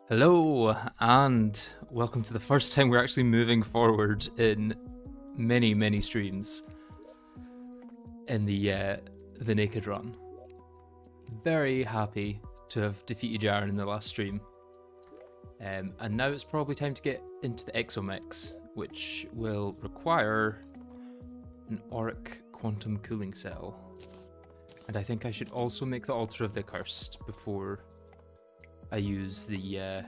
Hello, and welcome to the first time we're actually moving forward in many streams in the Naked Run. Very happy to have defeated Yaren in the last stream. And now it's probably time to get into the Exo Mechs, which will require an auric quantum cooling cell. And I think I should also make the altar of the Accursed before I use the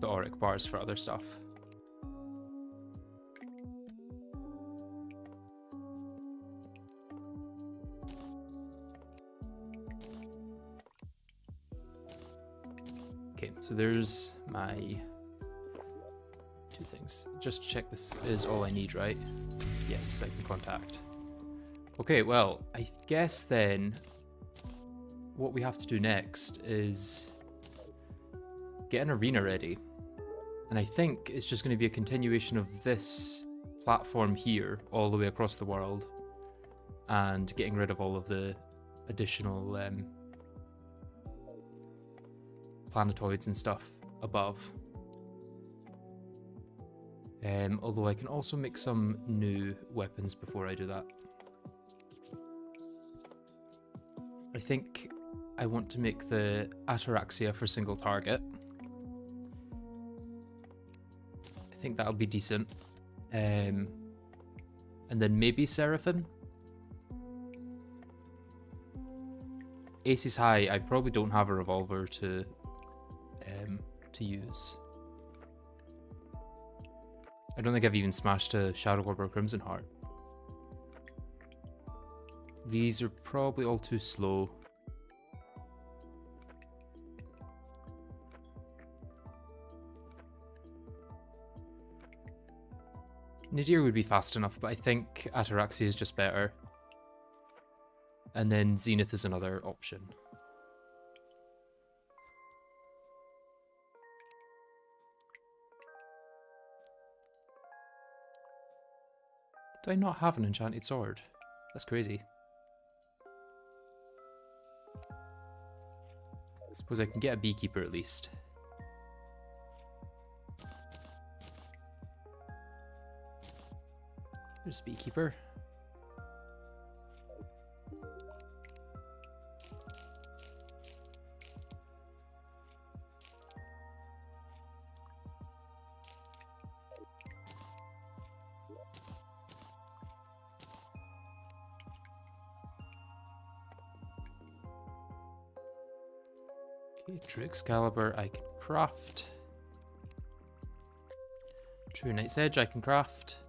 auric bars for other stuff. Okay, so there's my two things. Just to check this is all I need, right? Yes, I can contact. Okay, well, I guess then what we have to do next is get an arena ready. And I think it's just going to be a continuation of this platform here all the way across the world and getting rid of all of the additional planetoids and stuff above. Although I can also make some new weapons before I do that. I think I want to make the Ataraxia for single target. I think that'll be decent. And then maybe Seraphim. Ace is high. I probably don't have a revolver to use. I don't think I've even smashed a Shadow Orb or Crimson Heart. These are probably all too slow. Nadir would be fast enough, but I think Ataraxia is just better. And then Zenith is another option. Do I not have an enchanted sword? That's crazy. I suppose I can get a beekeeper at least. There's beekeeper. Okay, True Excalibur I can craft. True Knight's Edge I can craft.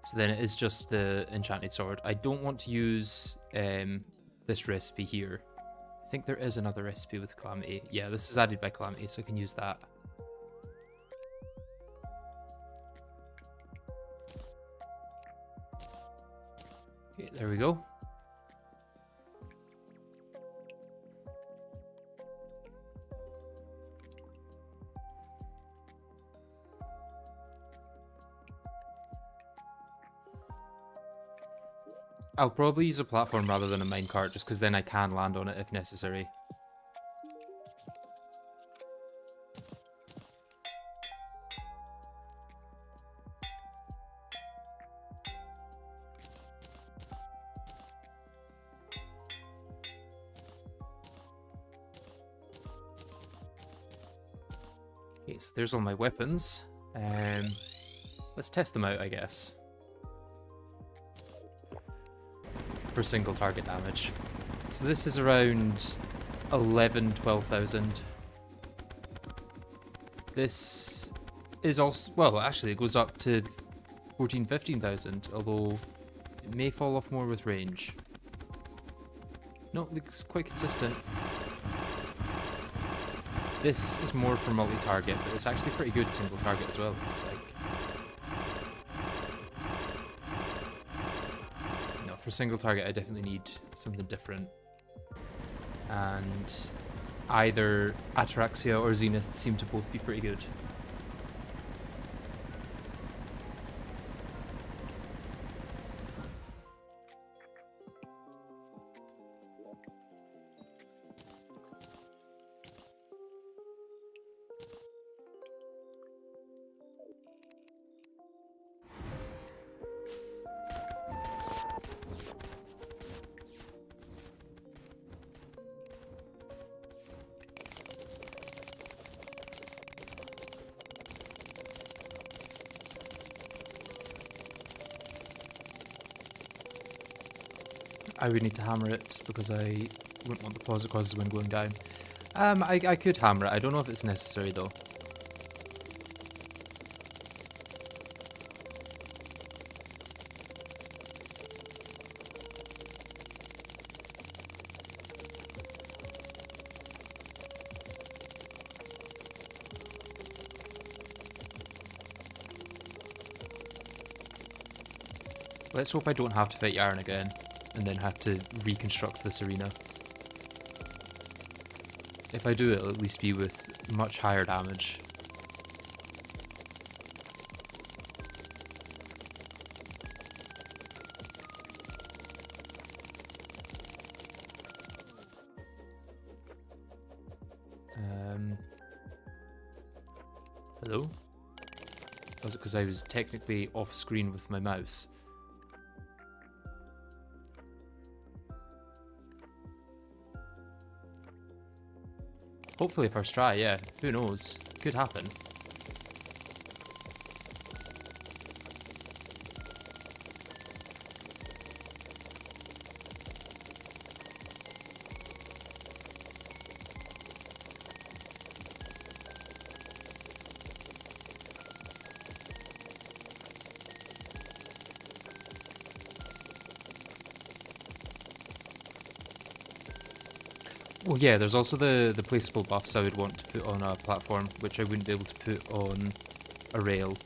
So then it is just the enchanted sword. I don't want to use this recipe here. I think there is another recipe with Calamity. Yeah, this is added by Calamity, so I can use that. Okay, there we go. I'll probably use a platform rather than a minecart, just because then I can land on it if necessary. Okay, so there's all my weapons. Let's test them out, I guess. For single target damage. So this is around 12,000. This is also, well, actually it goes up to 15,000, although it may fall off more with range. No, it looks quite consistent. This is more for multi-target, but it's actually pretty good single target as well, it looks like. For single target, I definitely need something different. And either Ataraxia or Zenith seem to both be pretty good. I would need to hammer it because I wouldn't want the pause it causes when going down. I could hammer it. I don't know if it's necessary though. Let's hope I don't have to fight Yaren again, and then have to reconstruct this arena. If I do, it'll at least be with much higher damage. Hello? Was it because I was technically off screen with my mouse? Hopefully first try, yeah. Who knows? Could happen. Well, yeah, there's also the placeable buffs I would want to put on a platform, which I wouldn't be able to put on a rail.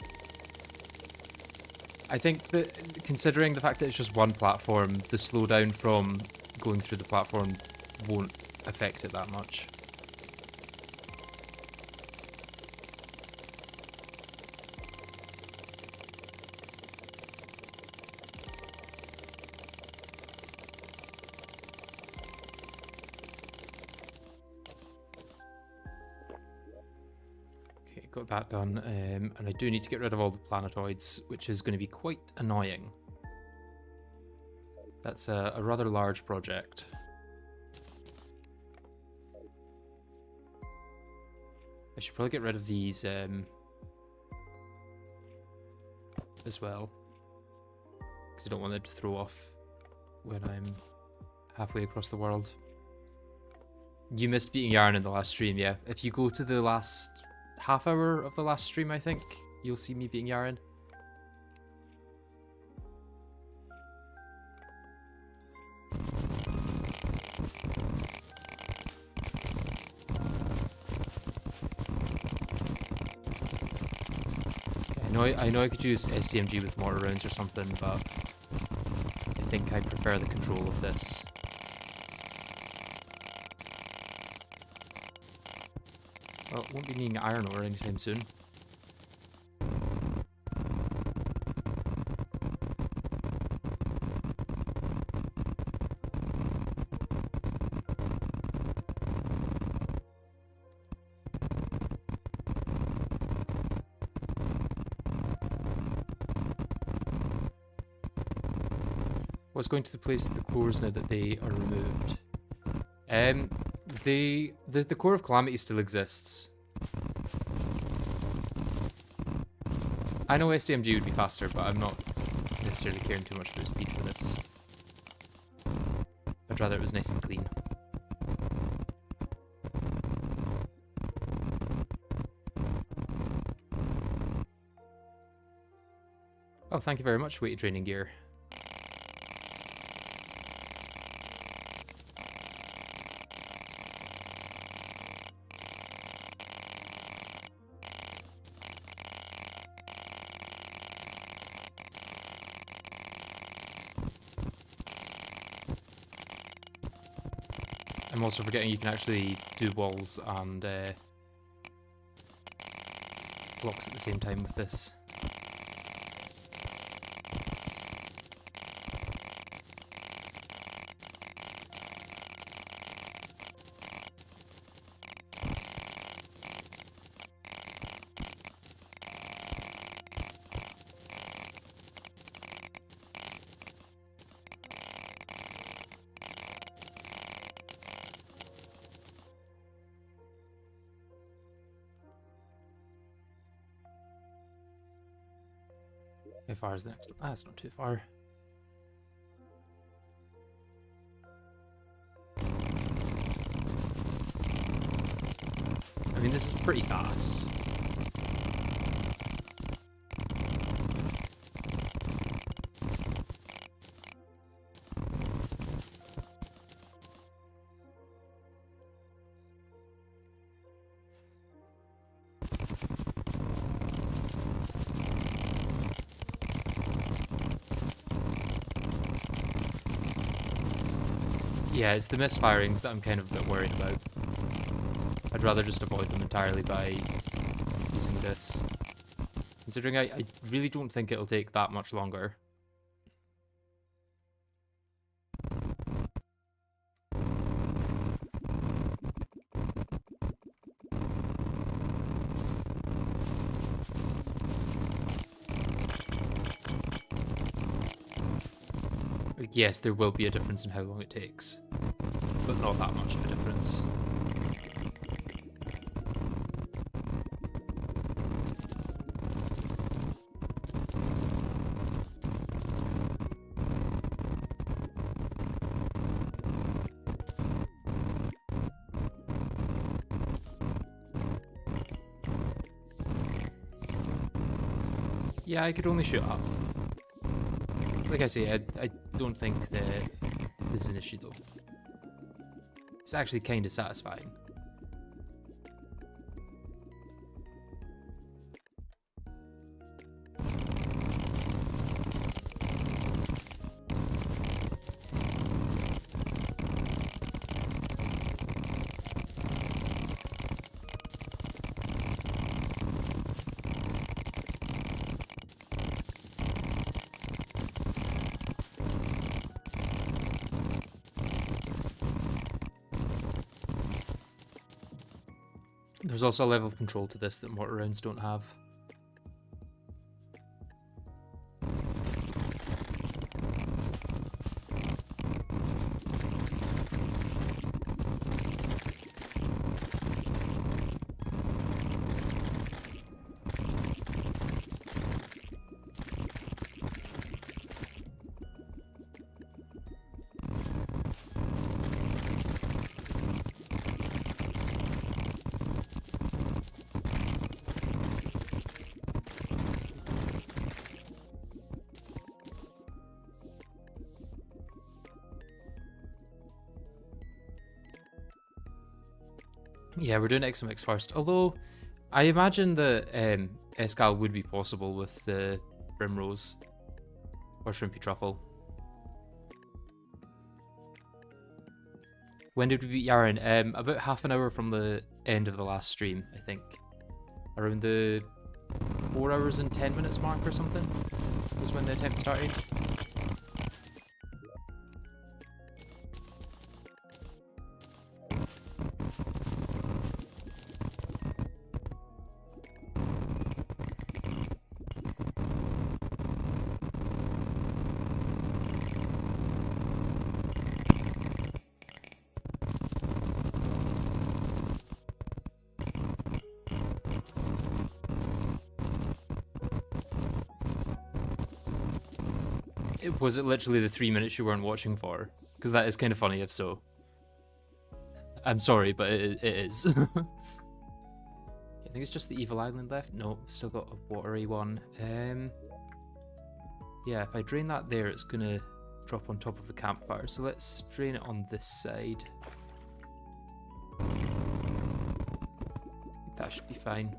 I think that, considering the fact that it's just one platform, the slowdown from going through the platform won't affect it that much. Got that done, and I do need to get rid of all the planetoids, which is going to be quite annoying. That's a rather large project. I should probably get rid of these as well, because I don't want them to throw off when I'm halfway across the world. You missed beating Yaren in the last stream, yeah. If you go to the last half hour of the last stream, I think, you'll see me beating Yaren. I know I could use STMG with mortar rounds or something, but I think I prefer the control of this. Well, won't be needing iron ore anytime soon. What's going to replace the cores now that they are removed? The core of Calamity still exists. I know STMG would be faster, but I'm not necessarily caring too much about speed for this. I'd rather it was nice and clean. Oh, thank you very much, weight training gear. I'm also forgetting you can actually do walls and blocks at the same time with this. How far is the next one? Ah, it's not too far. this is pretty fast. Yeah, it's the misfirings that I'm kind of a bit worried about. I'd rather just avoid them entirely by using this. Considering I really don't think it'll take that much longer. Yes, there will be a difference in how long it takes, but not that much of a difference. Yeah, I could only shoot up. Like I say, I don't think that this is an issue though. It's actually kind of satisfying. There's also a level of control to this that mortar rounds don't have. Yeah, we're doing Exo Mechs first. Although, I imagine that Escal would be possible with the Brimrose or Shrimpy Truffle. When did we beat Yaren? About half an hour from the end of the last stream, I think. Around the 4 hours and 10 minutes mark or something was when the attempt started. Was it literally the 3 minutes you weren't watching for? Because that is kind of funny if so. I'm sorry, but it is. I think it's just the Evil Island left. No, still got a watery one. Yeah, if I drain that there, it's gonna drop on top of the campfire. So let's drain it on this side. I think that should be fine.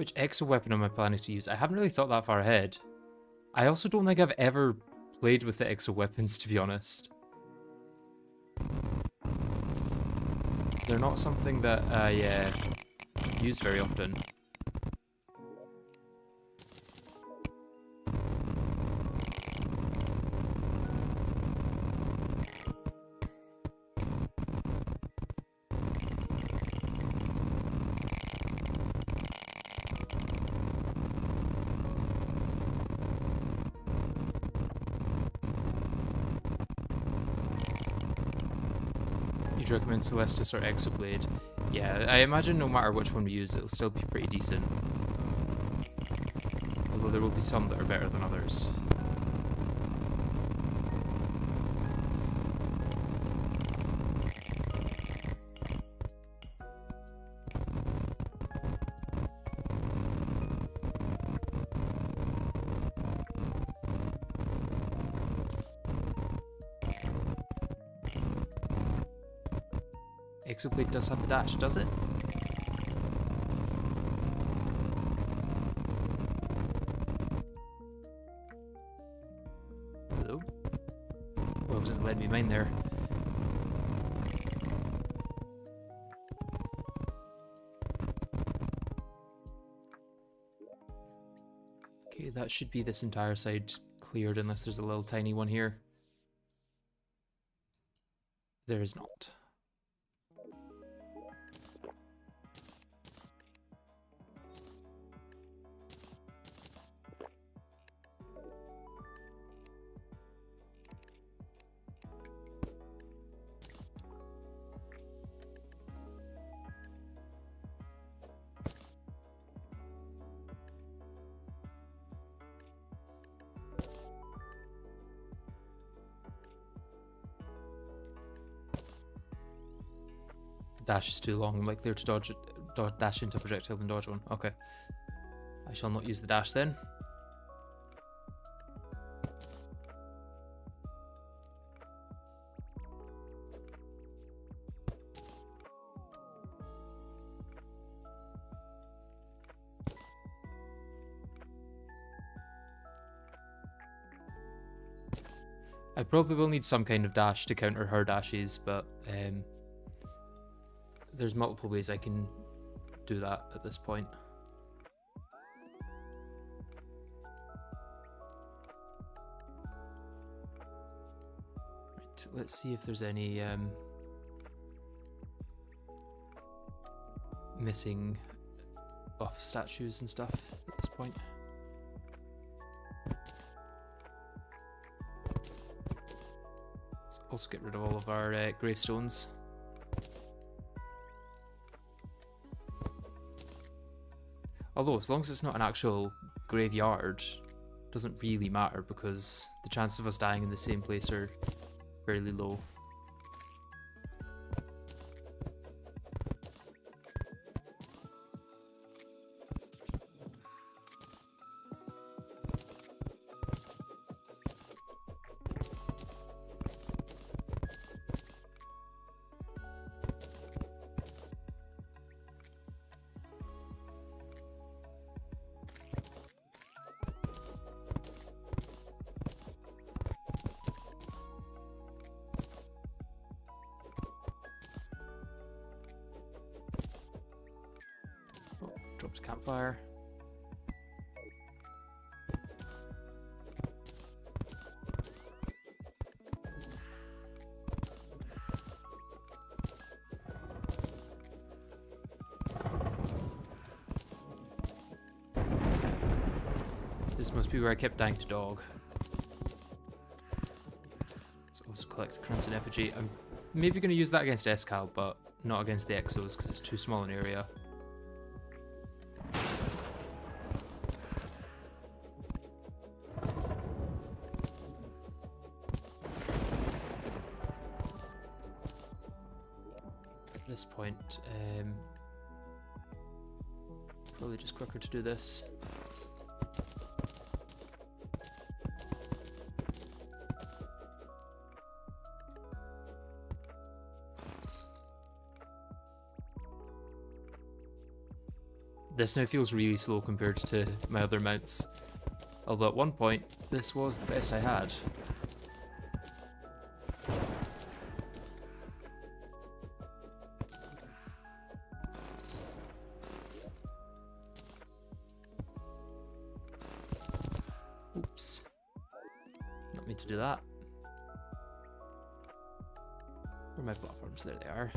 Which exo weapon am I planning to use? I haven't really thought that far ahead. I also don't think I've ever played with the exo weapons, to be honest. They're not something that I use very often. You'd recommend Celestis or Exoblade? Yeah, I imagine no matter which one we use, it'll still be pretty decent. Although there will be some that are better than others. Exoblade does have the dash, does it? Hello? Well, I wasn't letting me mine there. Okay, that should be this entire side cleared unless there's a little tiny one here. There is not. Dash is too long. I'm like clear to dodge, dash into a projectile and dodge one. Okay. I shall not use the dash then. I probably will need some kind of dash to counter her dashes, but there's multiple ways I can do that at this point. Right, let's see if there's any missing buff statues and stuff at this point. Let's also get rid of all of our gravestones. Although, as long as it's not an actual graveyard, it doesn't really matter because the chances of us dying in the same place are fairly low. Drops campfire. This must be where I kept dying to dog. Let's also collect Crimson Effigy. I'm maybe going to use that against Escal, but not against the Exos because it's too small an area. At this point, probably just quicker to do this. This now feels really slow compared to my other mounts. Although at one point, this was the best I had. Oops. Not meant to do that. Where are my platforms? There they are.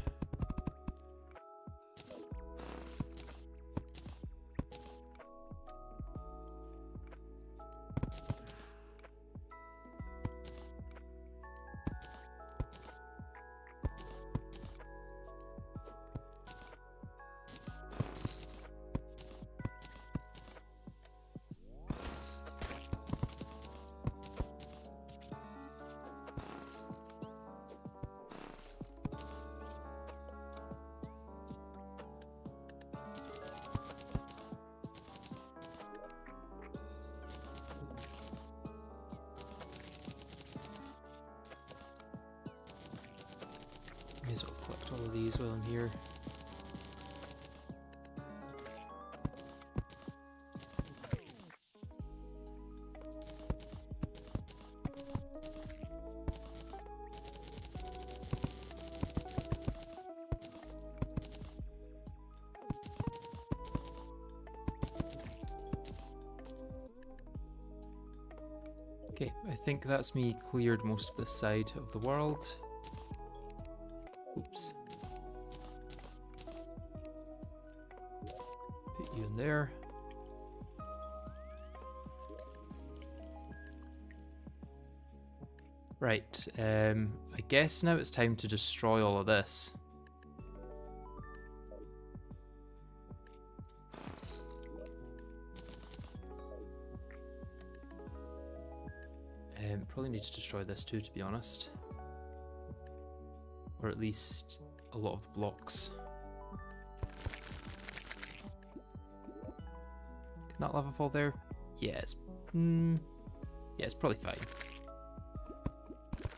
May as well collect all of these while I'm here. Okay, I think that's me cleared most of this side of the world. Oops. Put you in there. Right, I guess now it's time to destroy all of this. Probably need to destroy this too, to be honest. Or at least a lot of the blocks. Can that lava fall there? Yes. Yeah, it's probably fine.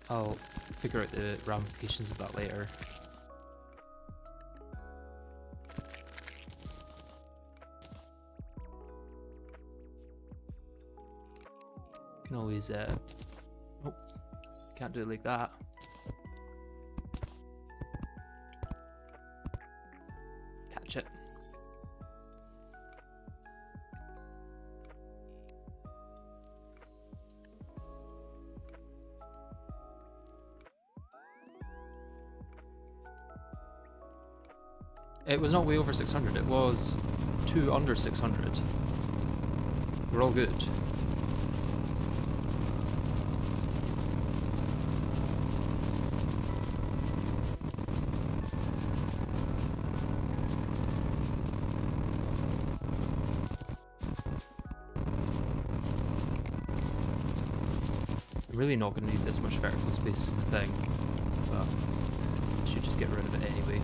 I'll figure out the ramifications of that later. Can always oh, can't do it like that. Catch it. It was not way over 600, it was 2 under 600. We're all good. I'm really not going to need this much vertical space is the thing, but I should just get rid of it anyway.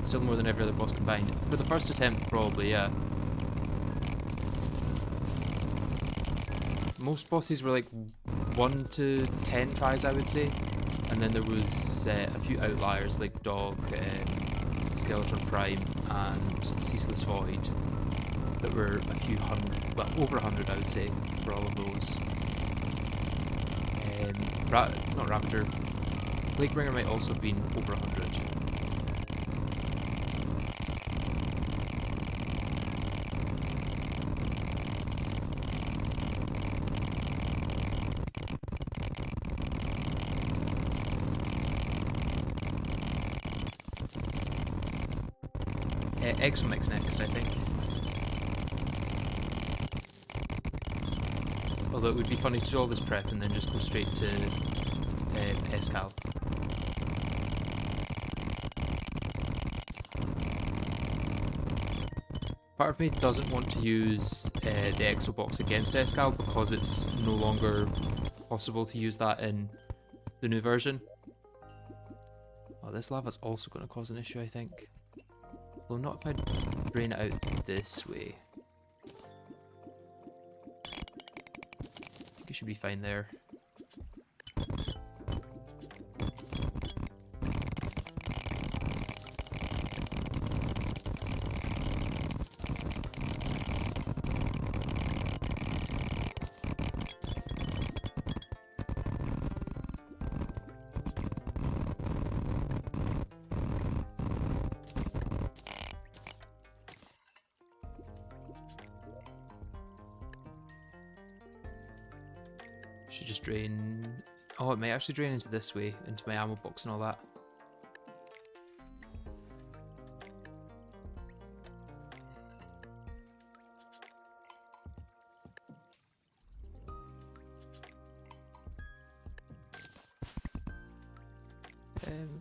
Still more than every other boss combined. For the first attempt, probably, yeah. Most bosses were like 1 to 10 tries, I would say. And then there was a few outliers like Dog, Skeleton Prime, and Ceaseless Void that were a few hundred, well, over 100, I would say, for all of those. Not Raptor. Blakebringer might also have been over 100. Exo Mechs next, I think. Although it would be funny to do all this prep and then just go straight to Escal. Part of me doesn't want to use the Exo Box against Escal because it's no longer possible to use that in the new version. Oh, this lava's also going to cause an issue, I think. Well, not if I drain it out this way. I think it should be fine there. Should just drain... Oh, it may actually drain into this way, into my ammo box and all that.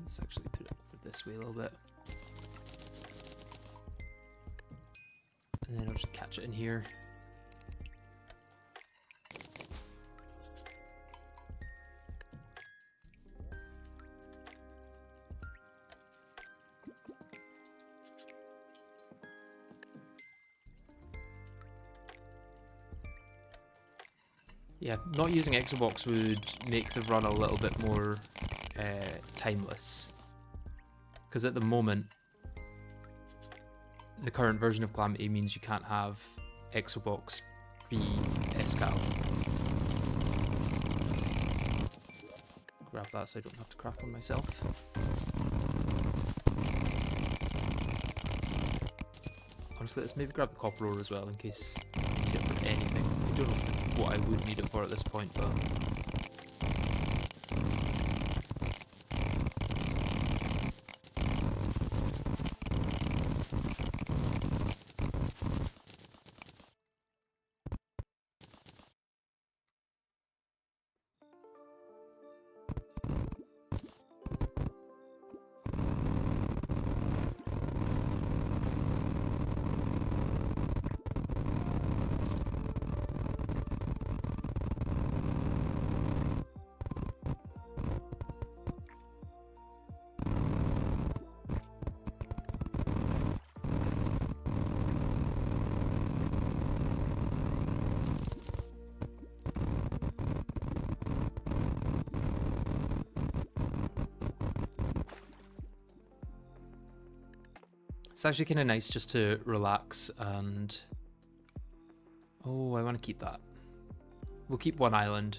Let's actually put it over this way a little bit. And then I'll just catch it in here. Yeah, not using Exo Mechs would make the run a little bit more timeless. Because at the moment, the current version of Calamity means you can't have Exo Mechs pre-Escal. Grab that so I don't have to craft one myself. Honestly, let's maybe grab the copper ore as well in case I need it for anything. I don't know what I would need it for at this point, but... It's actually kind of nice just to relax and... Oh, I want to keep that. We'll keep one island.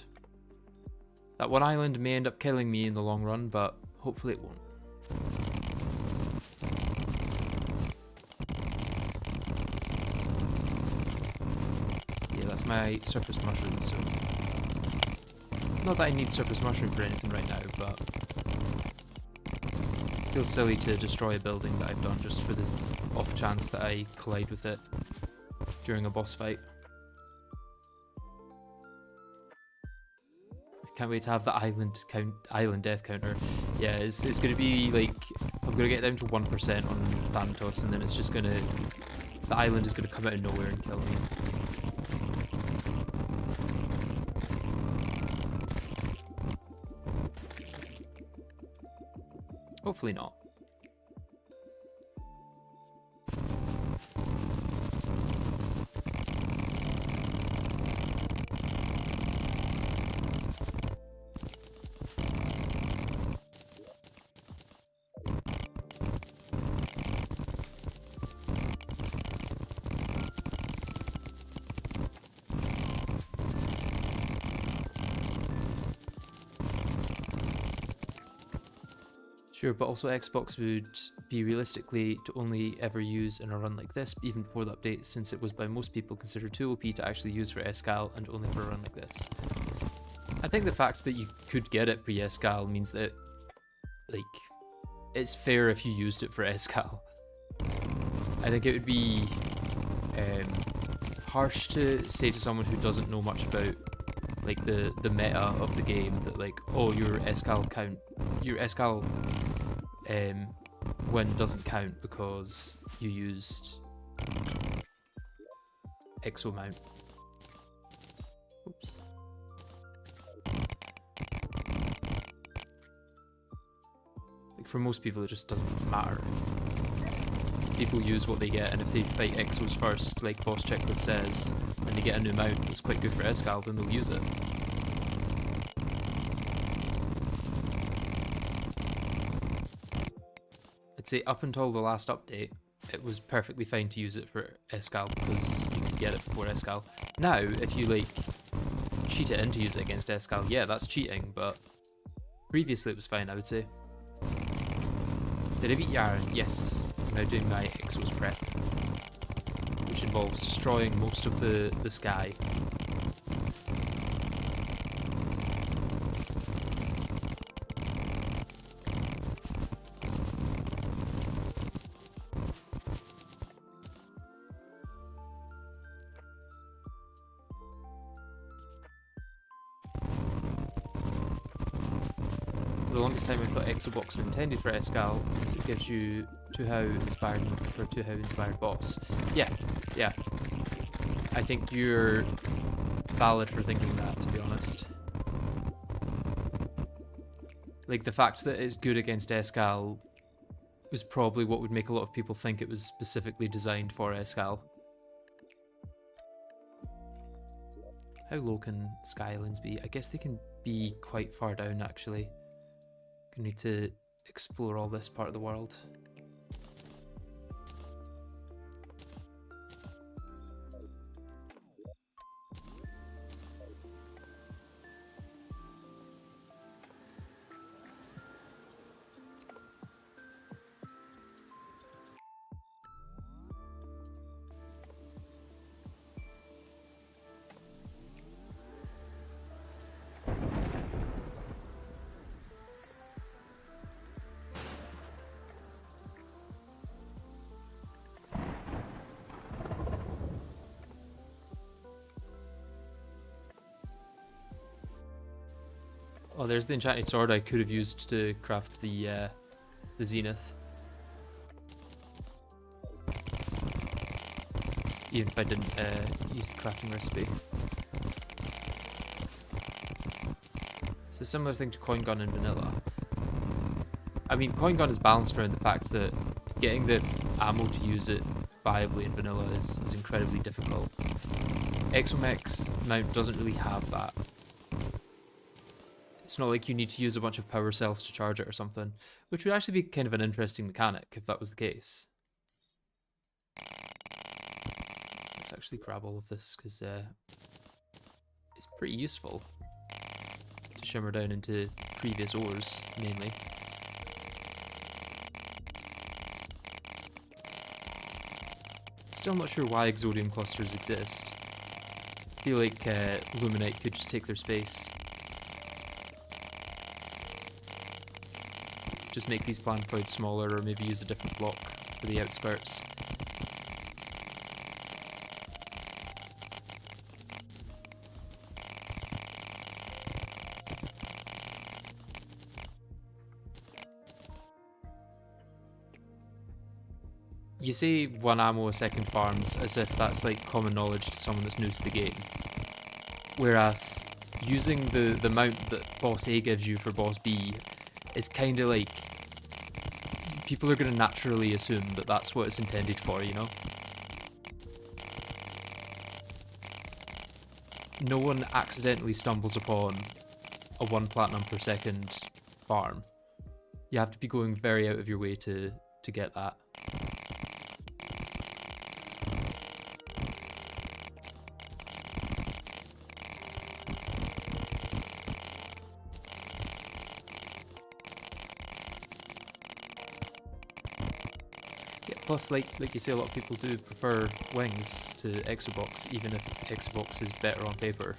That one island may end up killing me in the long run, but hopefully it won't. Yeah, that's my surface mushroom, so... Not that I need surface mushroom for anything right now, but... Feels silly to destroy a building that I've done just for this off chance that I collide with it during a boss fight. Can't wait to have the island death counter. Yeah, it's going to be like, I'm going to get down to 1% on Thanatos, and then it's just going to, the island is going to come out of nowhere and kill me. Hopefully not. Sure, but also Xbox would be realistically to only ever use in a run like this, even before the update, since it was by most people considered too OP to actually use for Escal and only for a run like this. I think the fact that you could get it pre-Escal means that, like, it's fair if you used it for Escal. I think it would be harsh to say to someone who doesn't know much about like the meta of the game that like, oh, your Escal win doesn't count because you used Exo mount. Oops. Like, for most people, it just doesn't matter. People use what they get, and if they fight Exos first, like Boss Checklist says, and they get a new mount that's quite good for Escal, then they'll use it. I'd say up until the last update, it was perfectly fine to use it for Escal because you could get it before Escal. Now, if you like cheat it in to use it against Escal, yeah, that's cheating, but previously it was fine, I would say. Did I beat Yaren? Yes. I'm now doing my Exos prep, which involves destroying most of the sky. For the longest time I thought Exobox was intended for Escal, since it gives you 2-how inspired for 2-how inspired boss. Yeah. I think you're valid for thinking that, to be honest. Like, the fact that it's good against Escal was probably what would make a lot of people think it was specifically designed for Escal. How low can sky islands be? I guess they can be quite far down, actually. We need to explore all this part of the world. Oh, there's the enchanted sword I could have used to craft the zenith. Even if I didn't use the crafting recipe. It's a similar thing to coin gun in vanilla. I mean, coin gun is balanced around the fact that getting the ammo to use it viably in vanilla is incredibly difficult. Exo Mechs mount doesn't really have that. It's not like you need to use a bunch of power cells to charge it or something, which would actually be kind of an interesting mechanic if that was the case. Let's actually grab all of this because it's pretty useful to shimmer down into previous ores, mainly. Still not sure why Exodium clusters exist. I feel like Luminite could just take their space. Just make these planetoids smaller, or maybe use a different block for the outskirts. You say 1 ammo a second farms as if that's like common knowledge to someone that's new to the game. Whereas using the mount that Boss A gives you for Boss B is kind of like, people are going to naturally assume that that's what it's intended for, you know? No one accidentally stumbles upon a 1 platinum per second farm. You have to be going very out of your way to get that. Plus, like you say, a lot of people do prefer wings to Exobox, even if Exobox is better on paper.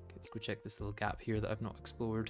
Okay, let's go check this little gap here that I've not explored.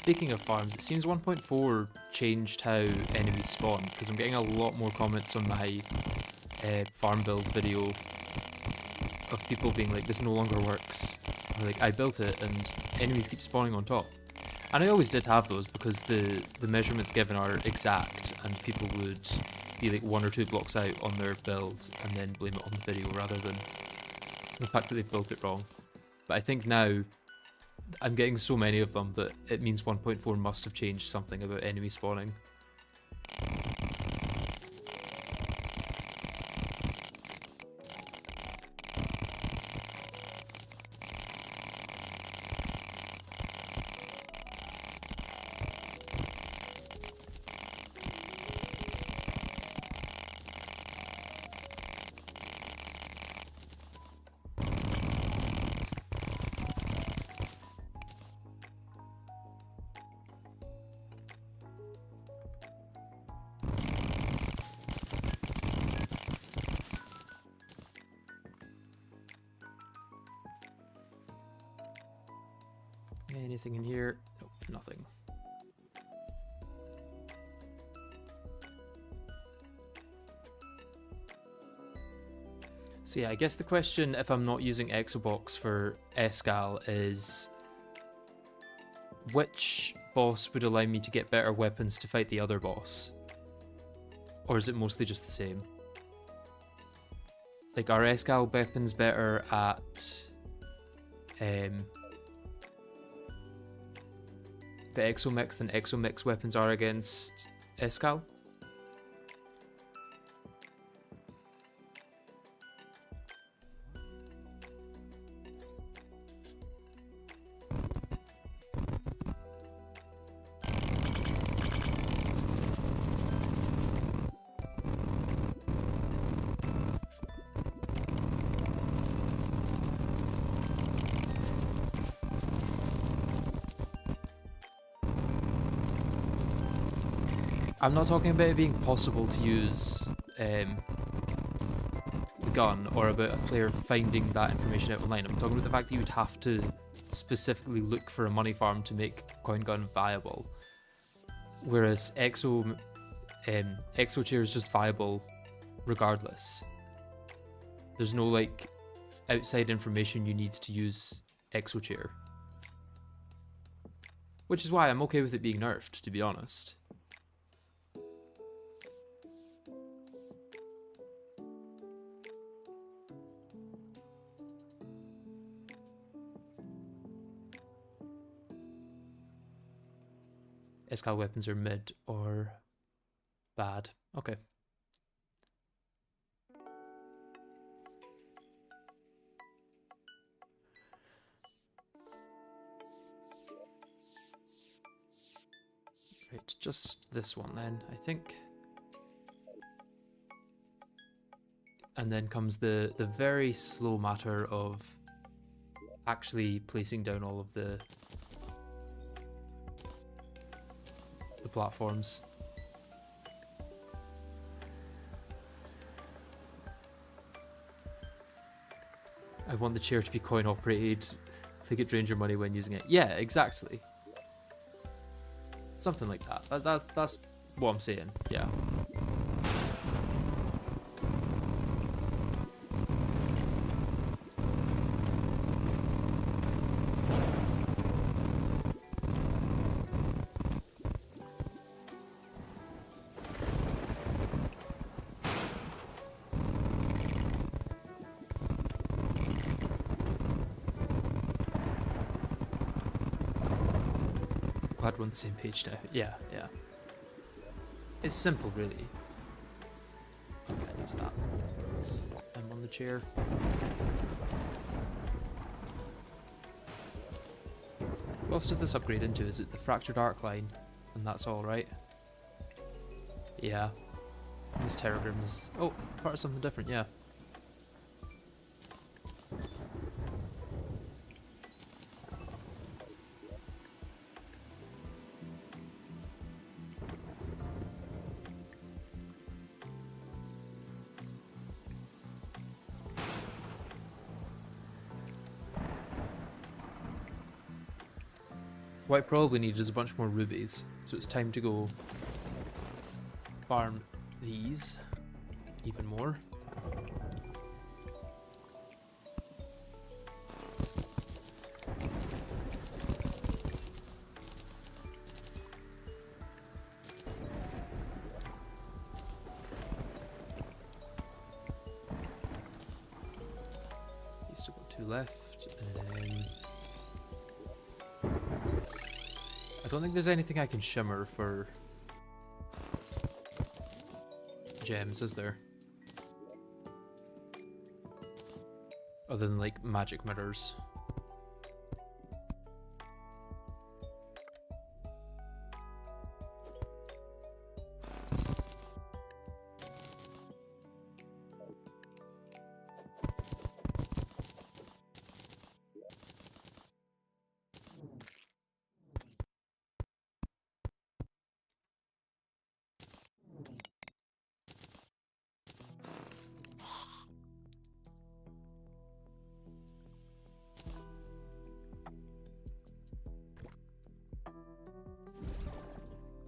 speaking of farms, it seems 1.4 changed how enemies spawn, because I'm getting a lot more comments on my farm build video of people being like, this no longer works. Or like, I built it and enemies keep spawning on top. And I always did have those because the measurements given are exact, and people would be like 1 or 2 blocks out on their build and then blame it on the video rather than the fact that they've built it wrong. But I think now I'm getting so many of them that it means 1.4 must have changed something about enemy spawning. Anything in here? Nope, nothing. So yeah, I guess the question, if I'm not using Exobox for Escal, is which boss would allow me to get better weapons to fight the other boss? Or is it mostly just the same? Like, are Escal weapons better at the Exo Mechs than Exo Mechs weapons are against Escal? I'm not talking about it being possible to use the gun or about a player finding that information out online. I'm talking about the fact that you would have to specifically look for a money farm to make Coin Gun viable. Whereas Exo Chair is just viable regardless. There's no like outside information you need to use Exo Chair. Which is why I'm okay with it being nerfed, to be honest. Escal weapons are mid or bad. Okay. Right, just this one then, I think. And then comes the very slow matter of actually placing down all of the platforms. I want the chair to be coin operated. I think it drains your money when using it. Yeah, exactly. Something like that. That's what I'm saying. Yeah. Glad we're on the same page now. Yeah, yeah. It's simple, really. Can't use that. I'm on the chair. What else does this upgrade into? Is it the Fractured Arc line? And that's all, right? Yeah. This Terragrim is... Oh, part of something different, yeah. What I probably need is a bunch more rubies, so it's time to go farm these even more. Still got 2 left. I don't think there's anything I can shimmer for gems, is there? Other than like magic mirrors.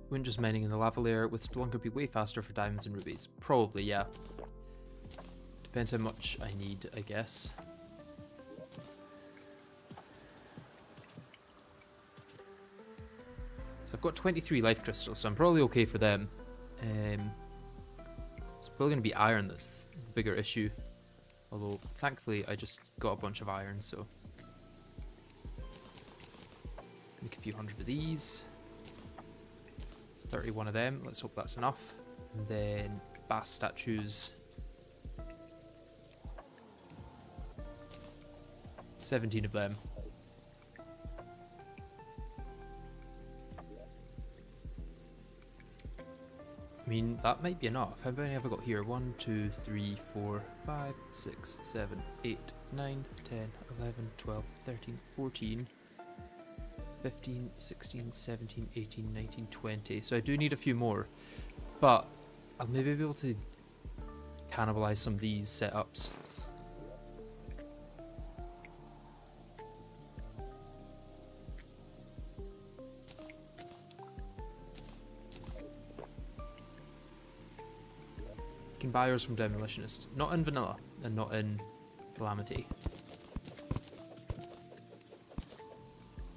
Wouldn't just mining in the lava layer with Spelunker be way faster for diamonds and rubies? Probably, yeah. Depends how much I need, I guess. So I've got 23 life crystals, so I'm probably okay for them. It's probably going to be iron that's the bigger issue. Although, thankfully, I just got a bunch of iron, so... Make a few hundred of these. 31 of them, let's hope that's enough. And then bass statues. 17 of them. I mean, that might be enough. How many have I got here? 1, 2, 3, 4, 5, 6, 7, 8, 9, 10, 11, 12, 13, 14, 15, 16, 17, 18, 19, 20. So I do need a few more. But I'll maybe be able to cannibalize some of these setups. You can buy yours from Demolitionist. Not in Vanilla, and not in Calamity.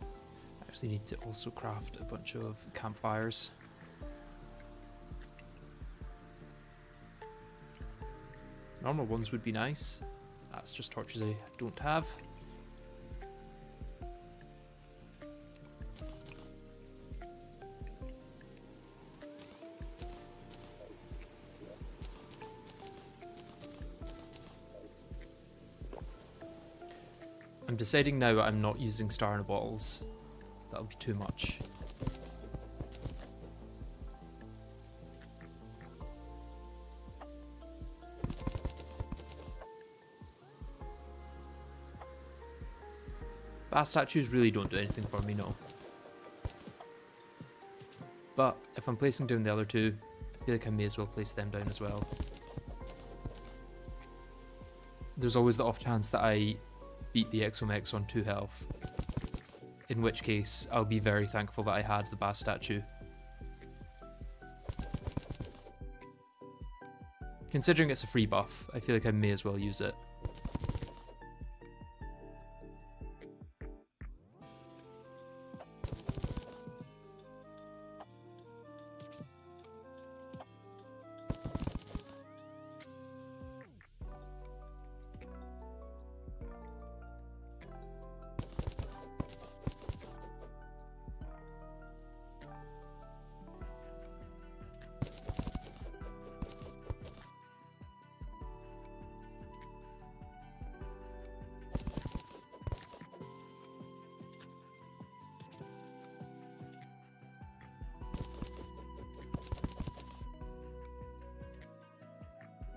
I actually need to also craft a bunch of campfires. Normal ones would be nice. That's just torches I don't have. I'm deciding now I'm not using star in the bottles. That'll be too much. Bass statues really don't do anything for me, no. But if I'm placing down the other two, I feel like I may as well place them down as well. There's always the off chance that I beat the Exo Mechs on 2 health. In which case, I'll be very thankful that I had the bass statue. Considering it's a free buff, I feel like I may as well use it.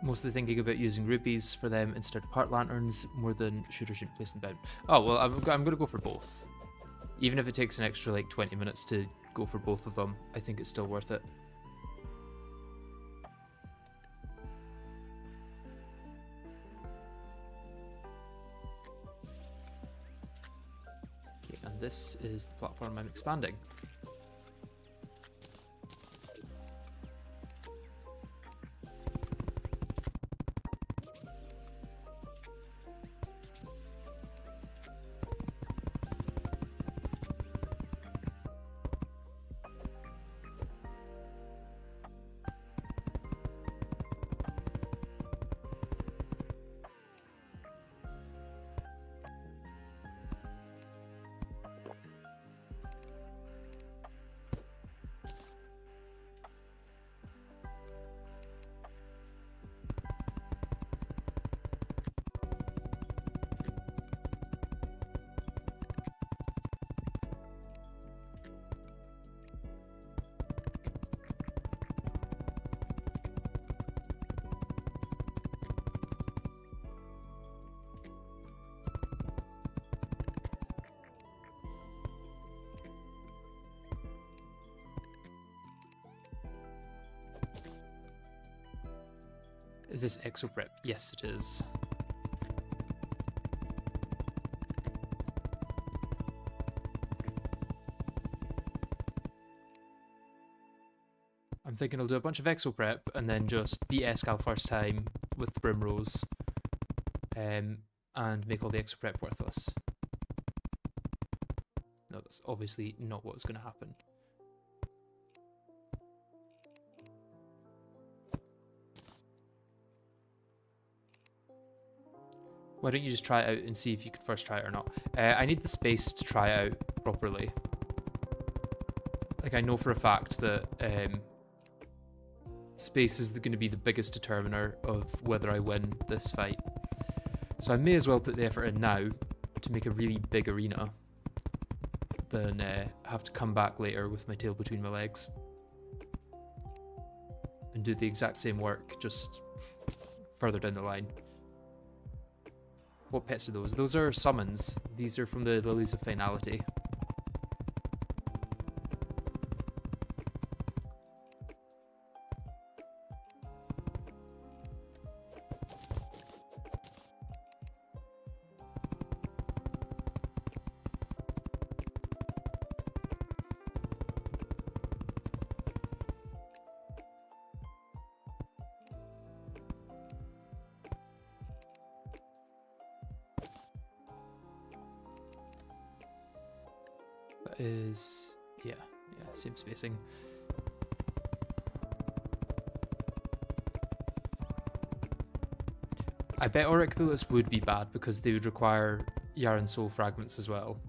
Mostly thinking about using rupees for them instead of part lanterns more than should or shouldn't place them down. Oh, well, I'm going to go for both. Even if it takes an extra like 20 minutes to go for both of them, I think it's still worth it. Okay, and this is the platform I'm expanding. Is this Exo Prep? Yes, it is. I'm thinking I'll do a bunch of Exo Prep and then just beat Escal first time with the Brimrose, and make all the Exo Prep worthless. No, that's obviously not what's going to happen. Why don't you just try it out and see if you could first try it or not? I need the space to try it out properly. Like, I know for a fact that space is going to be the biggest determiner of whether I win this fight. So I may as well put the effort in now to make a really big arena than have to come back later with my tail between my legs and do the exact same work, just further down the line. What pets are those? Those are summons. These are from the Lilies of Finality. That is, yeah, same spacing. I bet Auric Bullets would be bad because they would require Yaren Soul Fragments as well.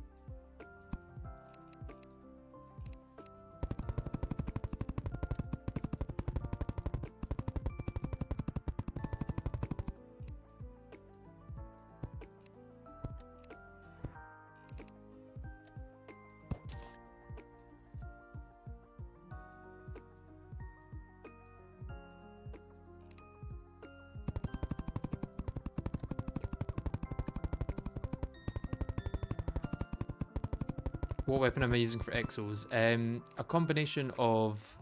What weapon am I using for Exos? A combination of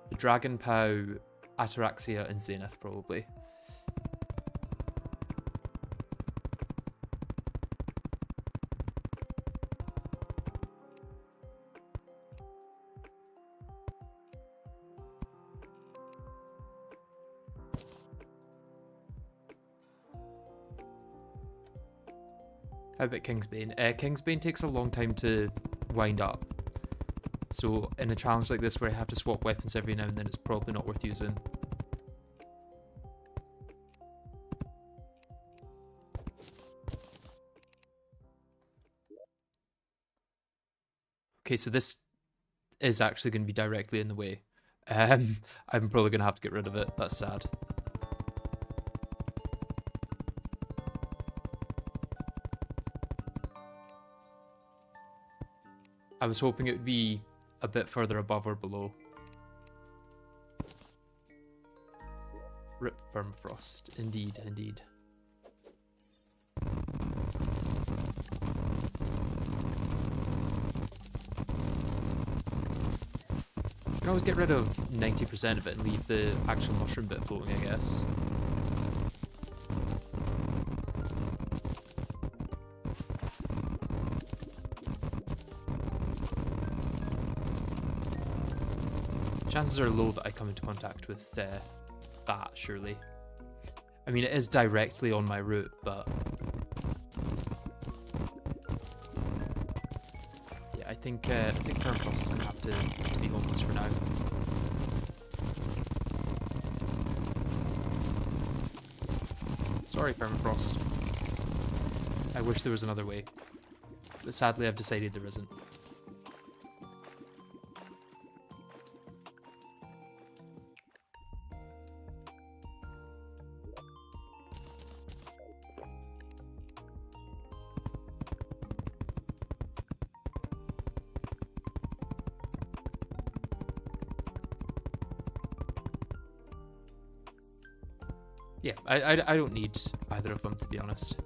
the Dragon Pow, Ataraxia, and Zenith, probably. How about Kingsbane? Kingsbane takes a long time to wind up. So in a challenge like this where I have to swap weapons every now and then, it's probably not worth using. Okay, so this is actually going to be directly in the way. I'm probably going to have to get rid of it. That's sad. I was hoping it would be a bit further above or below. Rip Permafrost. Indeed, indeed. You can always get rid of 90% of it and leave the actual mushroom bit floating, I guess. Chances are low that I come into contact with that, surely. I mean, it is directly on my route, but... yeah, I think permafrost is going to have to be homeless for now. Sorry, permafrost. I wish there was another way, but sadly I've decided there isn't. Yeah, I don't need either of them, to be honest.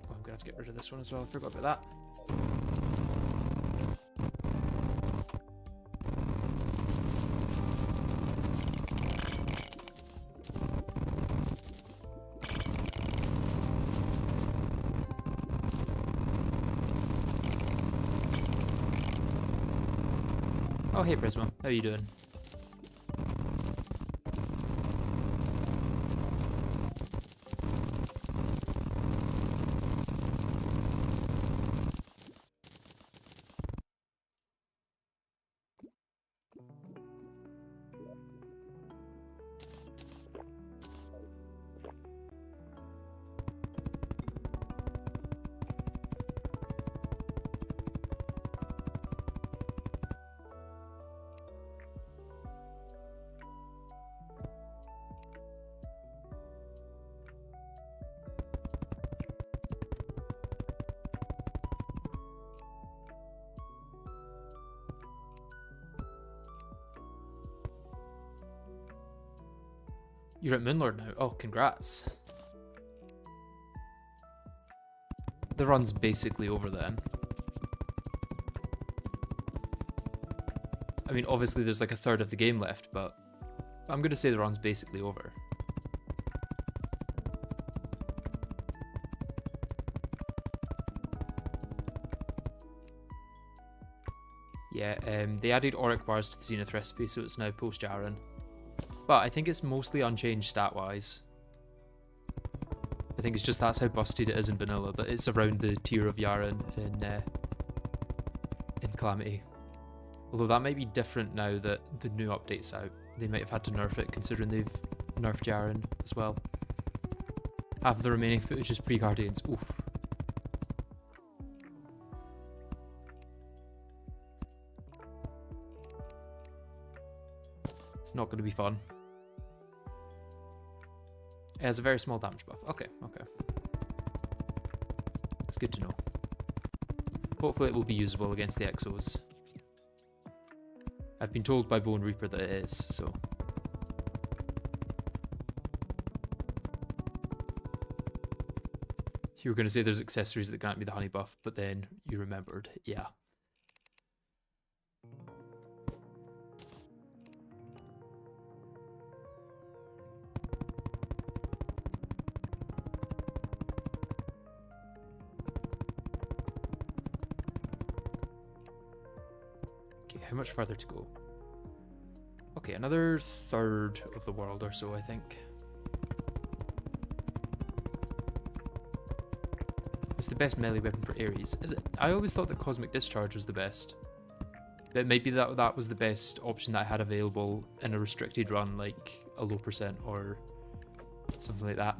Oh, I'm gonna have to get rid of this one as well. I forgot about that. Oh, hey Prisma, how are you doing? You're at Moonlord now? Oh, congrats. The run's basically over then. I mean, obviously there's like a third of the game left, but I'm gonna say the run's basically over. Yeah, they added Auric bars to the Zenith recipe, so it's now post-Jaren. But I think it's mostly unchanged stat-wise. I think it's just that's how busted it is in vanilla, but it's around the tier of Yaren in Calamity. Although that might be different now that the new update's out. They might have had to nerf it, considering they've nerfed Yaren as well. Half of the remaining footage is pre-Guardians. Oof. It's not going to be fun. It has a very small damage buff. Okay, okay. It's good to know. Hopefully it will be usable against the Exos. I've been told by Bone Reaper that it is, so... You were going to say there's accessories that grant me the honey buff, but then you remembered. Yeah. How much further to go? Okay, another third of the world or so, I think. It's the best melee weapon for Ares. Is it? I always thought that Cosmic Discharge was the best. But maybe that was the best option that I had available in a restricted run, like a low percent or something like that.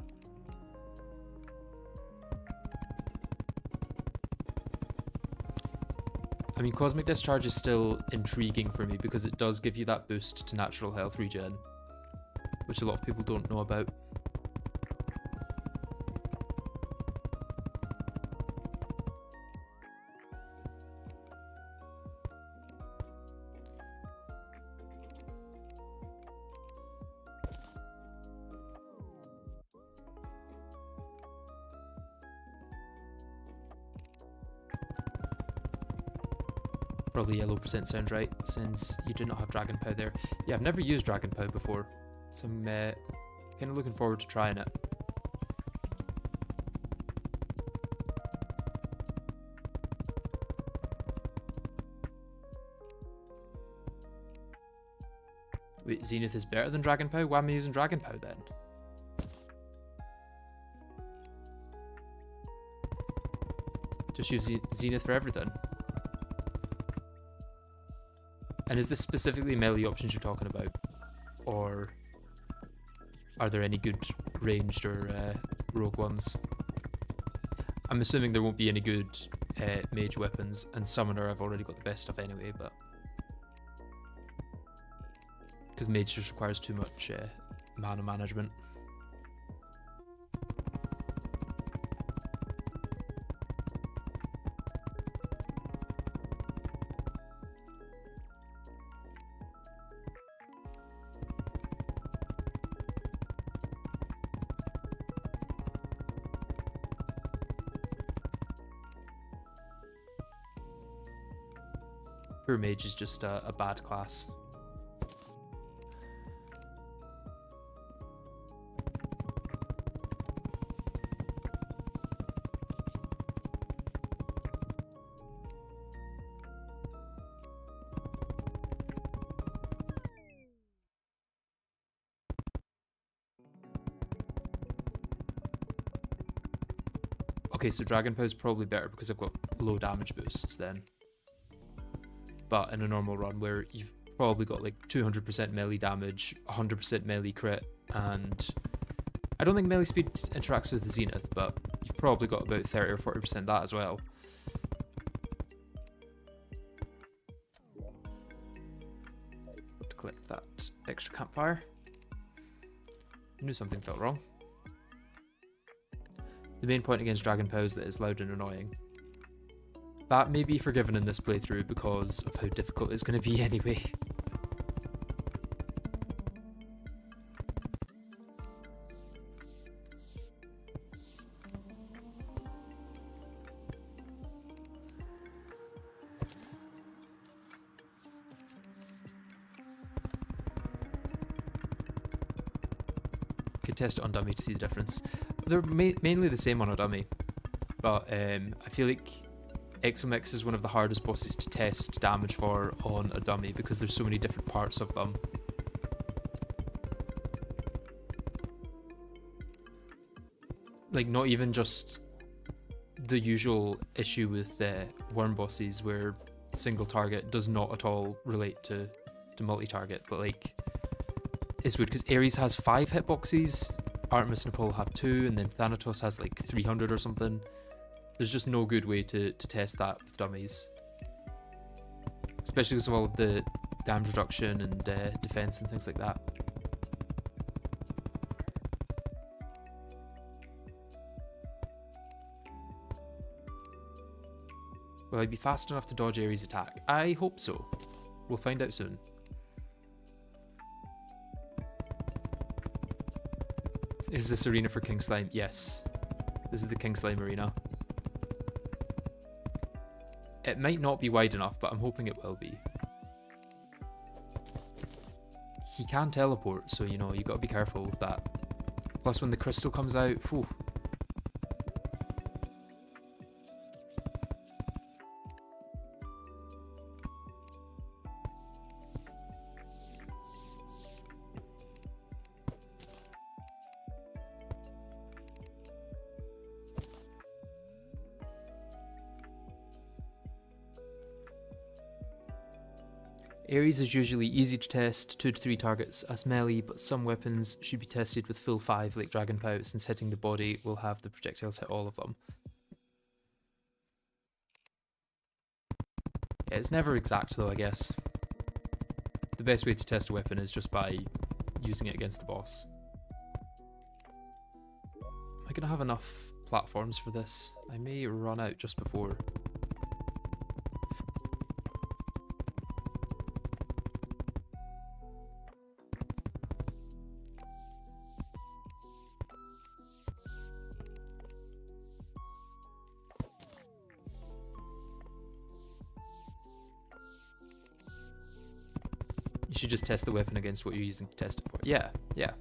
I mean, Cosmic Discharge is still intriguing for me because it does give you that boost to natural health regen, which a lot of people don't know about. Probably yellow percent sounds right, since you did not have Dragon Pow there. Yeah, I've never used Dragon Pow before, so I'm kind of looking forward to trying it. Wait, Zenith is better than Dragon Pow? Why am I using Dragon Pow then? Just use Zenith for everything. And is this specifically melee options you're talking about? Or are there any good ranged or rogue ones? I'm assuming there won't be any good mage weapons, and summoner I've already got the best of anyway, but... because mage just requires too much mana management. Pure mage is just a bad class. Okay, so Dragon Pow is probably better because I've got low damage boosts then. But in a normal run where you've probably got like 200% melee damage, 100% melee crit, and I don't think melee speed interacts with the Zenith, but you've probably got about 30 or 40% that as well. To collect that extra campfire. I knew something felt wrong. The main point against Dragon Pow is that it's loud and annoying. That may be forgiven in this playthrough because of how difficult it's going to be anyway. Could test it on dummy to see the difference. They're mainly the same on a dummy, but I feel like Exo Mechs is one of the hardest bosses to test damage for on a dummy because there's so many different parts of them. Like, not even just the usual issue with worm bosses where single target does not at all relate to multi-target, but like, it's weird because Ares has 5 hitboxes, Artemis and Apollo have 2, and then Thanatos has like 300 or something. There's just no good way to test that with dummies. Especially because of all of the damage reduction and defense and things like that. Will I be fast enough to dodge Ares' attack? I hope so. We'll find out soon. Is this arena for King Slime? Yes. This is the King Slime arena. It might not be wide enough, but I'm hoping it will be. He can teleport, so you know, you gotta be careful with that. Plus when the crystal comes out, whew. Ares is usually easy to test, 2 to 3 targets as melee, but some weapons should be tested with full 5 like Dragon Pow, since hitting the body will have the projectiles hit all of them. Yeah, it's never exact though, I guess. The best way to test a weapon is just by using it against the boss. Am I going to have enough platforms for this? I may run out just before. You should just test the weapon against what you're using to test it for. Yeah, yeah.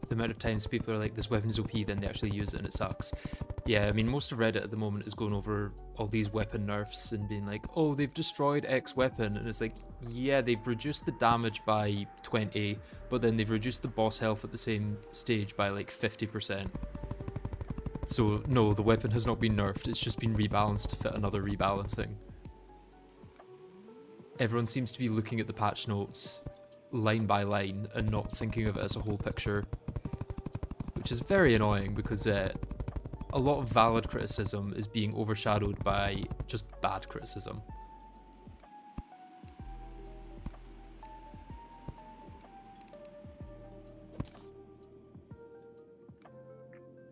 The amount of times people are like, this weapon's OP, then they actually use it and it sucks. Yeah, I mean, most of Reddit at the moment is going over all these weapon nerfs and being like, oh, they've destroyed X weapon. And it's like, yeah, they've reduced the damage by 20, but then they've reduced the boss health at the same stage by like 50%. So, no, the weapon has not been nerfed, it's just been rebalanced to fit another rebalancing. Everyone seems to be looking at the patch notes line by line and not thinking of it as a whole picture, which is very annoying because a lot of valid criticism is being overshadowed by just bad criticism.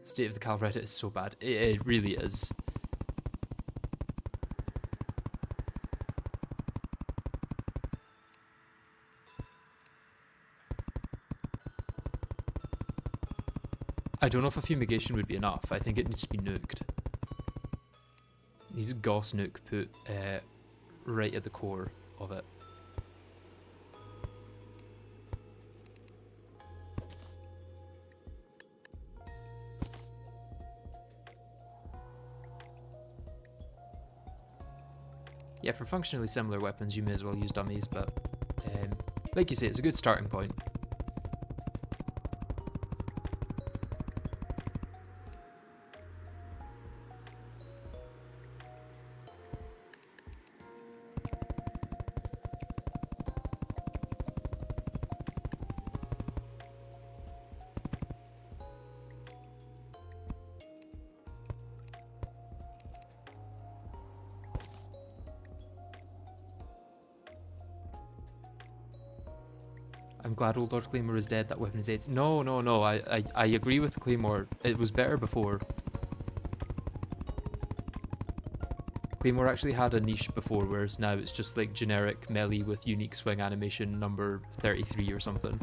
State of the Cal Reddit is so bad. It really is. I don't know if a fumigation would be enough. I think it needs to be nuked. It needs Gauss nuke put right at the core of it. Yeah, for functionally similar weapons, you may as well use dummies, but like you say, it's a good starting point. I'm glad Old Lord Claymore is dead, that weapon is AIDS. No, no, no, I agree with the Claymore. It was better before. Claymore actually had a niche before, whereas now it's just like generic melee with unique swing animation number 33 or something.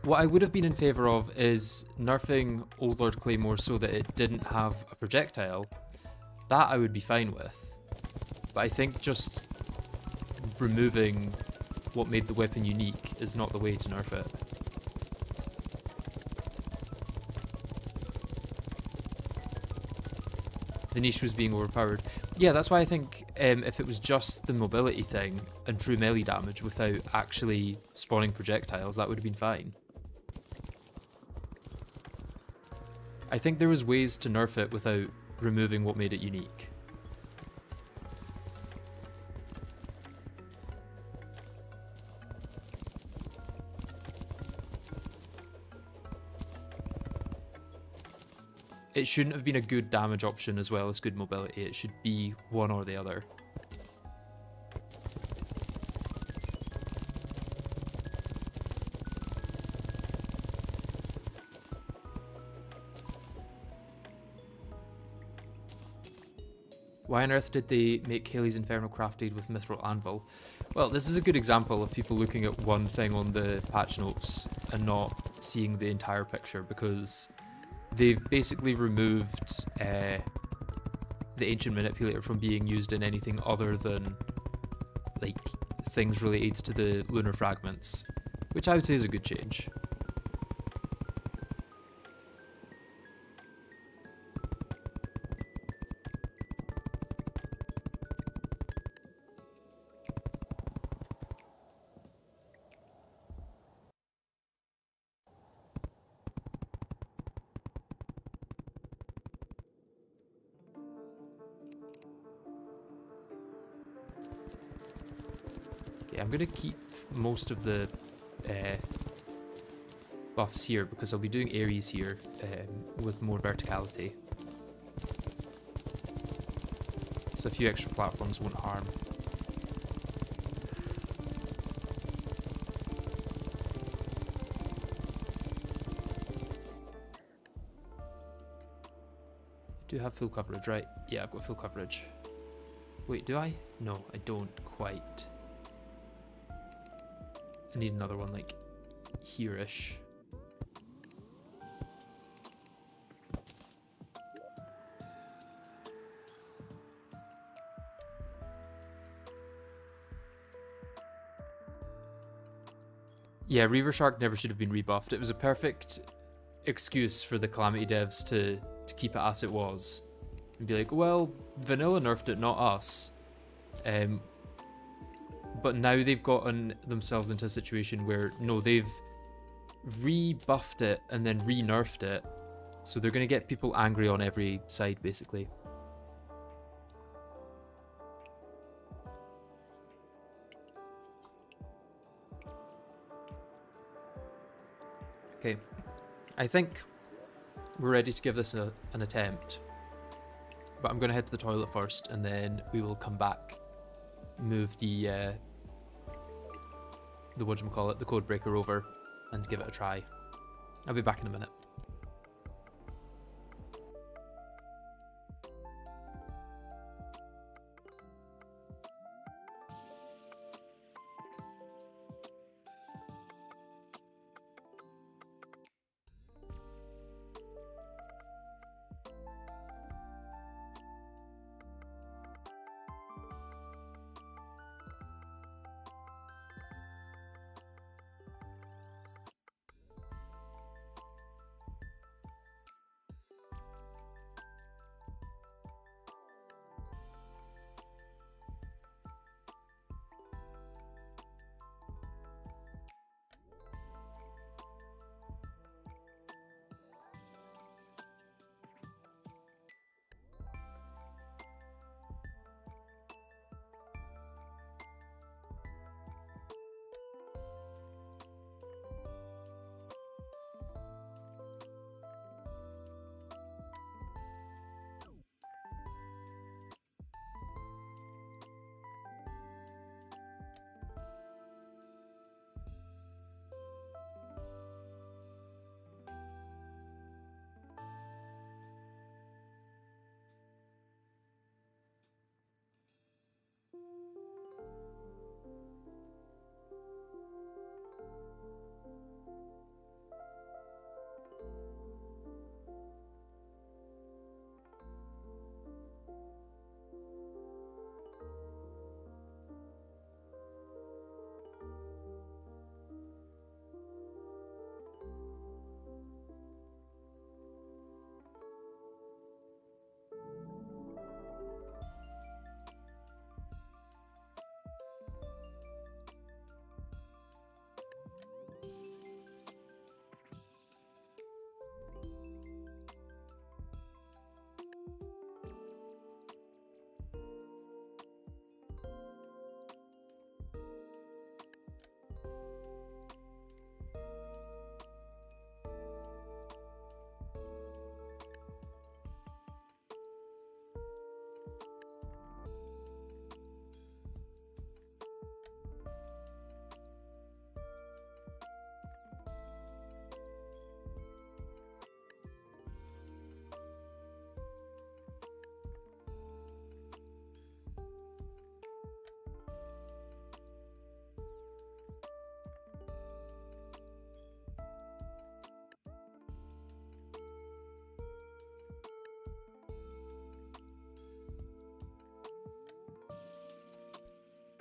What I would have been in favour of is nerfing Old Lord Claymore so that it didn't have a projectile. That I would be fine with. But I think just removing what made the weapon unique is not the way to nerf it. The niche was being overpowered. Yeah, that's why I think if it was just the mobility thing and true melee damage without actually spawning projectiles, that would have been fine. I think there was ways to nerf it without removing what made it unique. It shouldn't have been a good damage option as well as good mobility. It should be one or the other. Why on earth did they make Haley's Inferno crafted with Mithril Anvil? Well, this is a good example of people looking at one thing on the patch notes and not seeing the entire picture, because they've basically removed the Ancient Manipulator from being used in anything other than like things related to the lunar fragments, which I would say is a good change. Okay, I'm gonna keep most of the buffs here because I'll be doing Ares here with more verticality. So a few extra platforms won't harm. Do have full coverage, right? Yeah, I've got full coverage. Wait, do I? No, I don't quite. I need another one like here-ish. Yeah, Reaver Shark never should have been rebuffed. It was a perfect excuse for the Calamity devs to keep it as it was. And be like, well, Vanilla nerfed it, not us. But now they've gotten themselves into a situation where, no, they've rebuffed it and then re-nerfed it. So they're going to get people angry on every side, basically. Okay, I think we're ready to give this an attempt. But I'm going to head to the toilet first, and then we will come back, move the whatchamacallit, the code breaker over, and give it a try. I'll be back in a minute.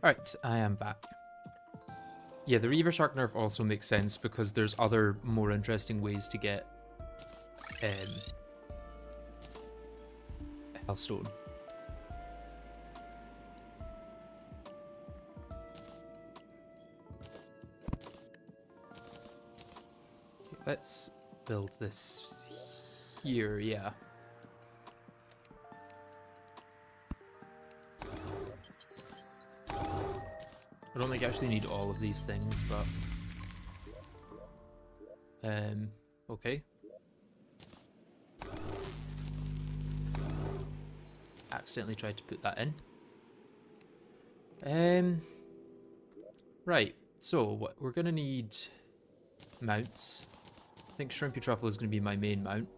Alright, I am back. Yeah, the Reaver Shark nerf also makes sense because there's other more interesting ways to get Hellstone. Okay, let's build this here, yeah. I don't think I actually need all of these things, but... okay. Accidentally tried to put that in. Right, so what we're gonna need mounts. I think Shrimpy Truffle is gonna be my main mount.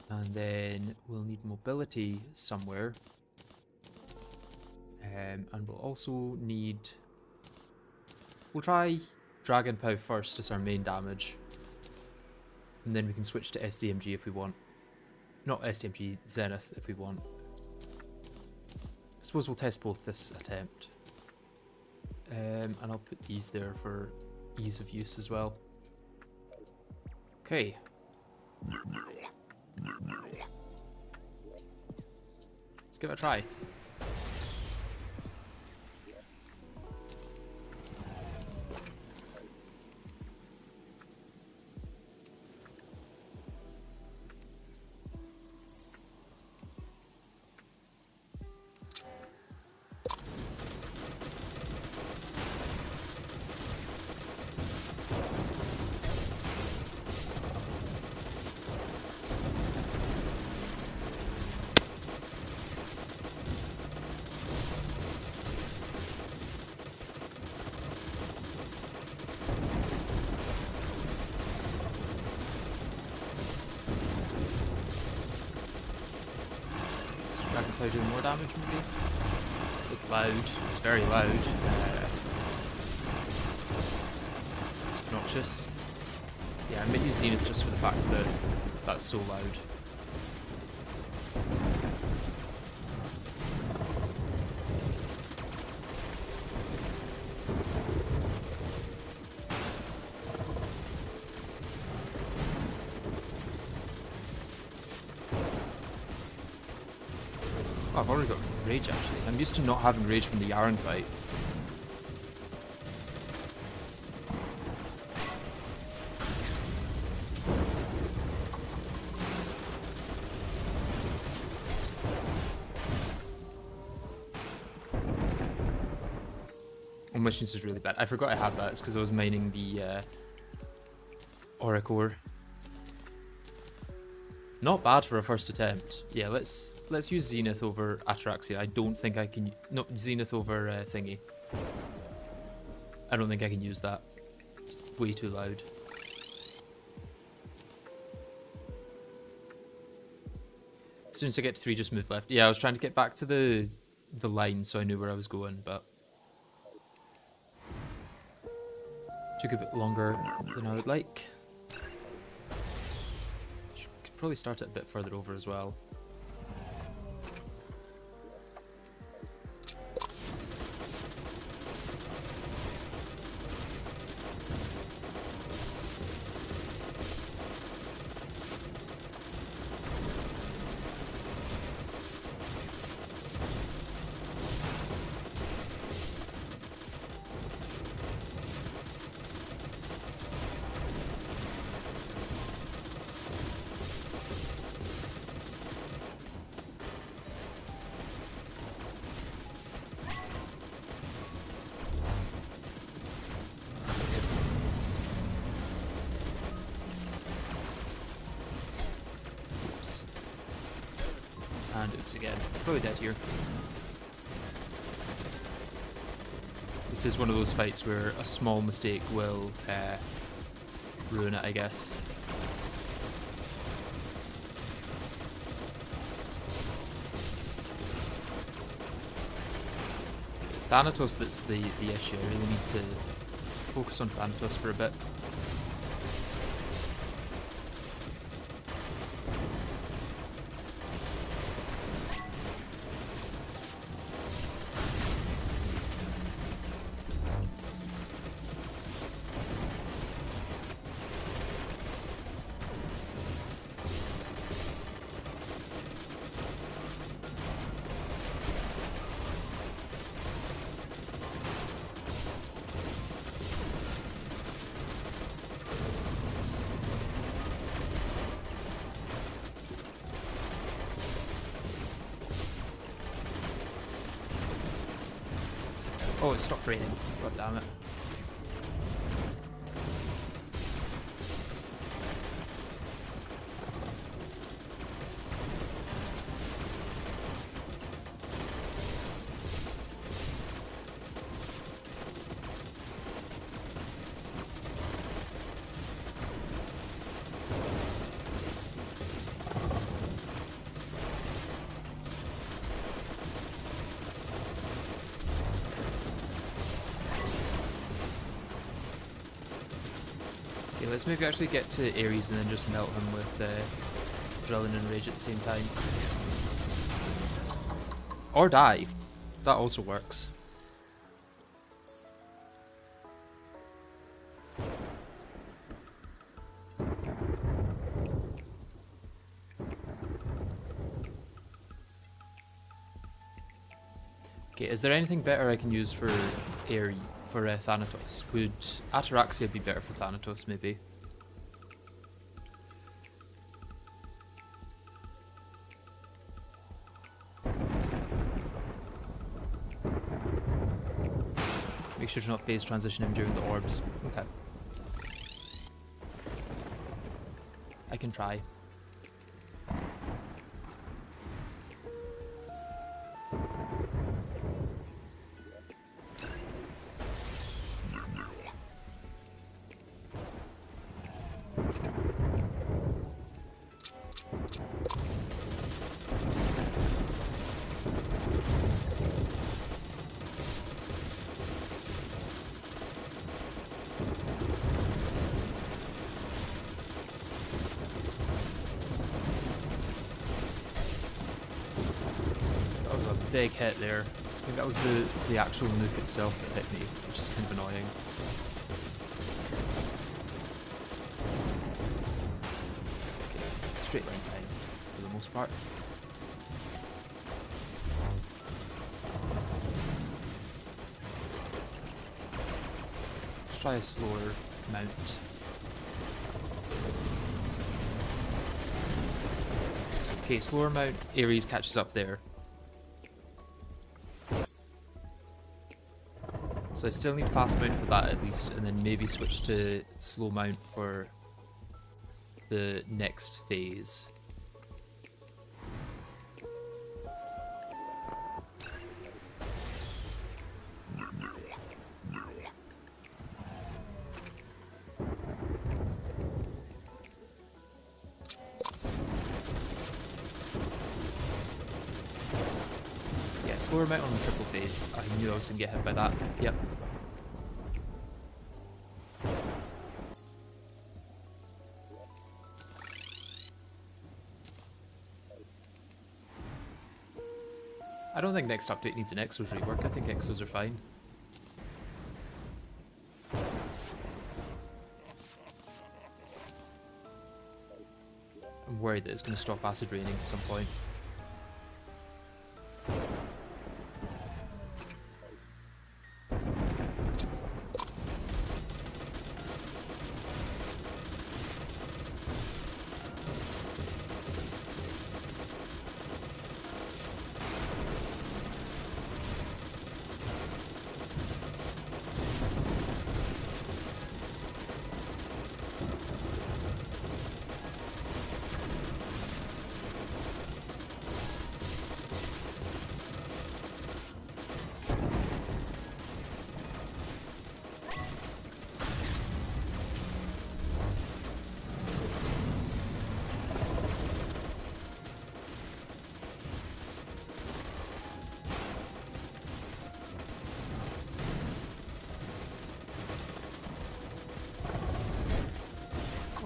And then we'll need mobility somewhere. And we'll also need... We'll try Dragon Pow first as our main damage. And then we can switch to SDMG if we want. Not SDMG, Zenith if we want. I suppose we'll test both this attempt. And I'll put these there for ease of use as well. Okay. Let's give it a try. Dragon Pow doing more damage maybe? It's loud, it's very loud. It's obnoxious. Yeah, I might use Zenith just for the fact that that's so loud. Oh, I've already got rage actually. I'm used to not having rage from the Yarn fight. Oh, missions is really bad. I forgot I had that. It's because I was mining the Auric ore. Not bad for a first attempt. Yeah, let's use Zenith over Ataraxia. I don't think I can... No, Zenith over thingy. I don't think I can use that. It's way too loud. As soon as I get to 3, just move left. Yeah, I was trying to get back to the line so I knew where I was going, but... took a bit longer than I would like. Probably start it a bit further over as well. And oops again. Probably dead here. This is one of those fights where a small mistake will ruin it, I guess. It's Thanatos that's the issue. I really need to focus on Thanatos for a bit. Oh, it stopped raining. God damn it. Okay, let's maybe actually get to Ares and then just melt him with Drilling and Rage at the same time. Or die. That also works. Okay, is there anything better I can use for Thanatos? Would Ataraxia be better for Thanatos, maybe? Make sure to not phase transition him during the orbs. Okay. I can try. Big hit there. I think that was the actual nuke itself that hit me, which is kind of annoying. Okay, straight line time for the most part. Let's try a slower mount. Okay, slower mount, Ares catches up there. So I still need fast mount for that at least, and then maybe switch to slow mount for the next phase. Yeah, slower mount on the triple phase. I knew I was going to get hit by that. Yep. I don't think next update needs an Exos rework. I think Exos are fine. I'm worried that it's going to stop acid raining at some point.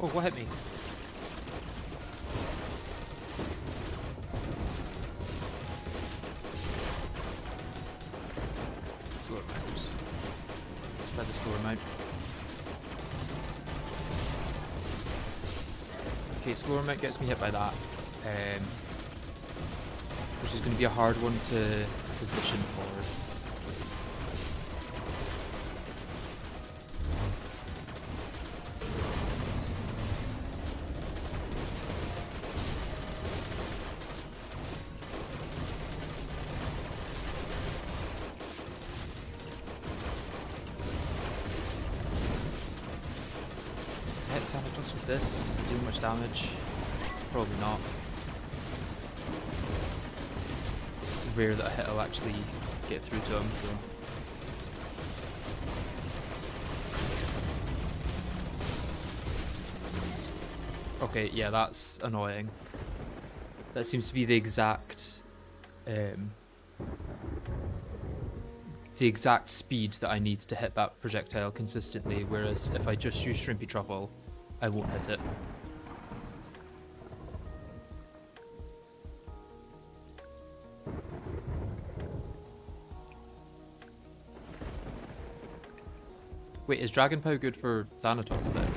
Oh, what hit me? Slower mount. Let's try the slower mount. Okay, slower mount gets me hit by that. Which is going to be a hard one to position forward. Thanatos with this. Does it do much damage? Probably not. Rare that a hit will actually get through to him, so. Okay, yeah, that's annoying. That seems to be the exact speed that I need to hit that projectile consistently, whereas if I just use Shrimpy Truffle, I won't hit it. Wait, is Dragon Pow good for Thanatos then?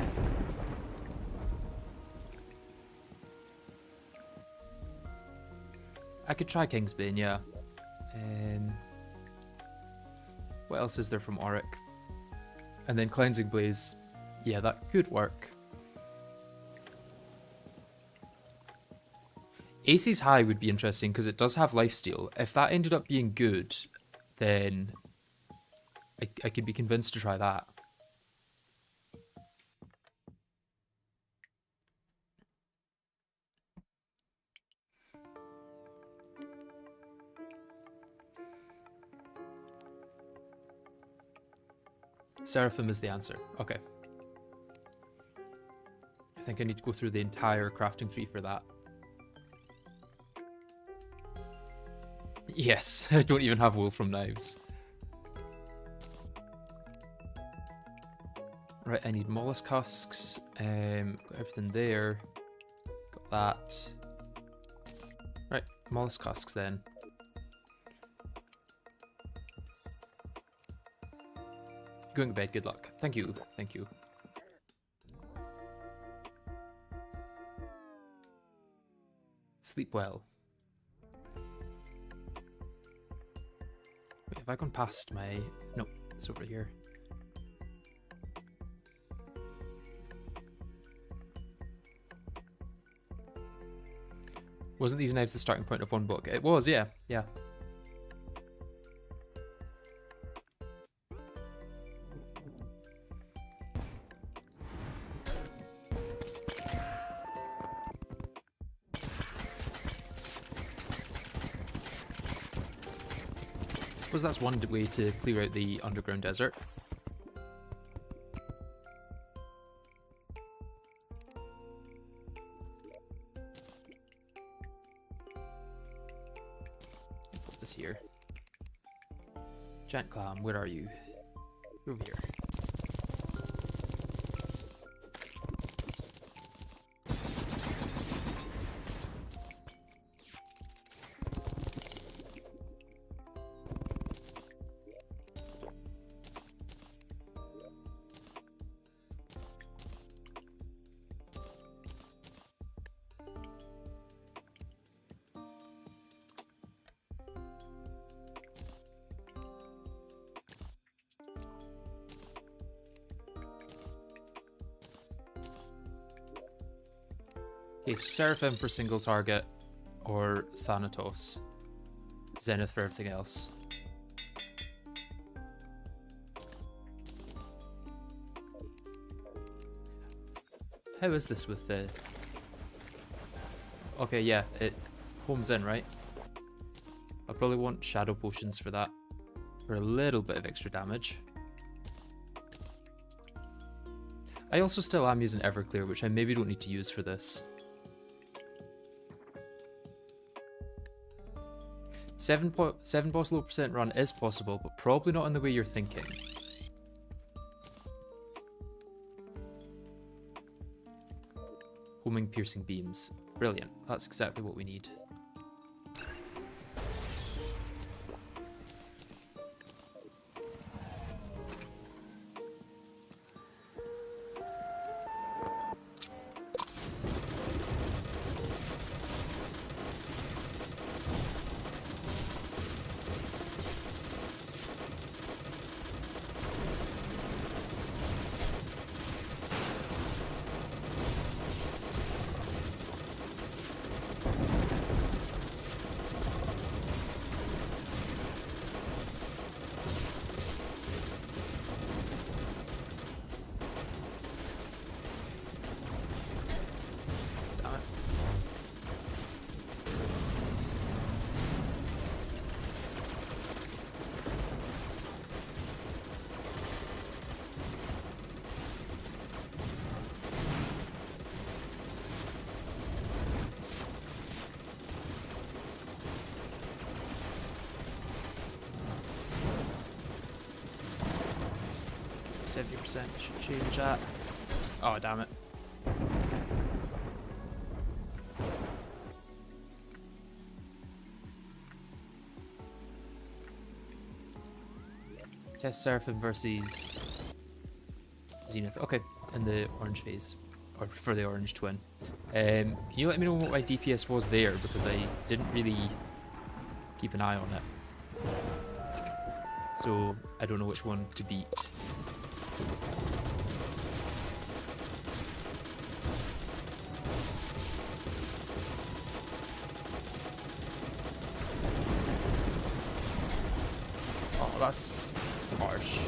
I could try Kingsbane, yeah. What else is there from Auric? And then Cleansing Blaze. Yeah, that could work. AC's High would be interesting because it does have lifesteal. If that ended up being good, then I could be convinced to try that. Seraphim is the answer. Okay. I think I need to go through the entire crafting tree for that. Yes, I don't even have Wolfram Knives. Right, I need mollusk husks. Got everything there. Got that. Right, mollusk husks then. Going to bed, good luck. Thank you, thank you. Sleep well. Wait, have I gone past my... Nope, it's over here. Wasn't these knives the starting point of one book? It was, yeah, yeah. I suppose that's one way to clear out the underground desert. Put this here. Giant clam, where are you? You're over here. Okay, so Seraphim for single target, or Thanatos. Zenith for everything else. How is this with the... Okay, yeah, it homes in, right? I'll probably want Shadow Potions for that. For a little bit of extra damage. I also still am using Everclear, which I maybe don't need to use for this. 7 boss low percent run is possible, but probably not in the way you're thinking. Homing piercing beams. Brilliant. That's exactly what we need. 70% should change that. Oh, damn it. Test Seraphim versus Zenith. Okay, in the orange phase. Or for the orange twin. Can you let me know what my DPS was there? Because I didn't really keep an eye on it. So I don't know which one to beat. Oh, that's harsh.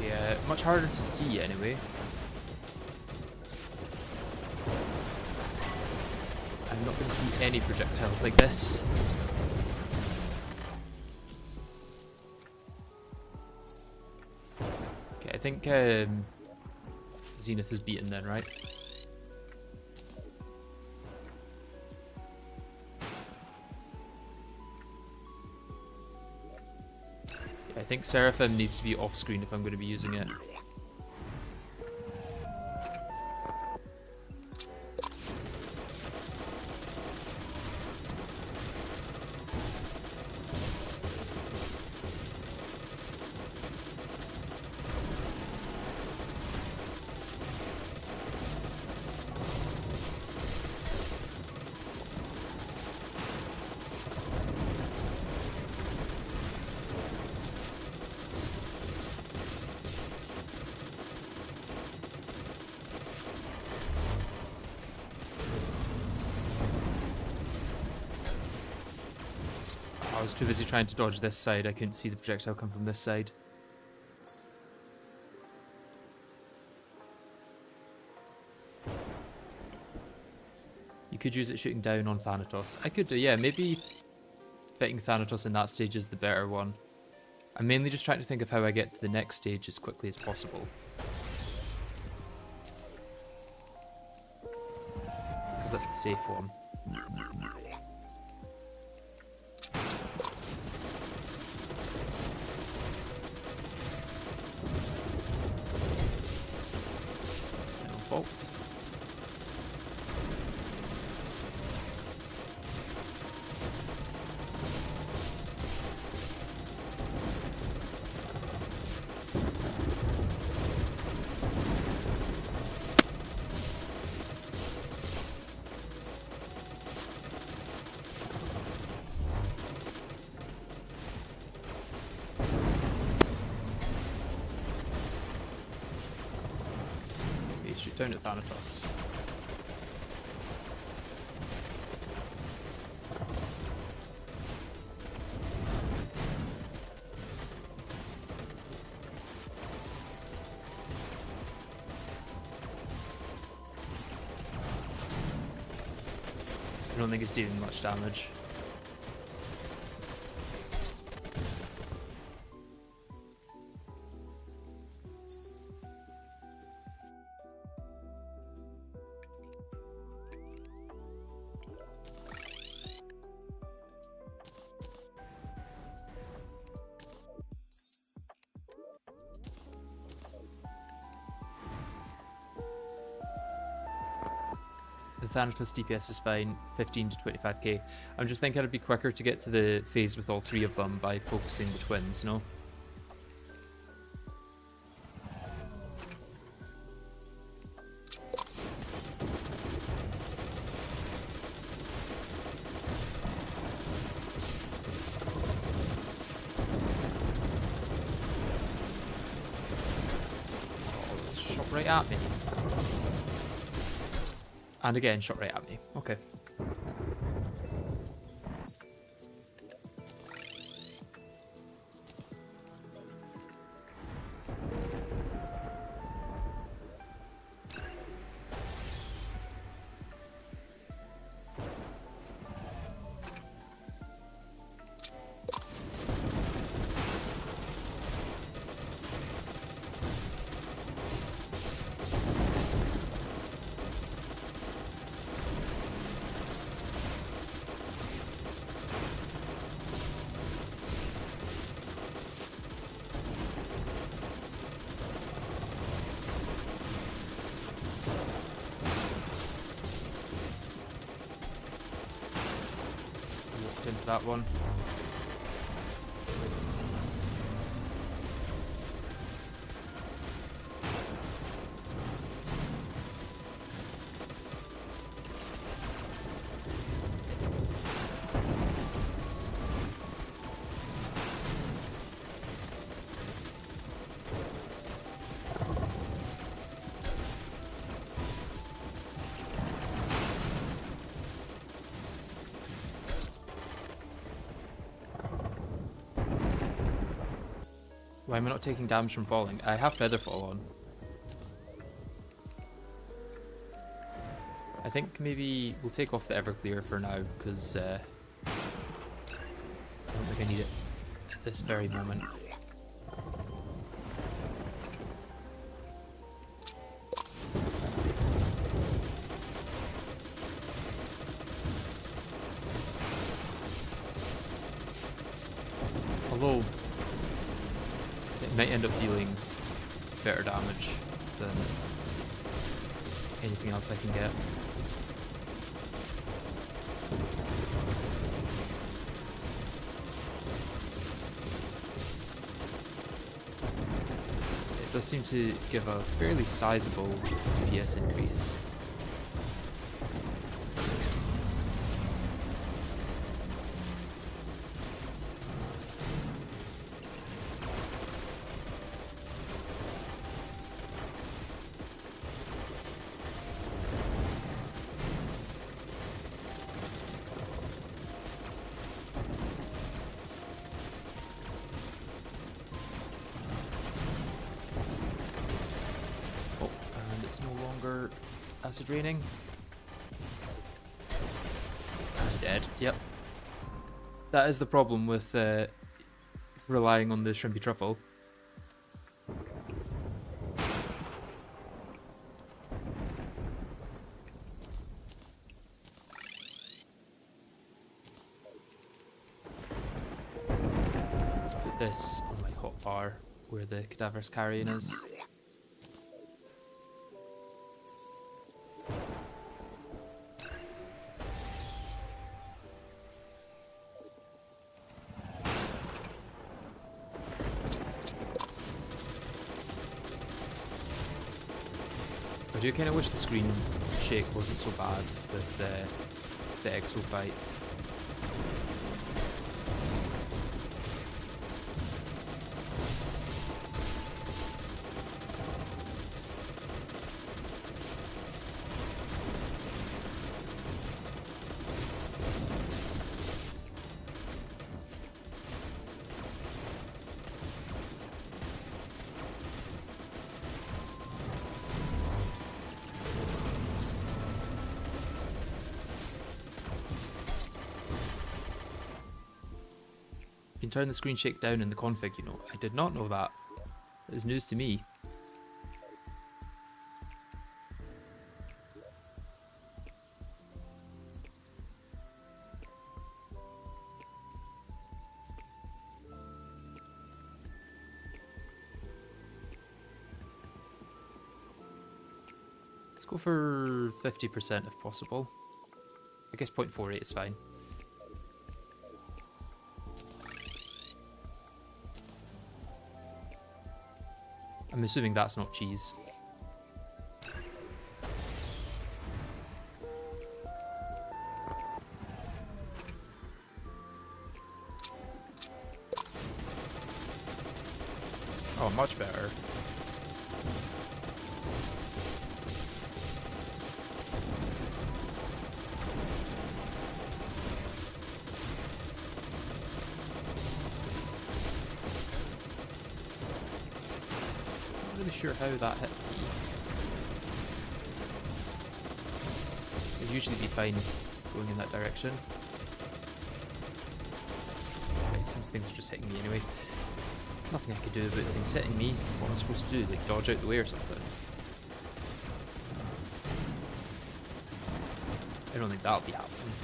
Yeah, much harder to see anyway. I'm not going to see any projectiles like this. Okay, I think Zenith is beaten then, right? Yeah, I think Seraphim needs to be off screen if I'm going to be using it. I was too busy trying to dodge this side, I couldn't see the projectile come from this side. You could use it shooting down on Thanatos. I could do, yeah, maybe fitting Thanatos in that stage is the better one. I'm mainly just trying to think of how I get to the next stage as quickly as possible. Because that's the safe one. Fault. Shoot down at Thanatos. I don't think it's dealing much damage. The Thanatos DPS is fine, 15 to 25k. I'm just thinking it'd be quicker to get to the phase with all three of them by focusing the twins, no? Oh, shot right at me. And again, shot right at me. Okay. Walked into that one. Why am I not taking damage from falling? I have Featherfall on. I think maybe we'll take off the Everclear for now, because I don't think I need it at this very moment. Although it might end up dealing better damage than anything else I can get. It does seem to give a fairly sizable DPS increase. It's no longer acid raining. I'm dead. Yep. That is the problem with relying on the shrimpy truffle. Let's put this on my hot bar where the cadaverous carrion is. I do kind of wish the screen shake wasn't so bad with the Exo fight. You can turn the screen shake down in the config, you know. I did not know that. It is news to me. Let's go for 50% if possible. I guess 0.48 is fine. I'm assuming that's not cheese. Oh, much better. Sure how that hit me. It'd usually be fine going in that direction. It seems things are just hitting me anyway. Nothing I could do about things hitting me. What am I supposed to do? Like dodge out the way or something? I don't think that'll be happening.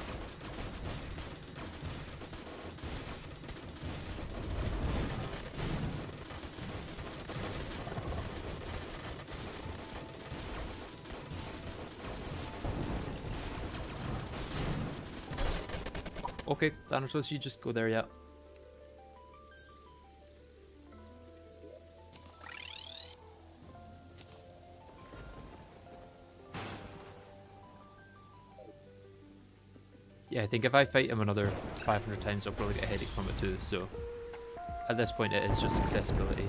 Okay, Thanatos, you just go there, yeah. Yeah, I think if I fight him another 500 times, I'll probably get a headache from it too, so at this point it is just accessibility.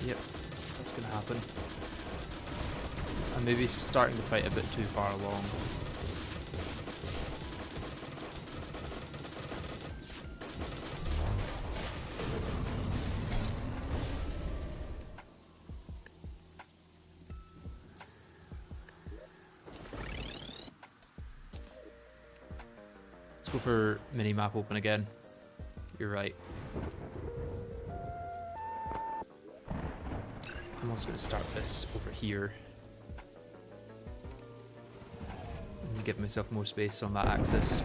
Yep, that's gonna happen. I'm maybe starting to fight a bit too far along. Let's go for mini-map open again. You're right. I'm also going to start this over here. And give myself more space on that axis.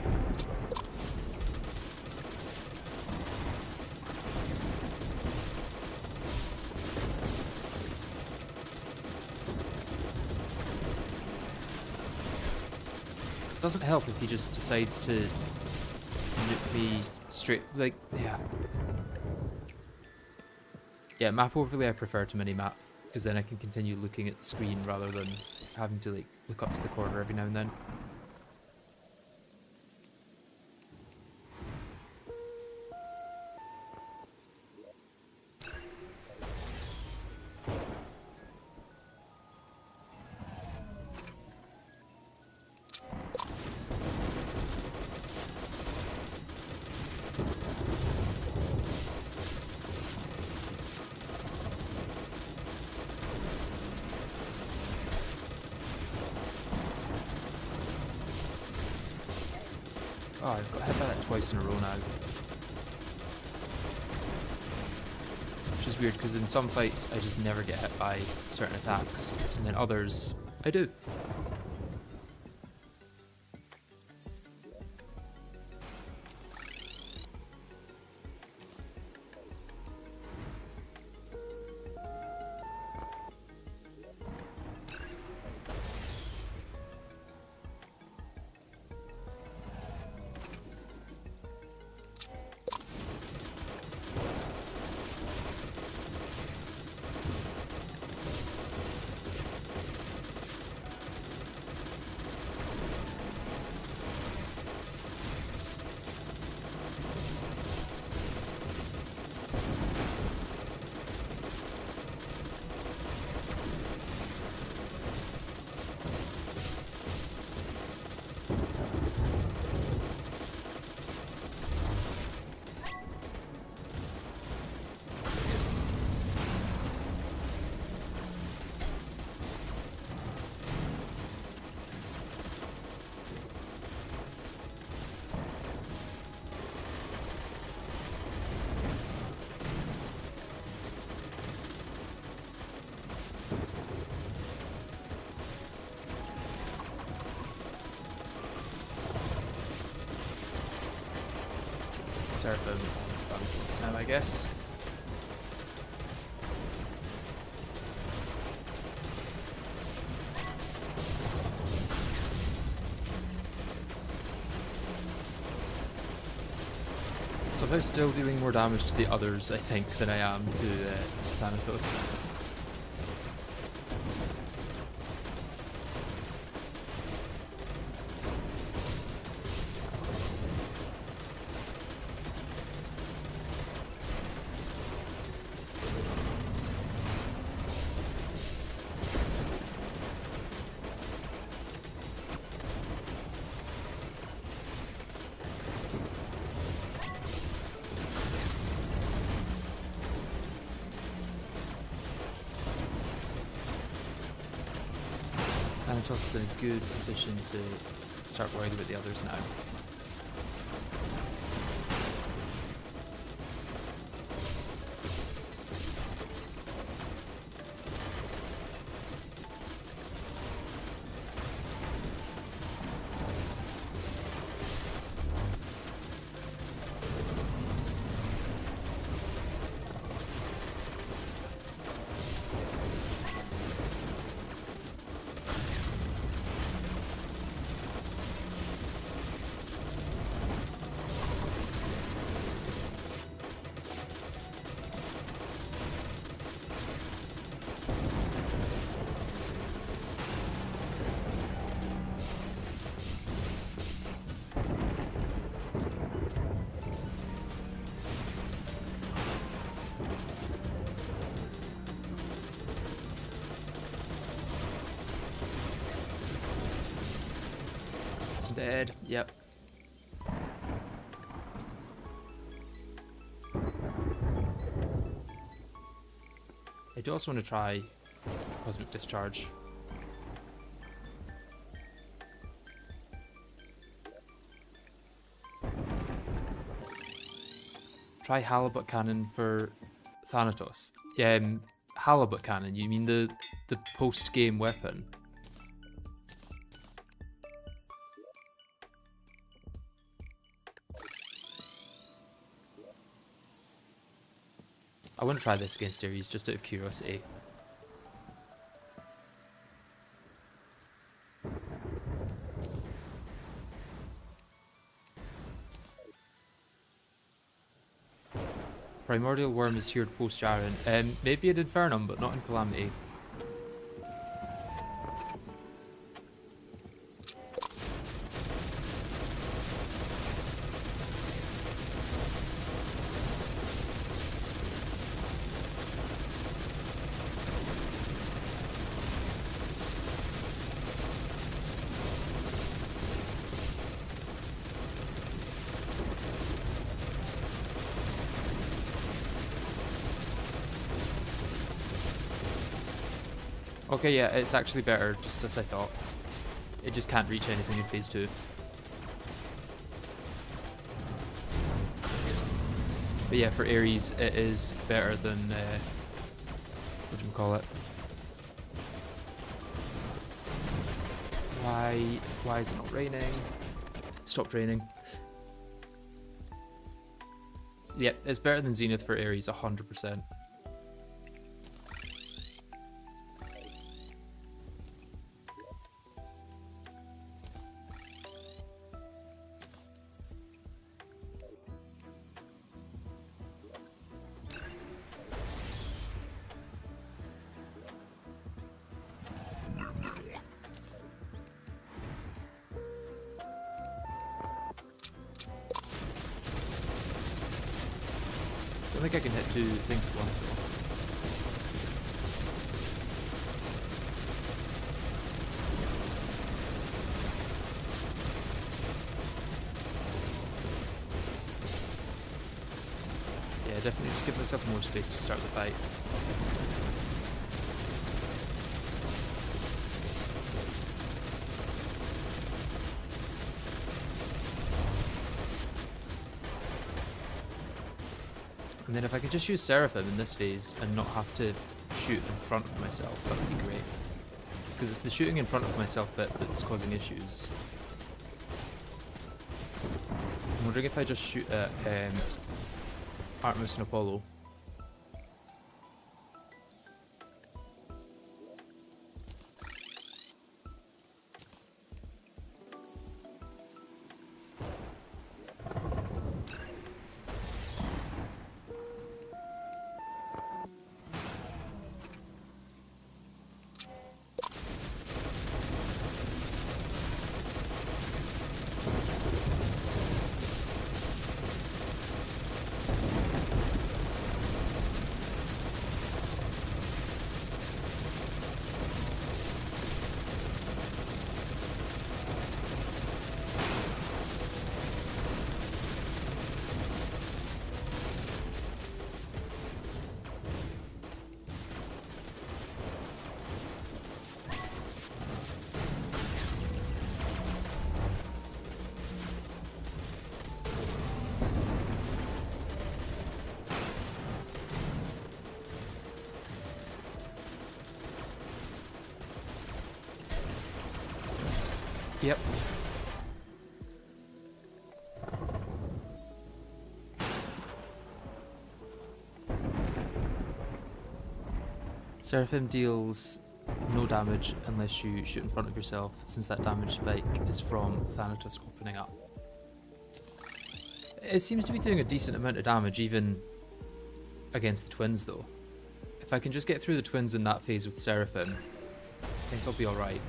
It doesn't help if he just decides to nuke me straight, like, yeah. Yeah, map overlay I prefer to mini-map, because then I can continue looking at the screen rather than having to like look up to the corner every now and then. Oh, I've got hit by that twice in a row now. Which is weird, because in some fights I just never get hit by certain attacks, and then others I do. Serve them on Thanatos now, I guess. So I'm still dealing more damage to the others, I think, than I am to Thanatos. Thanatos is in a good position to start worrying about the others now. Dead. Yep. I do also want to try Cosmic Discharge. Try Halibut Cannon for Thanatos. Yeah, Halibut Cannon, you mean the post-game weapon? I want to try this against Ares just out of curiosity. Primordial Worm is tiered post Jaren. Maybe in Infernum, but not in Calamity. Okay, yeah, it's actually better, just as I thought. It just can't reach anything in phase 2. But yeah, for Ares, it is better than, whatchamacallit? Why is it not raining? It stopped raining. Yeah, it's better than Zenith for Ares, 100%. I think I can hit 2 things at once though. Yeah, definitely just give myself more space to start the fight. And then if I could just use Seraphim in this phase and not have to shoot in front of myself, that would be great. Because it's the shooting in front of myself bit that's causing issues. I'm wondering if I just shoot at Artemis and Apollo. Yep. Seraphim deals no damage unless you shoot in front of yourself, since that damage spike is from Thanatos opening up. It seems to be doing a decent amount of damage even against the twins though. If I can just get through the twins in that phase with Seraphim, I think I'll be alright.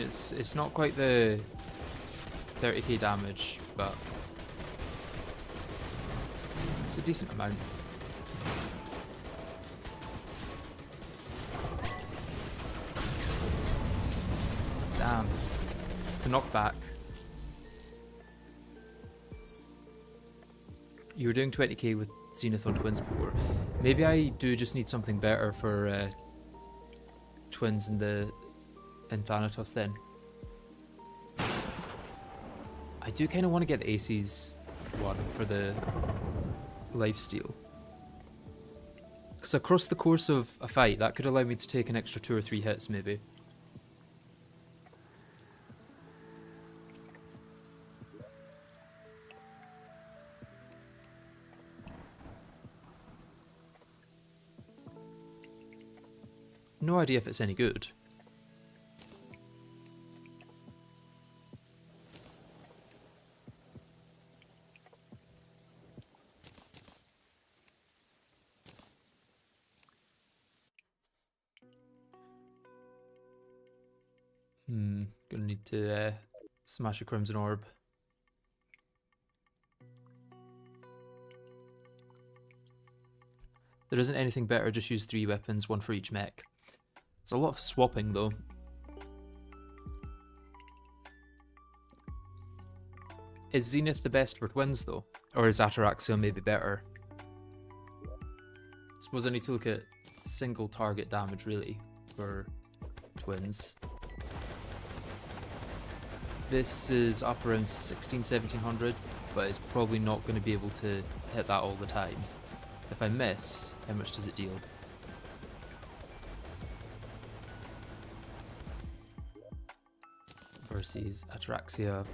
It's not quite the 30k damage, but it's a decent amount. Damn. It's the knockback. You were doing 20k with Zenith on Twins before. Maybe I do just need something better for Twins in Thanatos then. I do kind of want to get the Aces one for the lifesteal. Because across the course of a fight, that could allow me to take an extra 2 or 3 hits maybe. No idea if it's any good. Gonna need to smash a Crimson Orb. There isn't anything better, just use 3 weapons, 1 for each mech. It's a lot of swapping though. Is Zenith the best for Twins though? Or is Ataraxia maybe better? I suppose I need to look at single target damage really for Twins. This is up around 1700, but it's probably not going to be able to hit that all the time. If I miss, how much does it deal? Versus Ataraxia,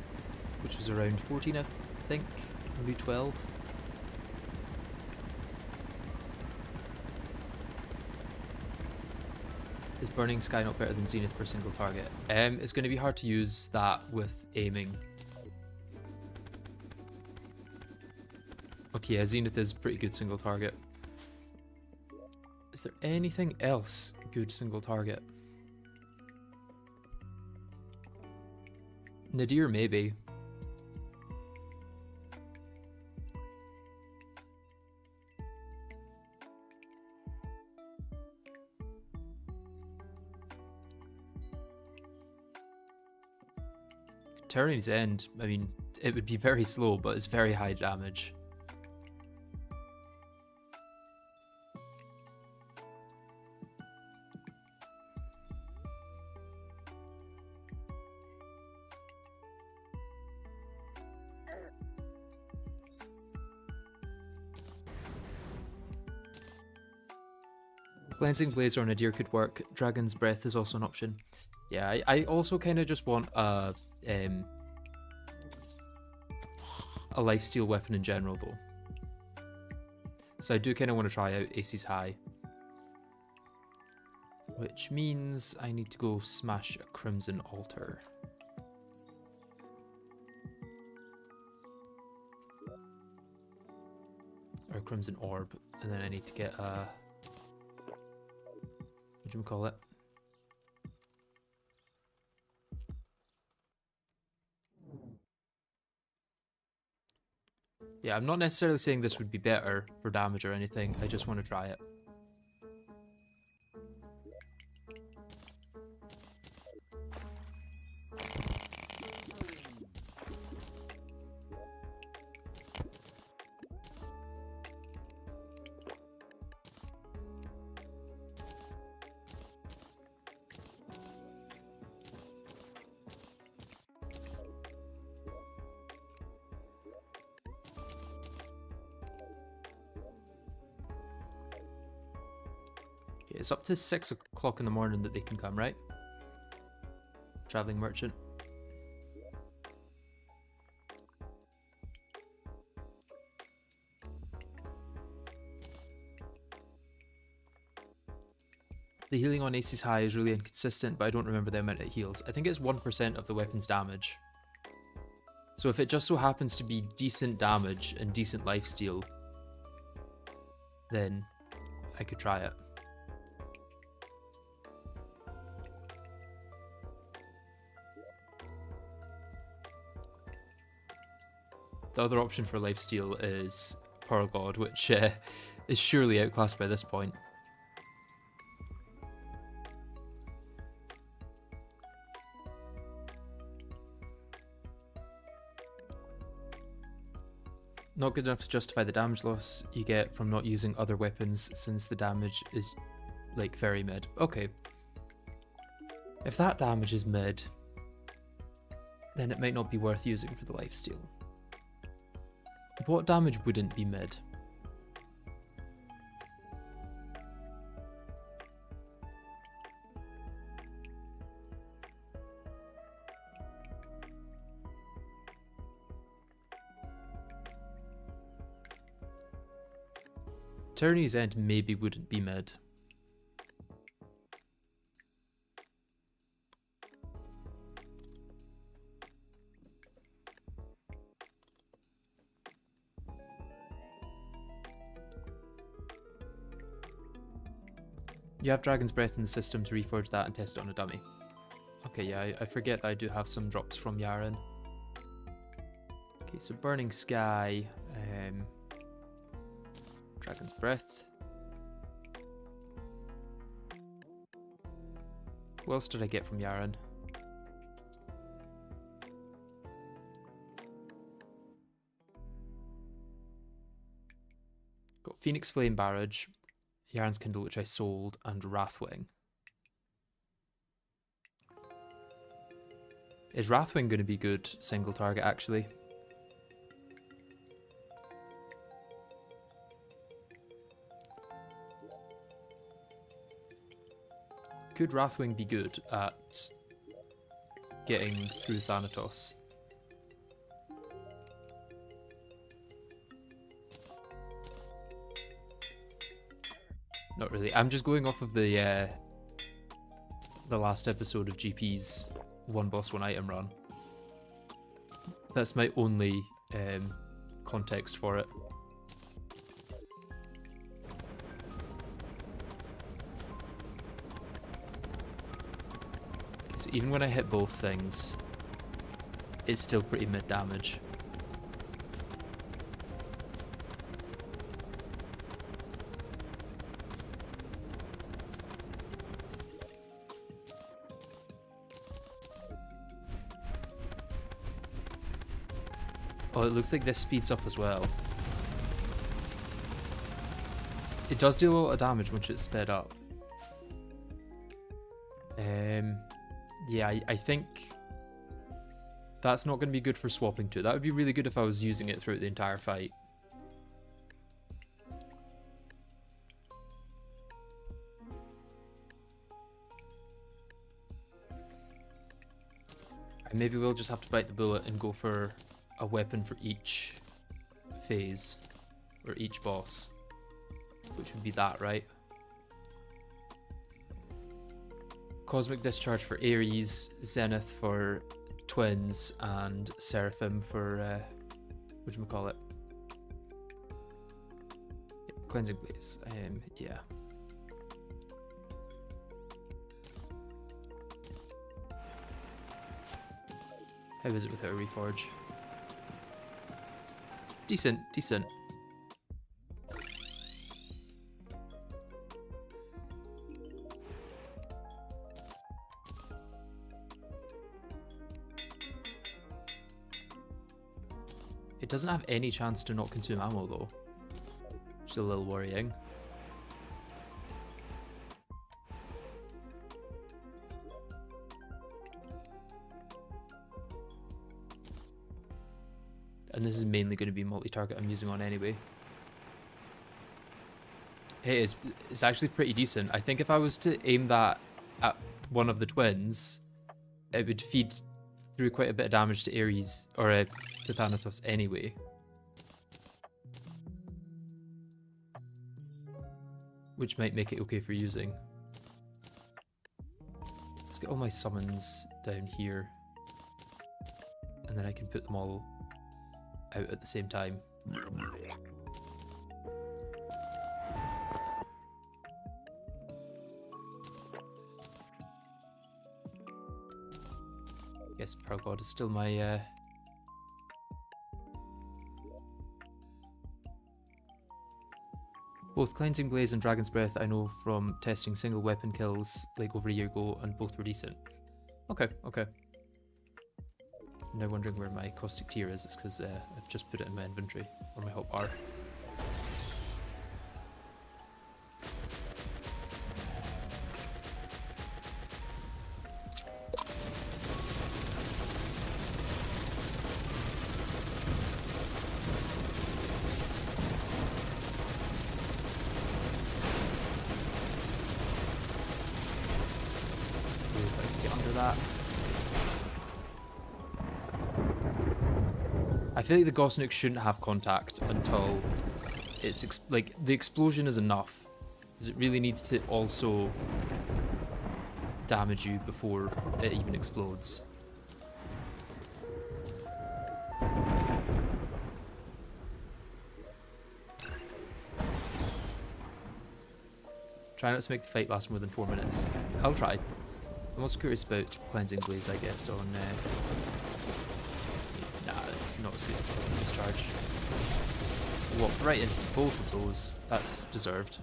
which was around 14, I think, maybe 12. Is Burning Sky not better than Zenith for a single target? It's going to be hard to use that with aiming. Okay, yeah, Zenith is pretty good single target. Is there anything else good single target? Nadir maybe. Tyranny's End, I mean, it would be very slow, but it's very high damage. Cleansing Blaze or Nadir could work. Dragon's Breath is also an option. Yeah, I also kind of just want a lifesteal weapon in general though. So I do kind of want to try out Aces High. Which means I need to go smash a Crimson Altar. Or a Crimson Orb. And then I need to get a... what do we call it? Yeah, I'm not necessarily saying this would be better for damage or anything, I just want to try it. It's up to 6 o'clock in the morning that they can come, right? Traveling merchant. The healing on Aces High is really inconsistent, but I don't remember the amount it heals. I think it's 1% of the weapon's damage. So if it just so happens to be decent damage and decent lifesteal, then I could try it. The other option for lifesteal is Pearl God, which is surely outclassed by this point. Not good enough to justify the damage loss you get from not using other weapons, since the damage is, like, very mid. Okay. If that damage is mid, then it might not be worth using for the lifesteal. What damage wouldn't be mid? Tyranny's End maybe wouldn't be mid. You have Dragon's Breath in the system to reforge that and test it on a dummy. Okay, yeah, I forget that I do have some drops from Yaren. Okay, so Burning Sky, Dragon's Breath. What else did I get from Yaren? Got Phoenix Flame Barrage, Yaren's Kindle, which I sold, and Wrathwing. Is Wrathwing going to be good single target, actually? Could Wrathwing be good at getting through Thanatos? Not really. I'm just going off of the last episode of GP's one boss, one item run. That's my only context for it. Okay, so even when I hit both things, it's still pretty mid damage. Oh, it looks like this speeds up as well. It does deal a lot of damage once it's sped up. Yeah, I think that's not going to be good for swapping to. That would be really good if I was using it throughout the entire fight. And maybe we'll just have to bite the bullet and go for a weapon for each phase, or each boss, which would be that, right? Cosmic Discharge for Ares, Zenith for Twins, and Seraphim for, whatchamacallit? Yeah, Cleansing Blaze, yeah. How is it without a Reforge? Decent, decent. It doesn't have any chance to not consume ammo though, which is a little worrying. And this is mainly going to be multi-target I'm using on anyway. Hey, it's actually pretty decent. I think if I was to aim that at one of the twins, it would feed through quite a bit of damage to Ares, or to Thanatos anyway. Which might make it okay for using. Let's get all my summons down here. And then I can put them all out at the same time. Guess Pearl God is still my Both Cleansing Blaze and Dragon's Breath I know from testing single weapon kills like over a year ago, and both were decent. Okay, okay. I'm now wondering where my Caustic Tear is. It's because I've just put it in my inventory, or my hotbar. I feel like the Gosnik shouldn't have contact until it's like the explosion is enough, because it really needs to also damage you before it even explodes. Try not to make the fight last more than 4 minutes. I'll try. I'm also curious about Cleansing Blaze, I guess, on... Nah, it's not as good as Fucking Discharge. Walked right into both of those. That's deserved.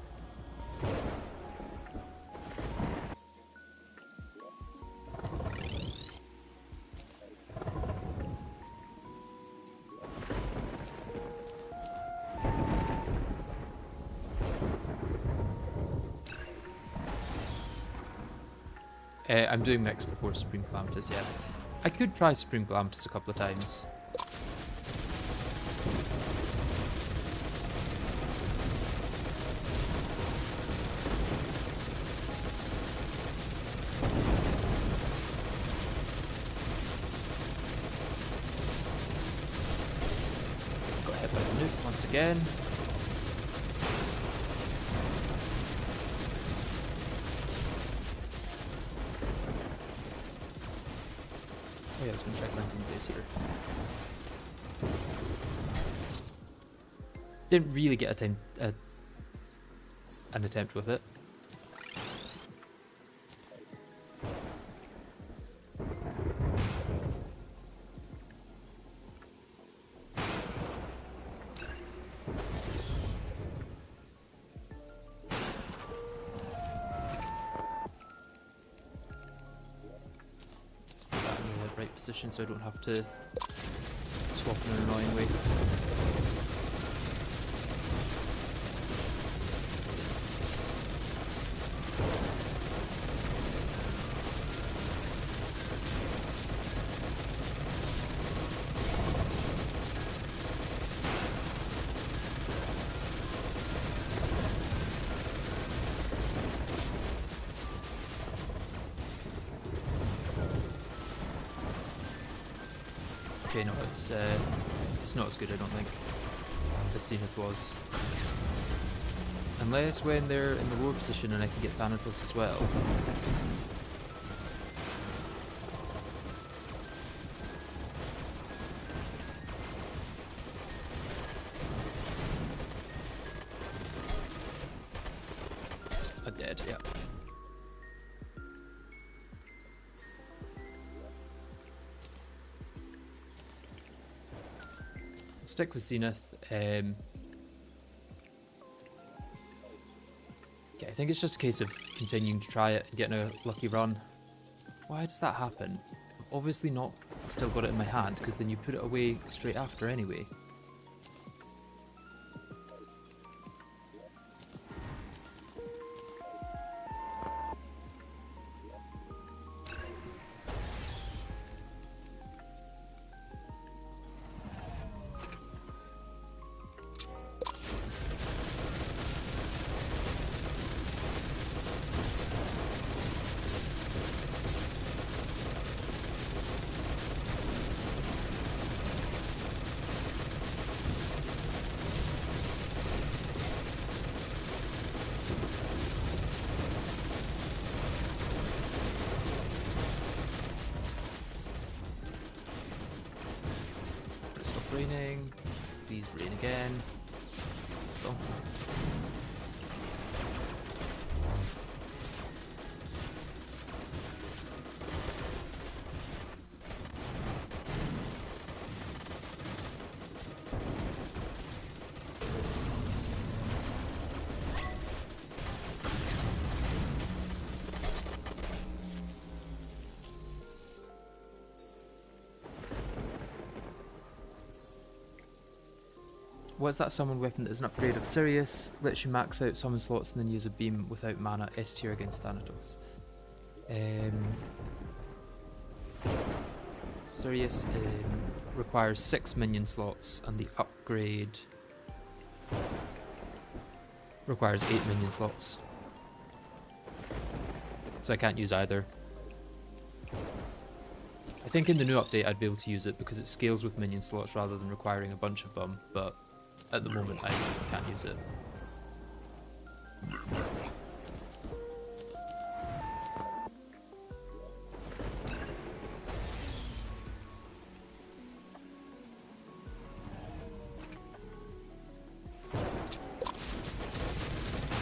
I'm doing mechs before Supreme Calamitous, yeah. I could try Supreme Calamitous a couple of times. Got hit by the nuke once again. Oh yeah, I was going to try Cleansing Blaze here. Didn't really get an attempt with it. Position so I don't have to swap in an annoying way. Okay, no, it's not as good, I don't think, as Zenith was. Unless when they're in the lower position and I can get Thanatos as well. I'm dead, yeah. Stick with Zenith. Yeah, I think it's just a case of continuing to try it and getting a lucky run. Why does that happen? I've obviously not still got it in my hand, because then you put it away straight after anyway. Raining. Please rain again. Oh. What's that summon weapon that is an upgrade of Sirius? Lets you max out summon slots and then use a beam without mana. S tier against Thanatos. Sirius requires 6 minion slots, and the upgrade requires 8 minion slots. So I can't use either. I think in the new update I'd be able to use it because it scales with minion slots rather than requiring a bunch of them, but at the moment I can't use it.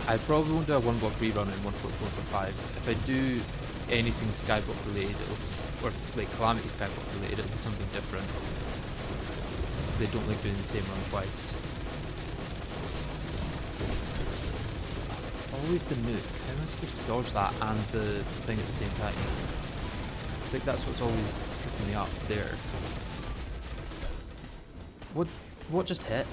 I probably won't do a 1-block rerun in 1.4.5. If I do anything Skyblock related, or like Calamity Skyblock related, it'll be something different. Because they don't like doing the same run twice. Always the nuke. How am I supposed to dodge that and the thing at the same time? I think that's what's always tripping me up there. What just hit?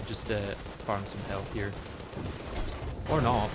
Just farm some health here. Or not.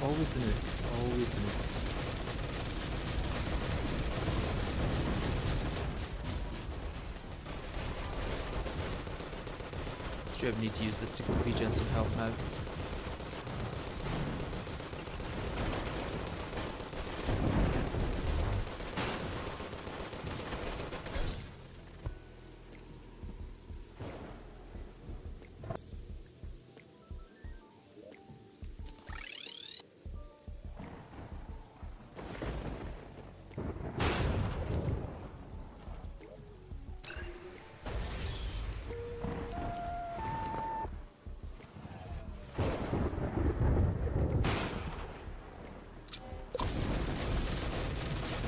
Always the nuke. Always the nuke. Straight up need to use this to regen some health now.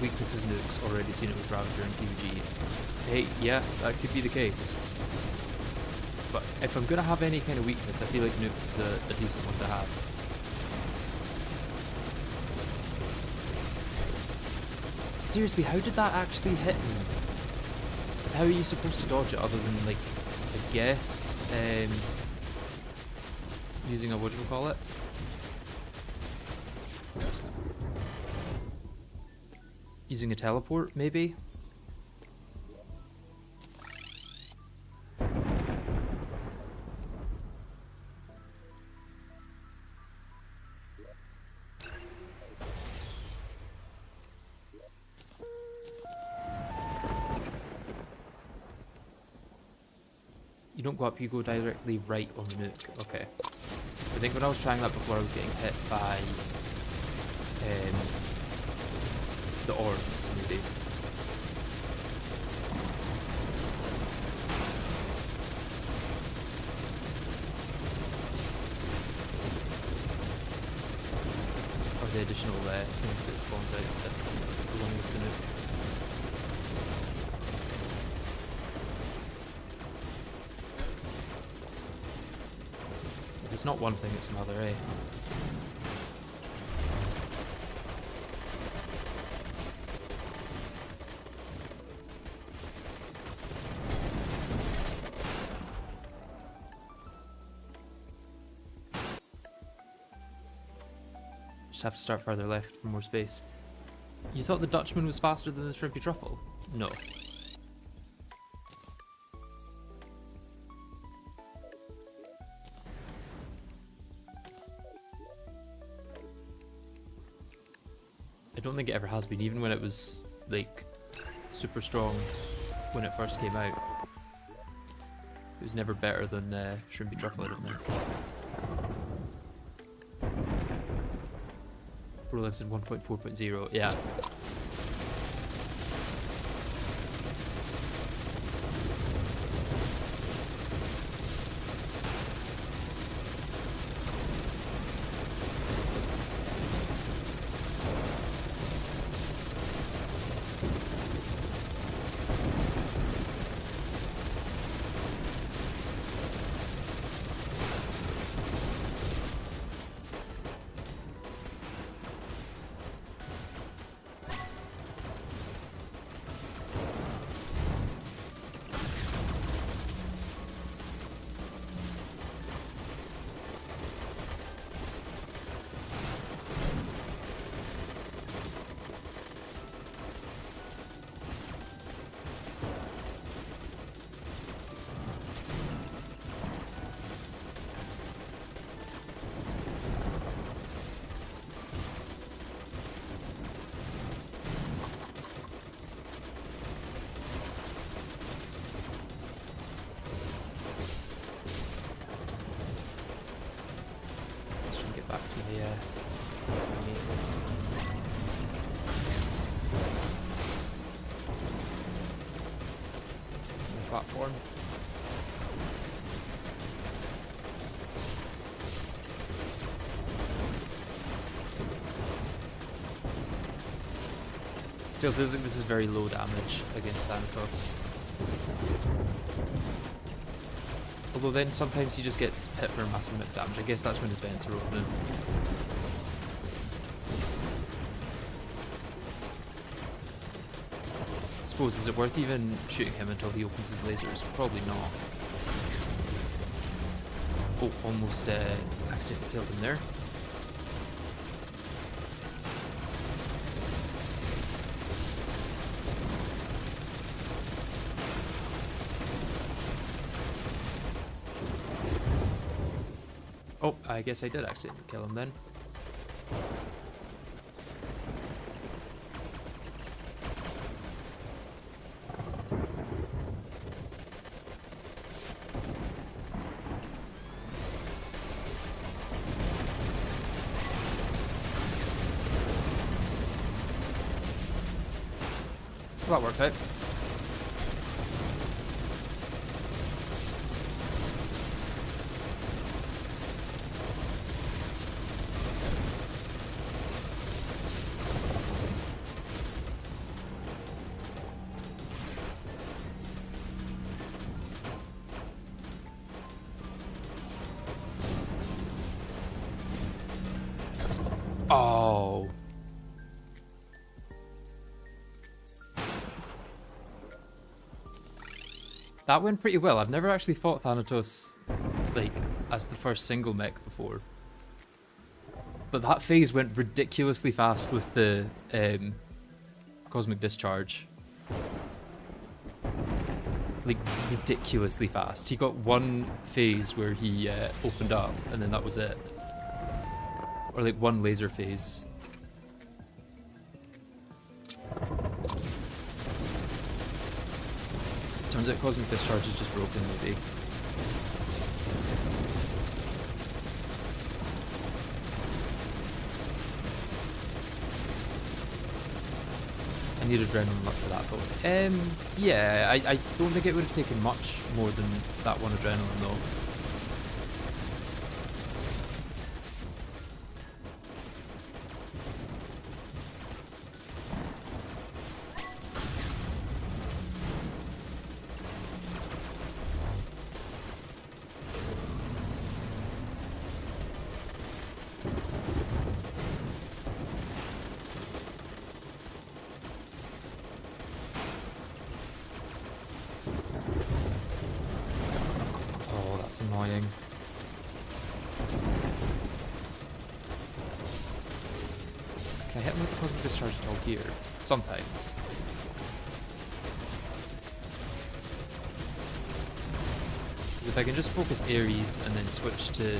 Weaknesses nukes, already seen it with Ravager and PvG. Hey, yeah, that could be the case. But if I'm gonna have any kind of weakness, I feel like nukes is a decent one to have. Seriously, how did that actually hit me? How are you supposed to dodge it other than, like, I guess, using a whatchamacallit? Using a teleport, maybe? You don't go up, you go directly right on the nuke. Okay. I think when I was trying that before, I was getting hit by the orbs, maybe. Or the additional things that spawns out along with the nuke. If it's not one thing, it's another, eh? Just have to start further left for more space. You thought the Dutchman was faster than the Shrimpy Truffle? No. I don't think it ever has been, even when it was like super strong when it first came out. It was never better than Shrimpy Truffle, I don't think. Bro lives in 1.4.0, yeah. Platform. Still feels like this is very low damage against Thanatos. Although then sometimes he just gets hit for a massive amount of damage. I guess that's when his vents are opening. I suppose, is it worth even shooting him until he opens his lasers? Probably not. Oh, almost accidentally killed him there. Oh, I guess I did accidentally kill him then. Well, that worked out. Oh. That went pretty well. I've never actually fought Thanatos, like, as the first single mech before. But that phase went ridiculously fast with the Cosmic Discharge. Like, ridiculously fast. He got one phase where he opened up, and then that was it. Or like one laser phase. Turns out Cosmic Discharge is just broken, maybe. I need adrenaline luck for that though. Yeah, I don't think it would have taken much more than that one adrenaline though. That's annoying. Can I hit him with the Cosmic Discharge at all here? Sometimes. Because if I can just focus Ares and then switch to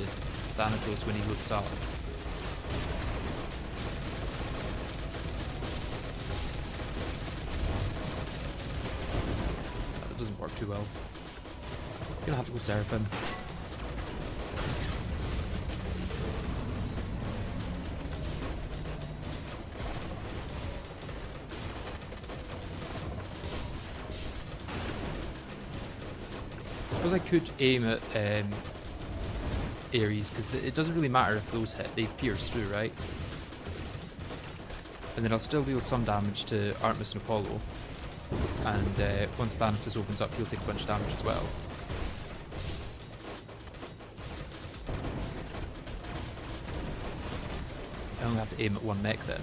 Thanatos when he loops up. work too well. Gonna have to go Seraphim. I suppose I could aim at Ares, because it doesn't really matter if those hit, they pierce through, right? And then I'll still deal some damage to Artemis and Apollo. And once Thanatos opens up, he'll take a bunch of damage as well. I only have to aim at one mech then.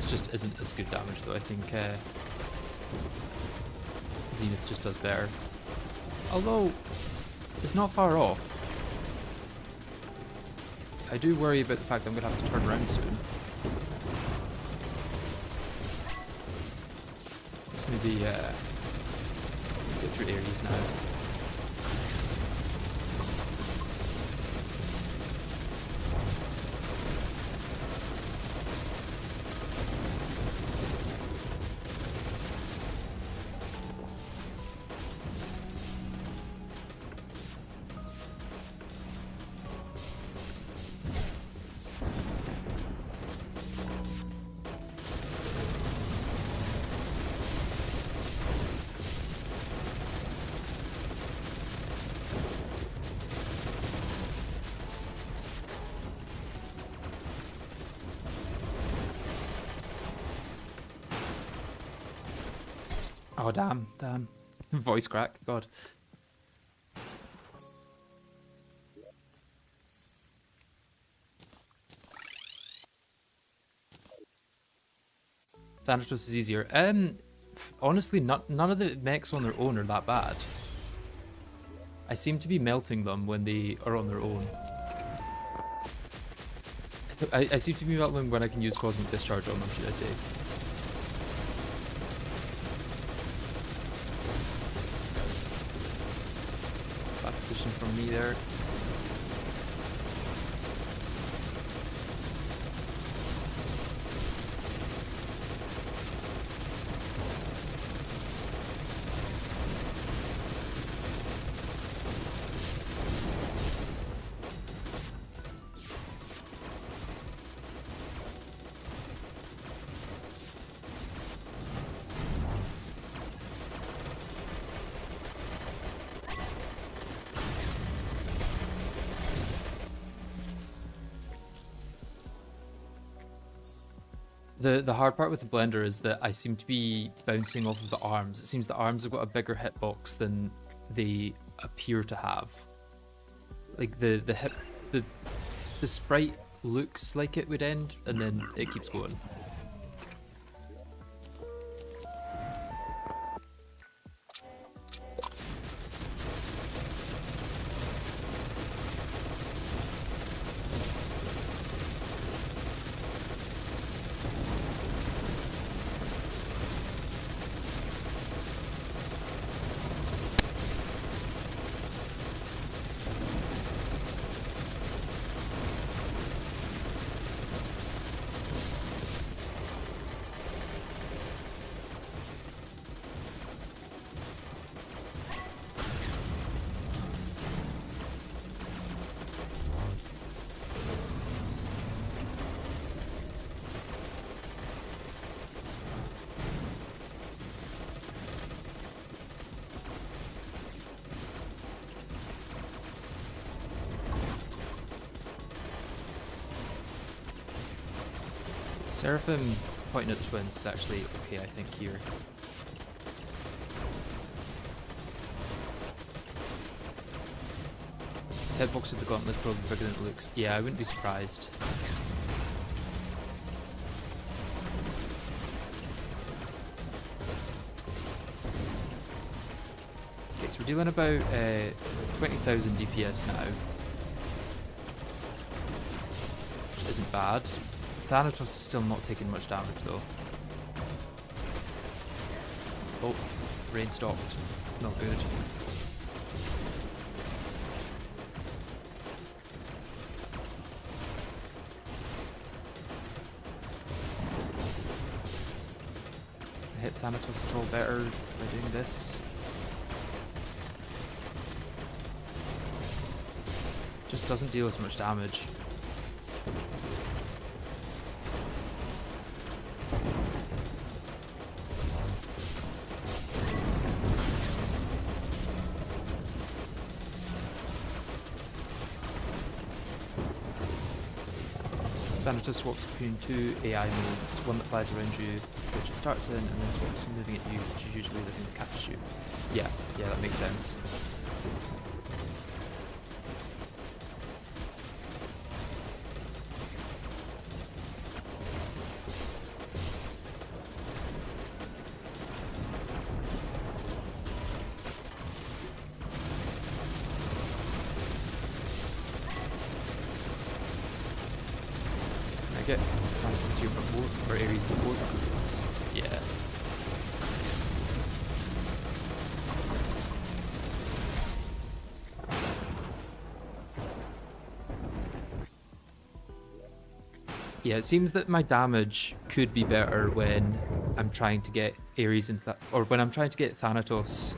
Just isn't as good damage though. I think Zenith just does better. Although it's not far off. I do worry about the fact that I'm gonna have to turn around soon. Let's maybe get through Ares now. Oh, damn. Voice crack, God. Thanatos is easier. Honestly, none of the mechs on their own are that bad. I seem to be melting them when they are on their own. I seem to be melting them when I can use Cosmic Discharge on them, should I say. Position from me there. The hard part with the blender is that I seem to be bouncing off of the arms. It seems the arms have got a bigger hitbox than they appear to have. Like the sprite looks like it would end, and then it keeps going. Seraphim pointing at the twins is actually okay, I think, here. Hitbox of the gauntlet is probably bigger than it looks. Yeah, I wouldn't be surprised. Okay, so we're dealing about 20,000 DPS now. Which isn't bad. Thanatos is still not taking much damage though. Oh, rain stopped. Not good. Hit Thanatos at all better by doing this. Just doesn't deal as much damage. Thanatos swaps between two AI modes, one that flies around you, which it starts in, and then swaps from moving at you, which is usually the thing that catches you. Yeah, that makes sense. Get Thanatos here before, or Ares before Thanatos. Yeah. Yeah, it seems that my damage could be better when I'm trying to get Ares and or when I'm trying to get Thanatos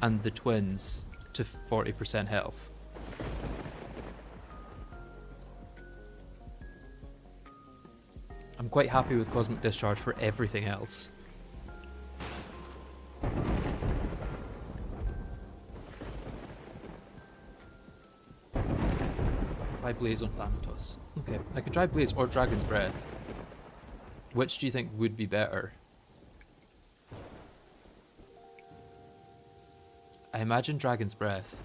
and the twins to 40% health. I'm quite happy with Cosmic Discharge for everything else. Try Blaze on Thanatos. Okay, I could try Blaze or Dragon's Breath. Which do you think would be better? I imagine Dragon's Breath.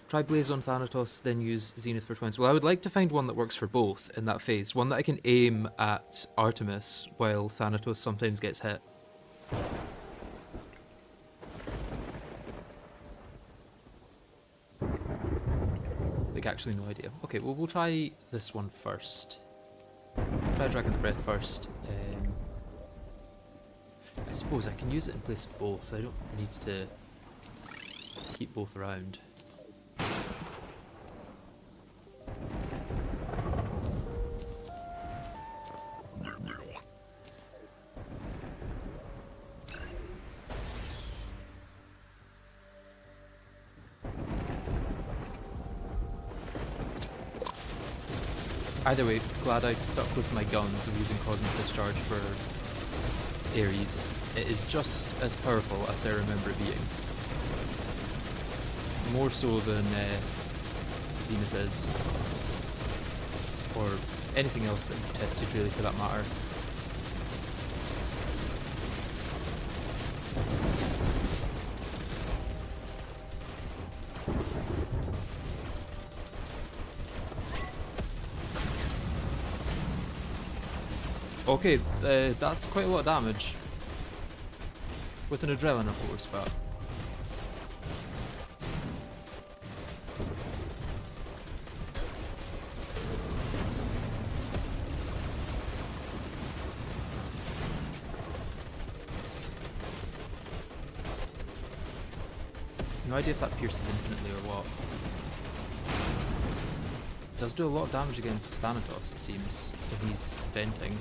Try Blaze on Thanatos, then use Zenith for twins. Well, I would like to find one that works for both in that phase. One that I can aim at Artemis while Thanatos sometimes gets hit. Like, actually no idea. Okay, well, we'll try this one first. Try Dragon's Breath first. I suppose I can use it in place of both. I don't need to keep both around. Either way, glad I stuck with my guns of using Cosmic Discharge for Ares. It is just as powerful as I remember it being. More so than Zenith is. Or anything else that we've tested really for that matter. Okay, that's quite a lot of damage. With an Adrenaline, of course, but... No idea if that pierces infinitely or what. It does do a lot of damage against Thanatos, it seems, if he's venting.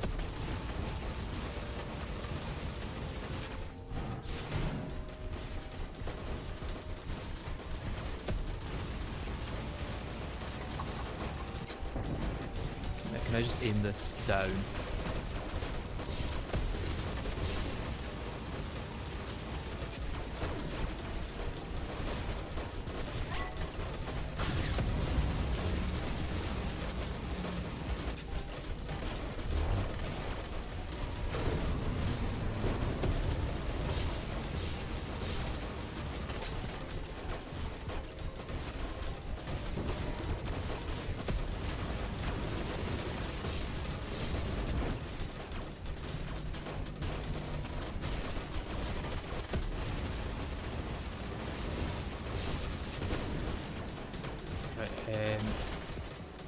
Can I just aim this down?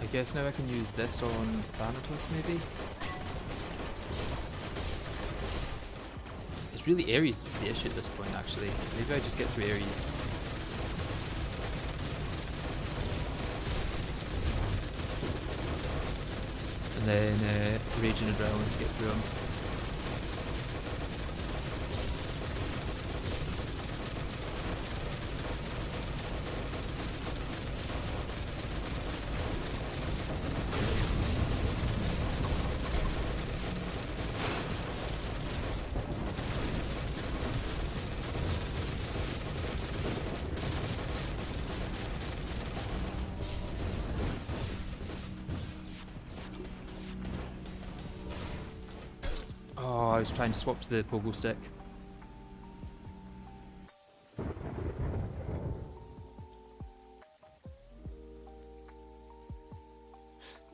I guess now I can use this on Thanatos, maybe? It's really Ares that's the issue at this point, actually. Maybe I just get through Ares. And then Rage and Adrenaline to get through him. I was trying to swap to the pogo stick.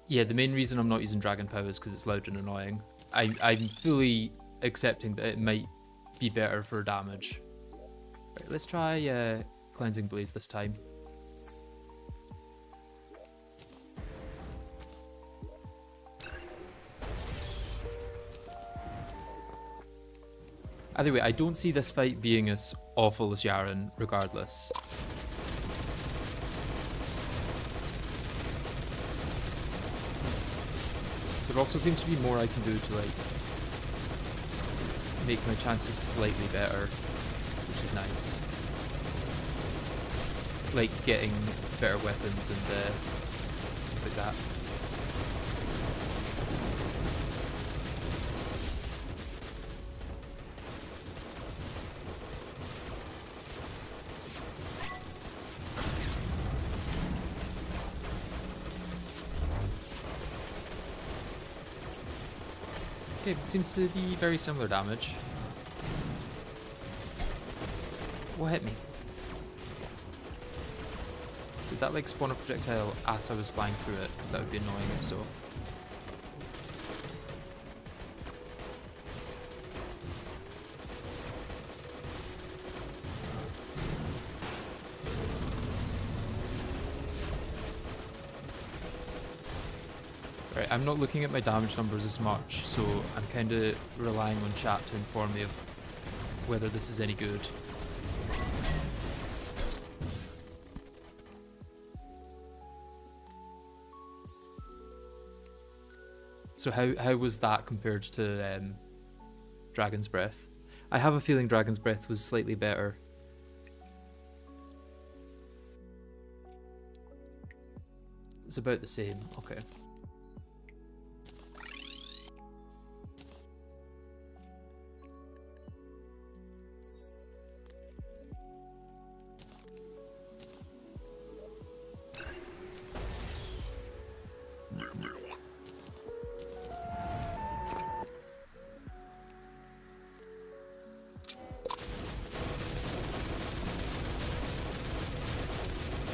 Yeah, the main reason I'm not using Dragon Power is because it's loud and annoying. I'm fully accepting that it might be better for damage. Right, let's try Cleansing Blaze this time. Either way, I don't see this fight being as awful as Yaren, regardless. There also seems to be more I can do to, like, make my chances slightly better, which is nice. Like getting better weapons and things like that. Okay, it seems to be very similar damage. What hit me? Did that like spawn a projectile as I was flying through it? Because that would be annoying if so. Right, I'm not looking at my damage numbers as much, so I'm kind of relying on chat to inform me of whether this is any good. So how was that compared to Dragon's Breath? I have a feeling Dragon's Breath was slightly better. It's about the same, okay.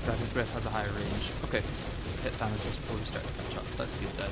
Dragon's Breath has a higher range. Okay, hit Thanatos before we start to catch up. That's good then.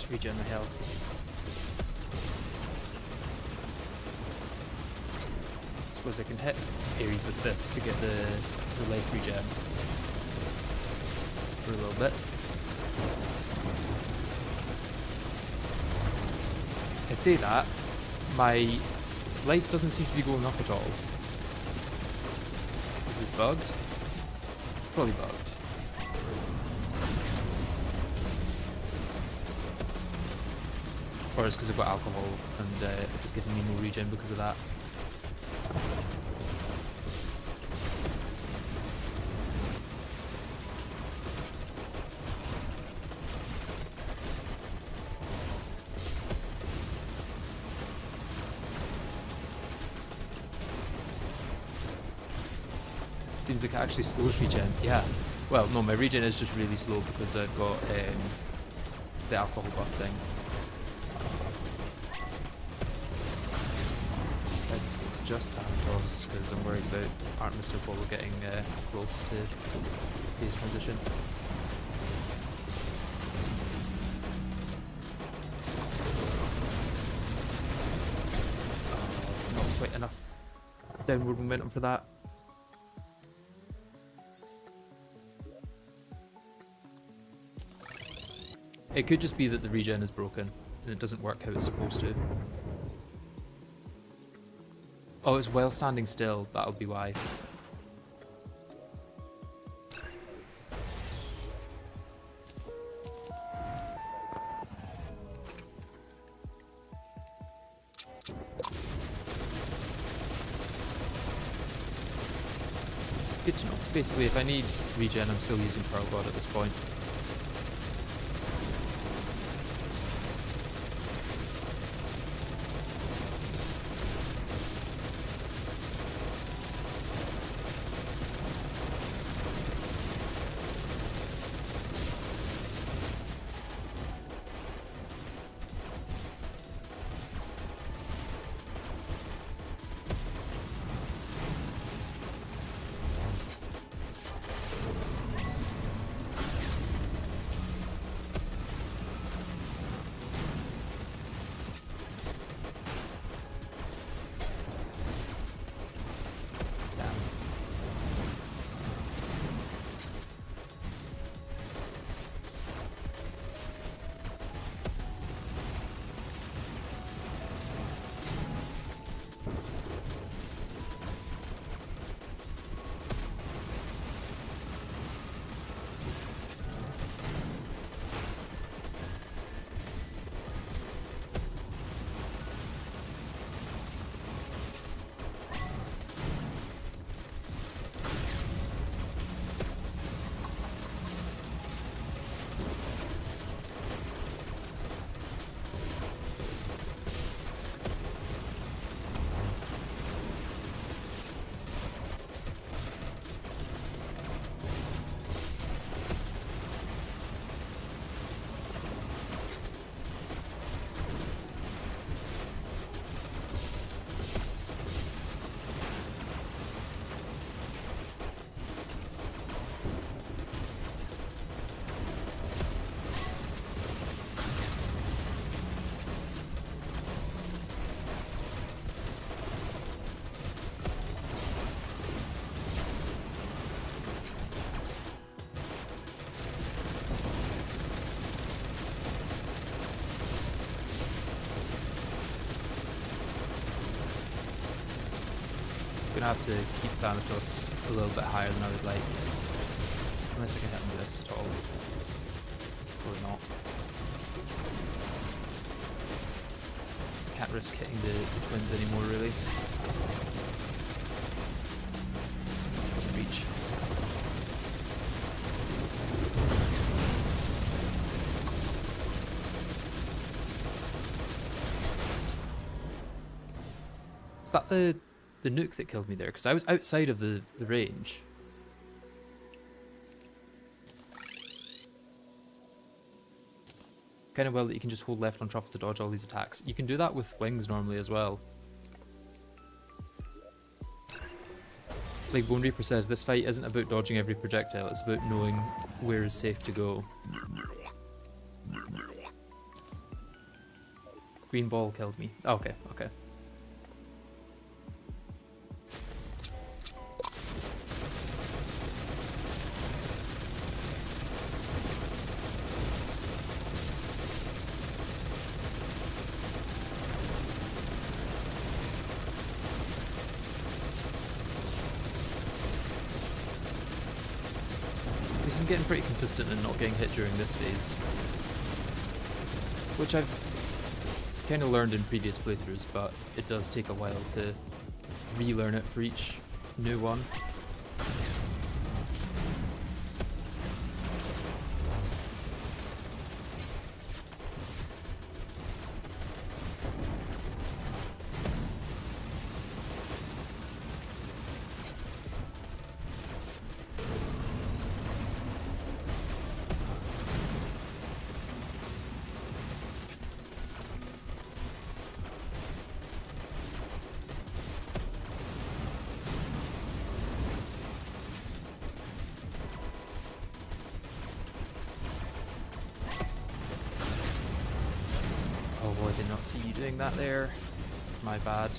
Regen my health. I suppose I can hit Ares with this to get the life regen for a little bit. I say that, My life doesn't seem to be going up at all. Is this bugged? Probably bugged. Or it's because I've got alcohol and it's giving me no regen because of that. Seems like it actually slows regen. Yeah. Well, no, my regen is just really slow because I've got the alcohol buff thing. It's just that across because I'm worried about Art Mr. Polo getting close to phase transition. Not quite enough downward momentum for that. It could just be that the regen is broken and it doesn't work how it's supposed to. Oh, it's while standing still. That'll be why. Good to know. Basically, if I need regen, I'm still using Pearl God at this point. Gonna have to keep Thanatos a little bit higher than I would like. Unless I can hit him with this at all. Or not. Can't risk hitting the twins anymore, really. Doesn't reach. Is that the nuke that killed me there? Because I was outside of the range. Kind of well that you can just hold left on truffle to dodge all these attacks. You can do that with wings normally as well. Like Bone Reaper says, this fight isn't about dodging every projectile, it's about knowing where is safe to go. Green ball killed me. Okay, okay. because I'm getting pretty consistent and not getting hit during this phase. Which I've kind of learned in previous playthroughs, but it does take a while to relearn it for each new one. Oh, I did not see you doing that there. It's my bad.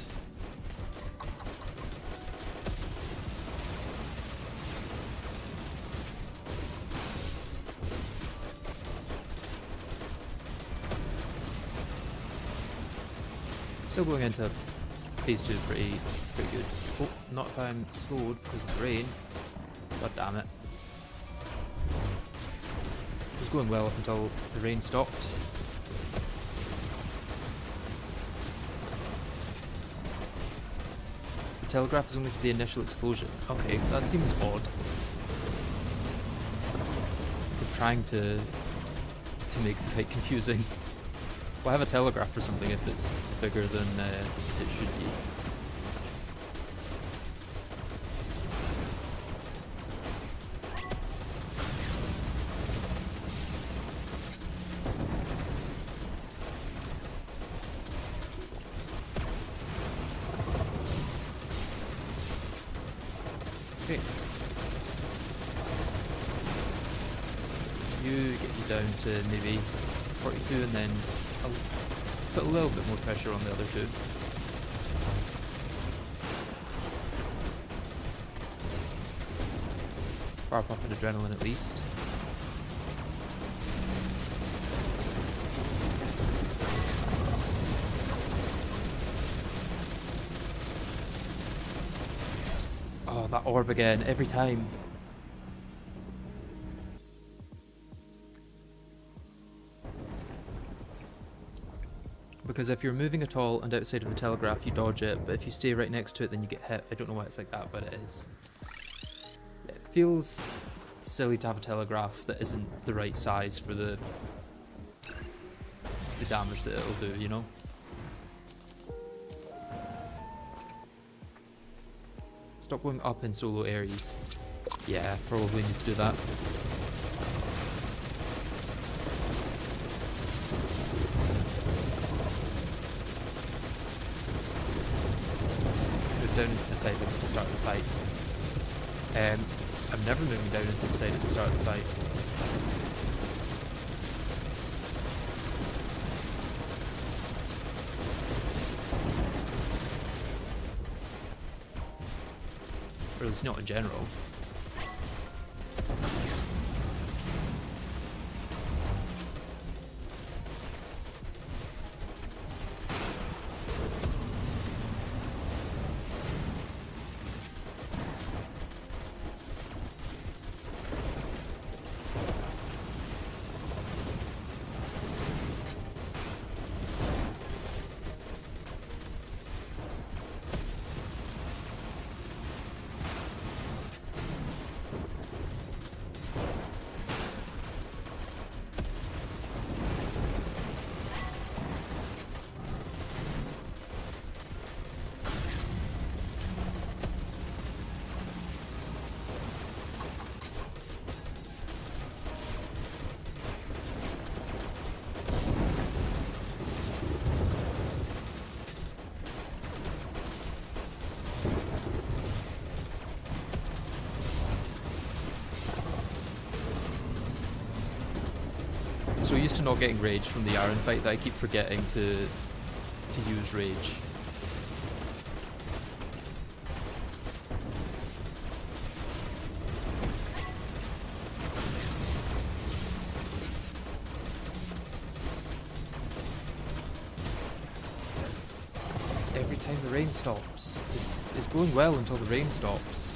Still going into phase 2 pretty good. Oh, not if I'm slowed because of the rain. God damn it. It was going well up until the rain stopped. The telegraph is only for the initial explosion. Okay, that seems odd. They're trying to make the fight confusing. Why have a telegraph for something if it's bigger than it should be? Okay. You get you down to maybe 42 and then I'll put a little bit more pressure on the other two. Bar pop and adrenaline at least. Oh, that orb again, every time. Because if you're moving at all and outside of the telegraph, you dodge it, but if you stay right next to it, then you get hit. I don't know why it's like that, but it is. It feels silly to have a telegraph that isn't the right size for the damage that it'll do, you know? Stop going up in solo areas. Yeah, probably need to do that. Down into the side at the start of the fight. I'm never moving down into the side at the start of the fight. Or at least not in general. So used to not getting rage from the iron fight that I keep forgetting to use rage. Every time the rain stops. It's going well until the rain stops.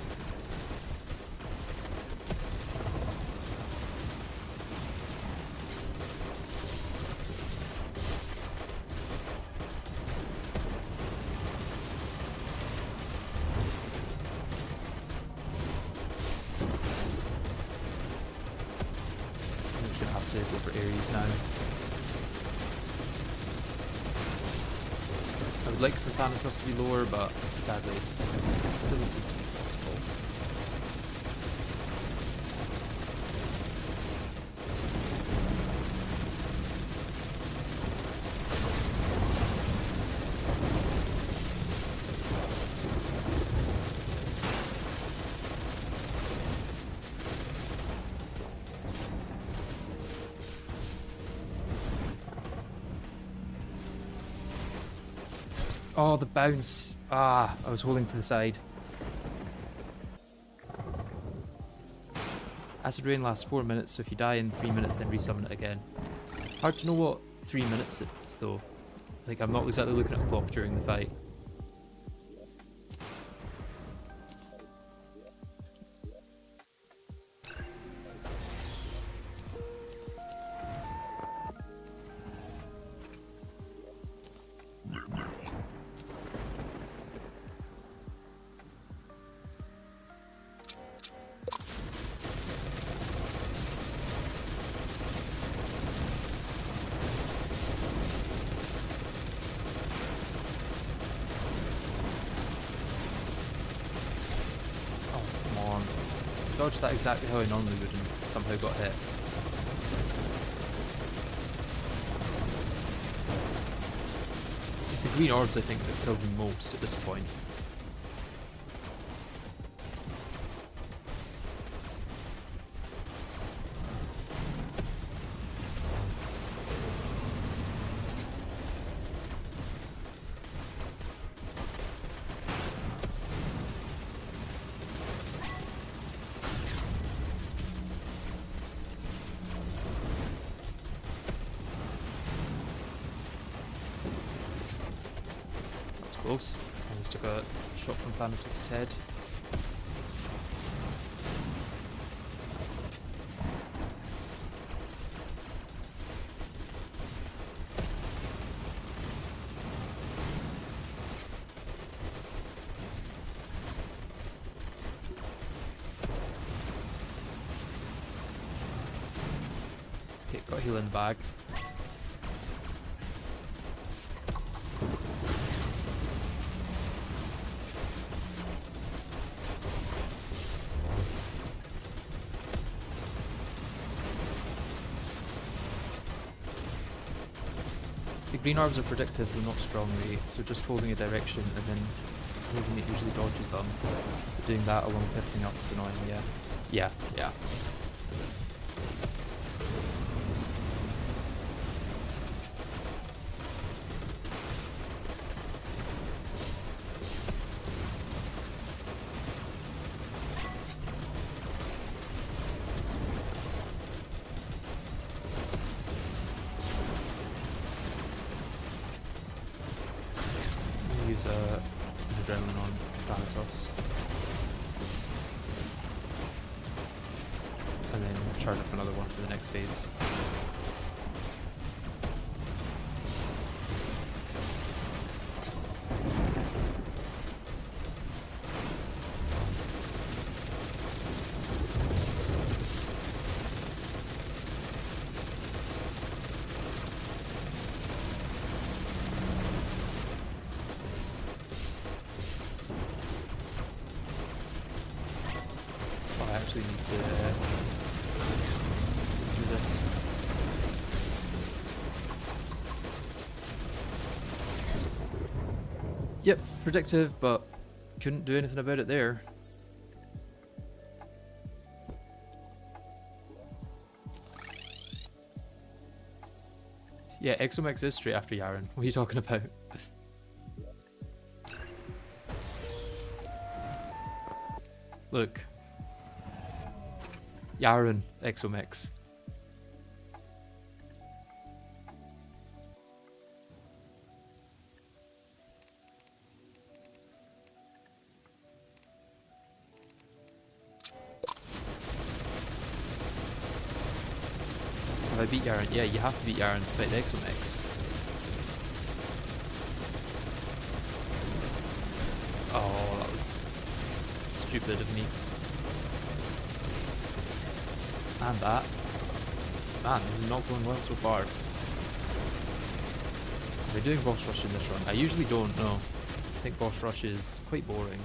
enemies now. I would like for Thanatos to be lower, but sadly, it doesn't seem to be possible. Oh, the bounce. Ah, I was holding to the side. Acid Rain lasts 4 minutes, so if you die in 3 minutes, then resummon it again. Hard to know what 3 minutes is, though. Like, I'm not exactly looking at a clock during the fight. Dodged that exactly how I normally would and somehow got hit. It's the green orbs, I think, that killed me most at this point. Close. Almost took a shot from Thanatos' head. Okay, got a heal in the bag. The green orbs are predictive, though not strongly, so just holding a direction and then holding it usually dodges them. But doing that along with everything else is annoying, yeah. Yeah. Use an adrenaline on Thanatos. And then charge up another one for the next phase. I actually need to do this. Yep, predictive, but couldn't do anything about it there. Yeah, Exo Mechs is straight after Yaren. What are you talking about? Look. Yaren, Exo Mechs. Have I beat Yaren? Yeah, you have to beat Yaren to fight the Exo Mechs. Oh, that was stupid of me. And that. Man, this is not going well so far. Am I doing boss rush in this run? I usually don't know. I think boss rush is quite boring.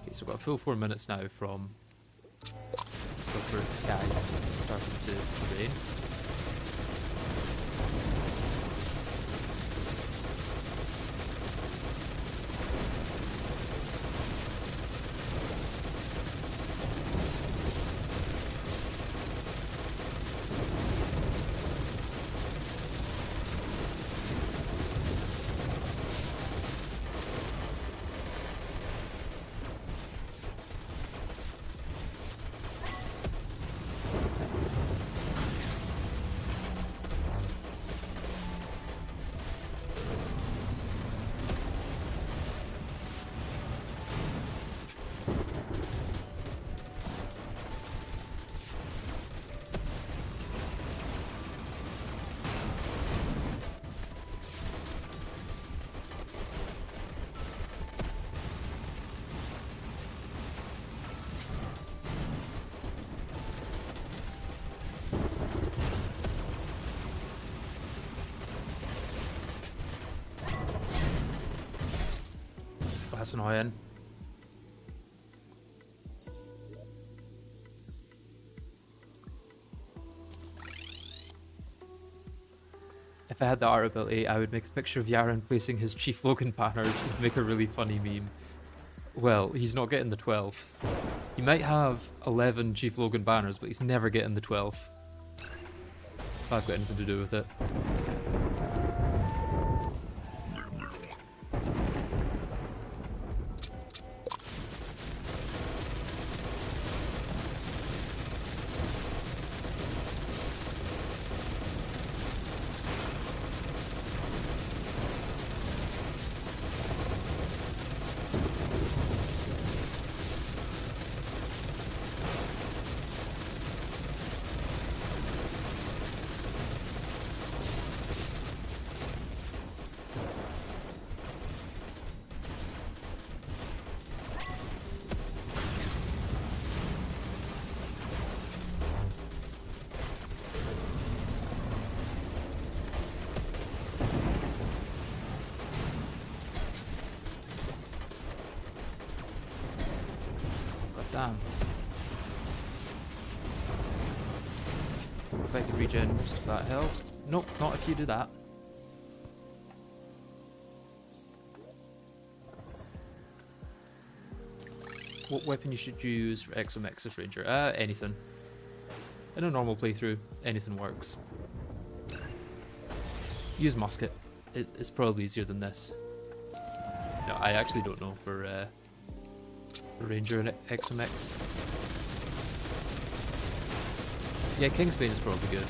Okay, so we've got a full 4 minutes now from sulfur skies starting to rain. That's annoying. If I had the art ability, I would make a picture of Yaren placing his Chief Logan banners, would make a really funny meme. Well, he's not getting the 12th. He might have 11 Chief Logan banners, but he's never getting the 12th. If I've got anything to do with it. Damn. If I could regen most of that health. Nope, not if you do that. What weapon you should use for Exo Mechs as Ranger? Anything. In a normal playthrough, anything works. Use musket. It's probably easier than this. No, I actually don't know for Ranger and Exo Mechs. Yeah, Kingsbane is probably good.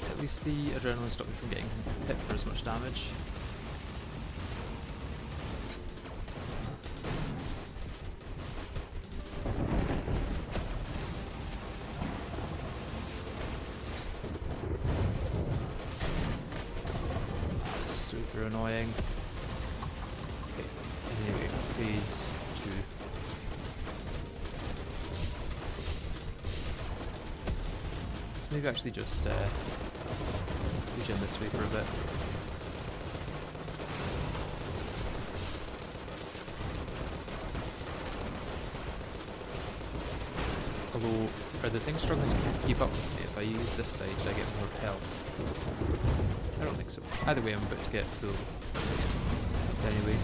At least the adrenaline stopped me from getting hit for as much damage. super annoying. Okay, anyway, phase 2. Let's maybe actually just regen this way for a bit. Although, are the things struggling to keep up with me? If I use this side, do I get more health? I don't think so. Either way, I'm about to get full. Anyway.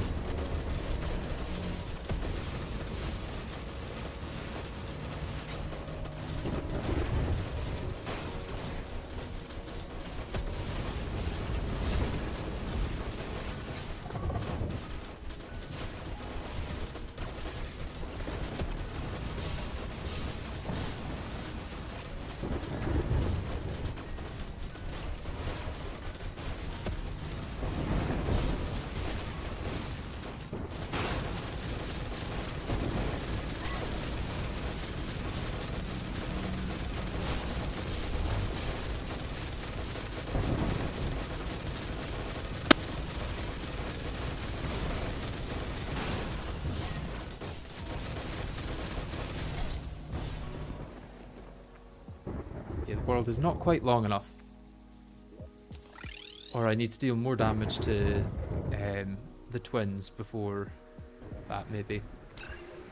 Yeah, the world is not quite long enough. Or I need to deal more damage to the twins before that, maybe.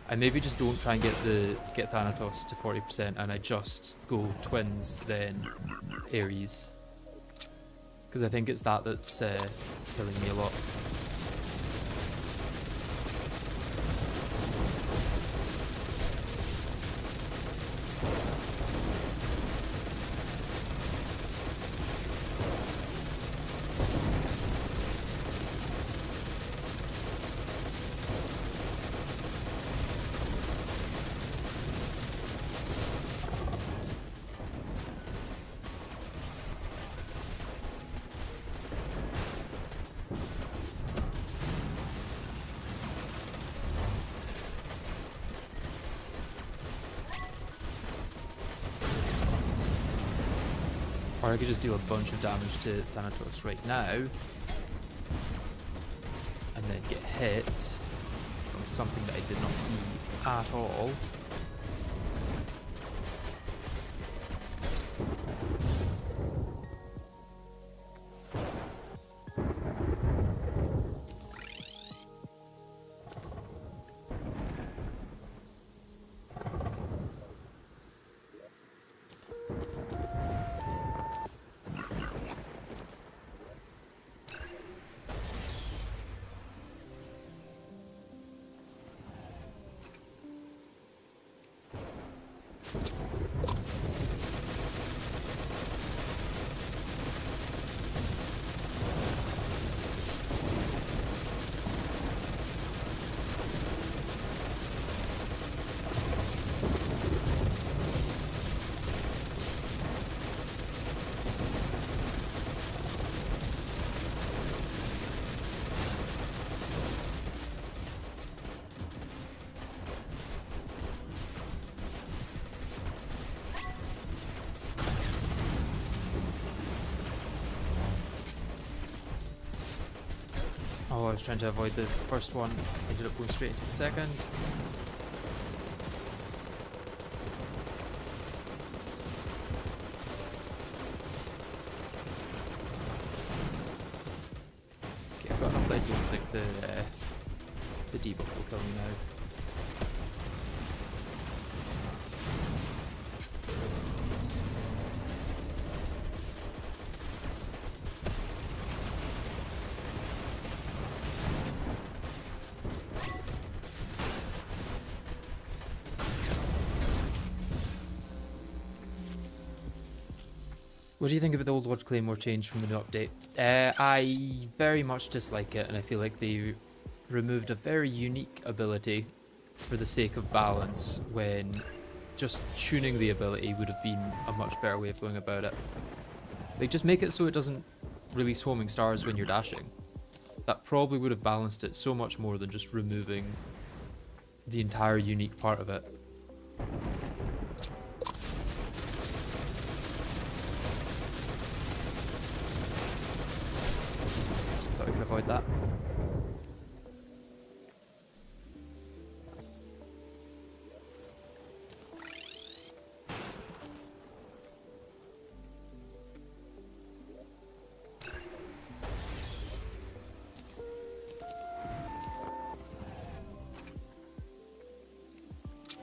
I maybe just don't try and get Thanatos to 40% and I just go twins, then Ares. Because I think it's that's killing me a lot. Or I could just do a bunch of damage to Thanatos right now. And then get hit from something that I did not see at all. Oh, I was trying to avoid the first one. Ended up going straight into the second. Okay, I've got enough that I don't think the debuff will kill me now. What do you think about the Old World Claymore change from the new update? I very much dislike it, and I feel like they removed a very unique ability for the sake of balance, when just tuning the ability would have been a much better way of going about it. Like, just make it so it doesn't release homing stars when you're dashing. That probably would have balanced it so much more than just removing the entire unique part of it. avoid that.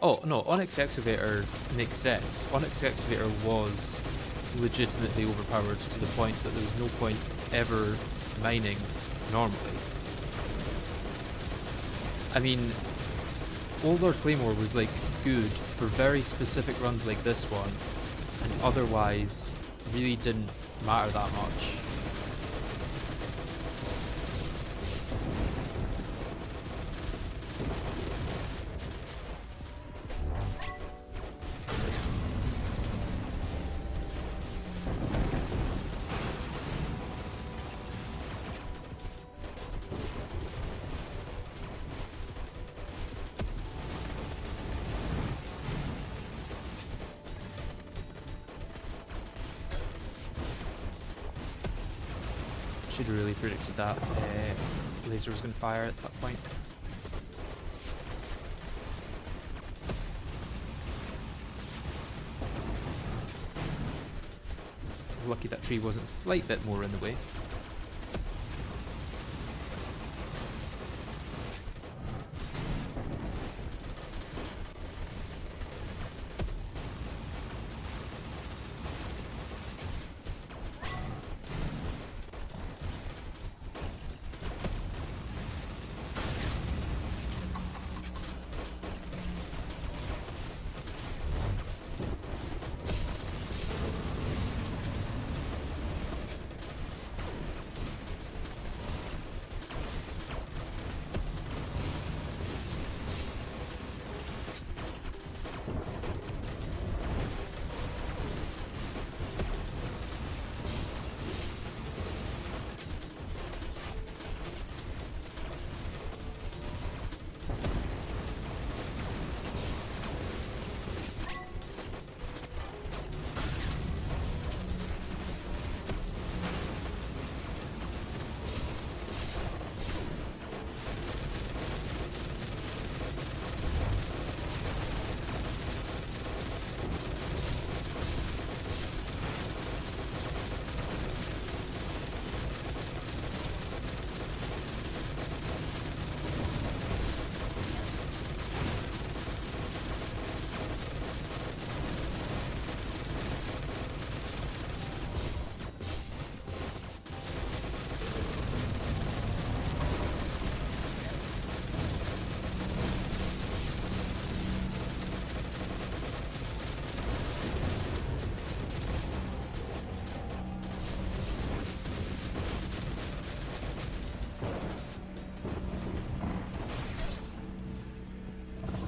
Oh, no, Onyx Excavator makes sense. Onyx Excavator was legitimately overpowered to the point that there was no point ever mining normally. I mean, Old Lord Claymore was, like, good for very specific runs like this one, and otherwise really didn't matter that much. Should have really predicted that laser was going to fire at that point. Lucky that tree wasn't a slight bit more in the way.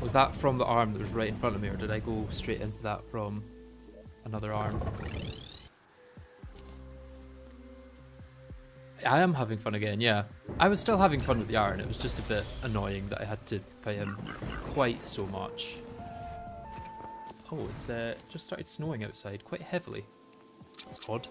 Was that from the arm that was right in front of me, or did I go straight into that from another arm? I am having fun again, yeah. I was still having fun with the iron, it was just a bit annoying that I had to fight him quite so much. Oh, it's just started snowing outside quite heavily. That's odd.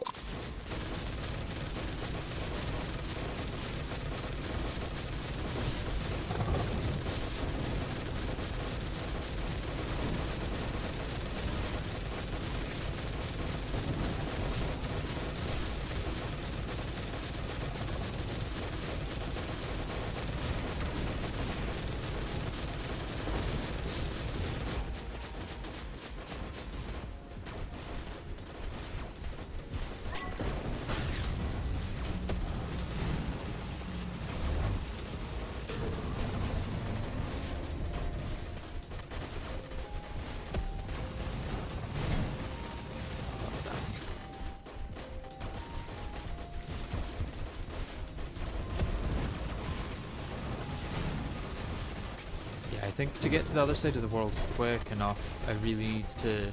I think to get to the other side of the world quick enough, I really need to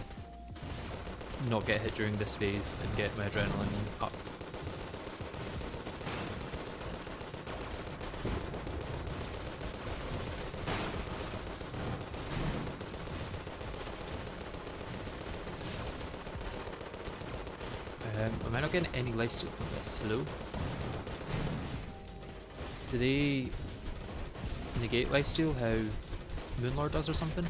not get hit during this phase and get my adrenaline up. Am I not getting any lifesteal from this? Hello? Do they negate lifesteal how Moonlord does or something?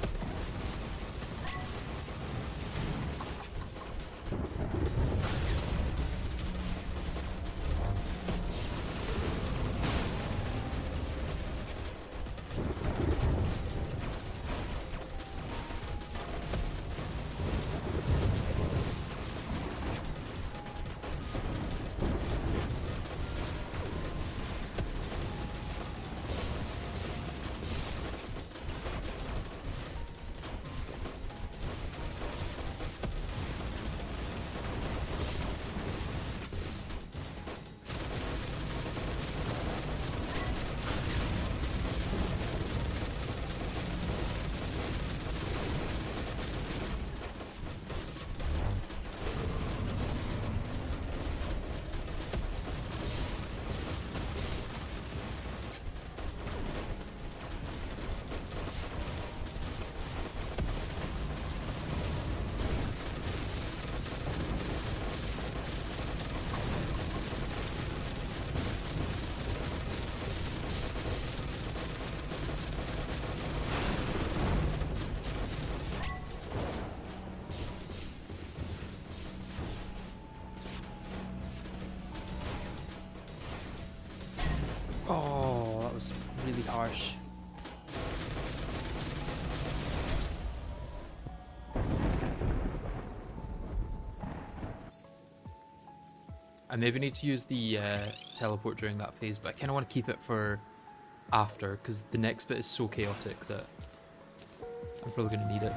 Oh, that was really harsh. I maybe need to use the teleport during that phase, but I kind of want to keep it for after, because the next bit is so chaotic that I'm probably going to need it.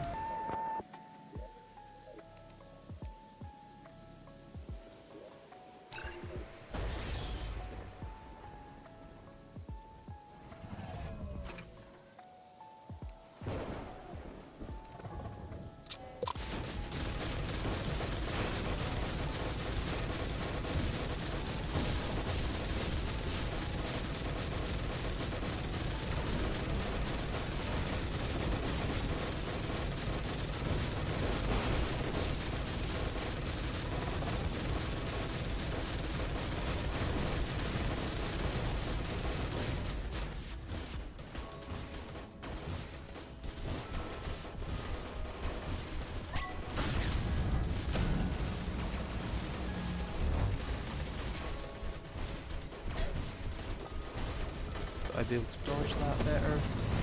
I'd be able to dodge that better.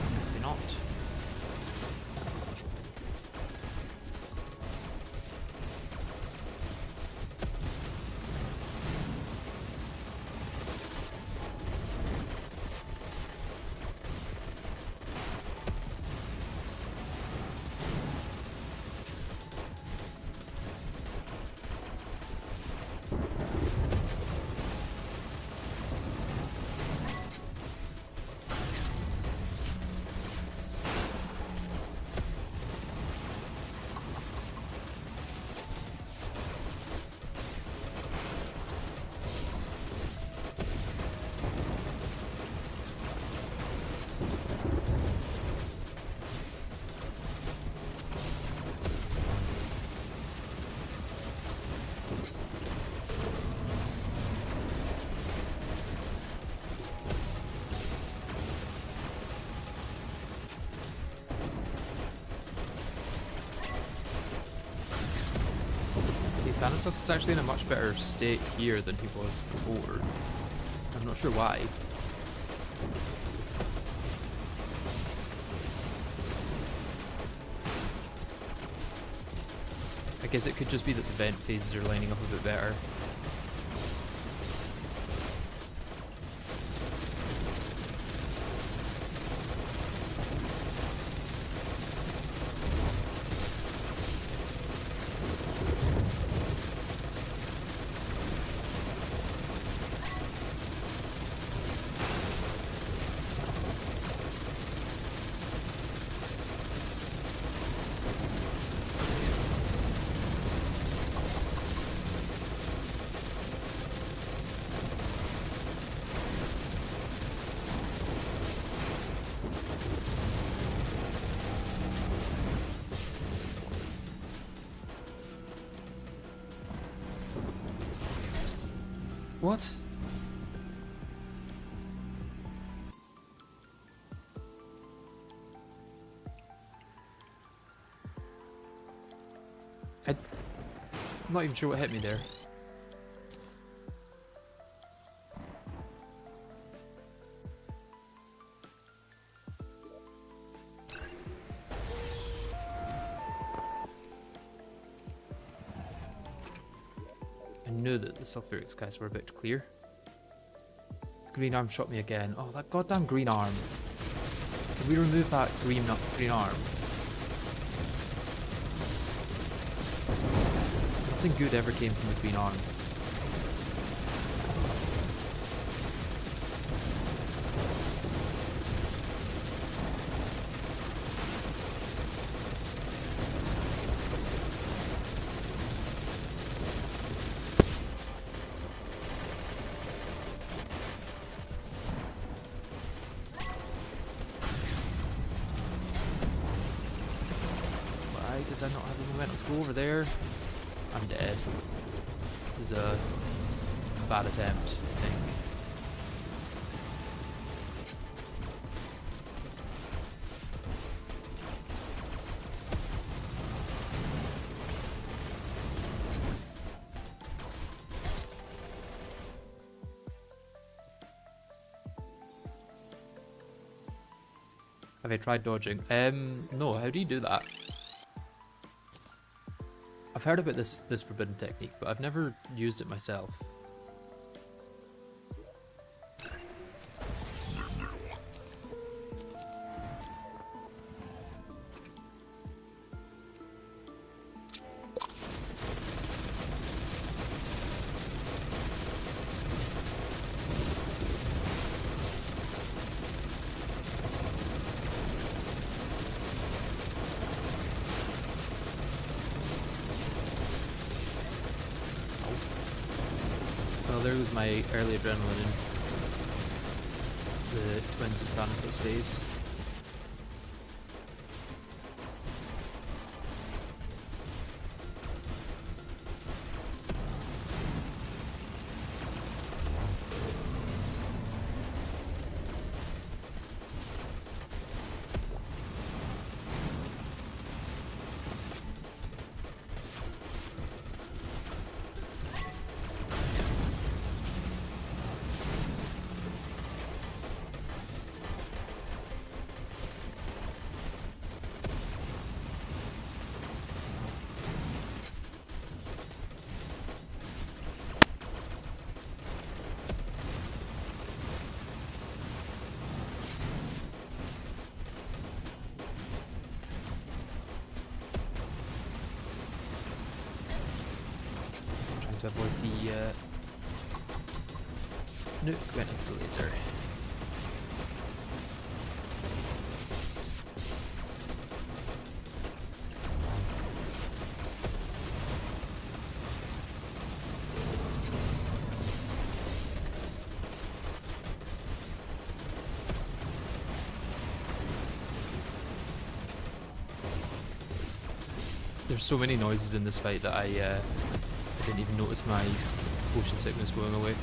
Obviously not. Thanatos is actually in a much better state here than he was before. I'm not sure why. I guess it could just be that the vent phases are lining up a bit better. What? I'm not even sure what hit me there. I knew that the sulfuric skies were about to clear. The green arm shot me again. Oh, that goddamn green arm. Can we remove that green arm? Nothing good ever came from the green arm. Did I not have the momentum to go over there? I'm dead. This is a bad attempt, I think. Have I tried dodging? No, how do you do that? I've heard about this forbidden technique, but I've never used it myself. Well, there was my early adrenaline in the Twins and Chronicles phase. To avoid the nuke went into the laser. There's so many noises in this fight that I didn't even notice my motion sickness going away.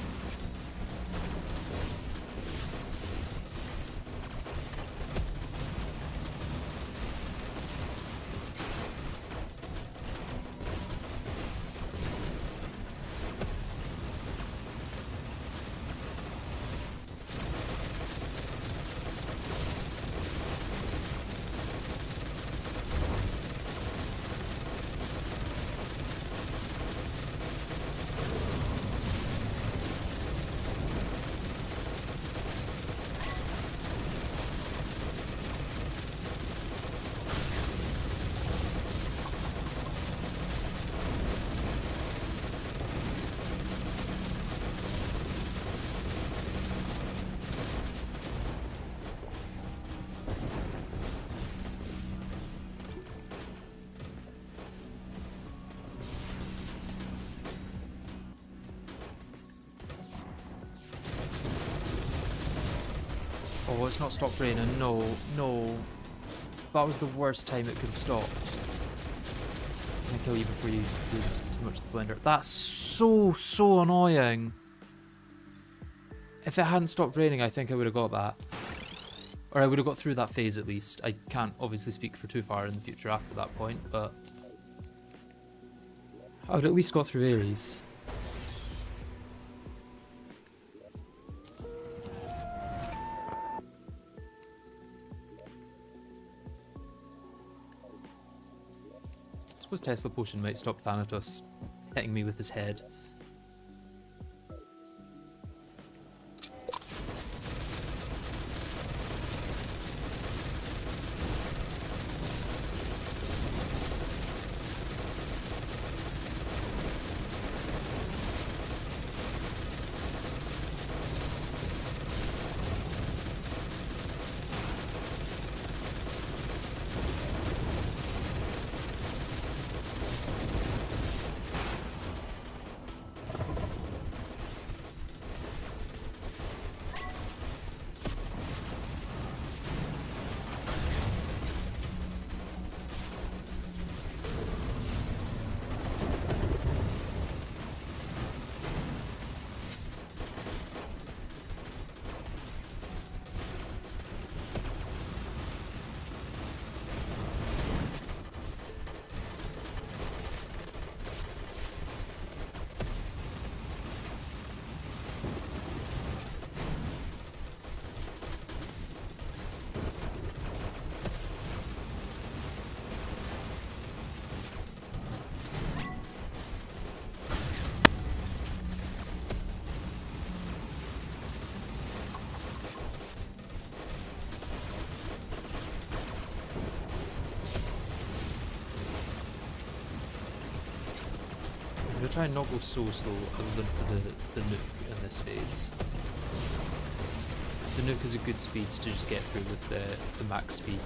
Oh, it's not stopped raining. No, no. That was the worst time it could have stopped. I'm gonna kill you before you do too much to the blender. That's so annoying. If it hadn't stopped raining, I think I would have got that. Or I would have got through that phase at least. I can't obviously speak for too far in the future after that point, but I would at least got through Ares. I suppose Tesla Potion might stop Thanatos hitting me with his head. I'm gonna try and not go so slow other than for the nuke in this phase. Because the nuke is a good speed to just get through with the max speed.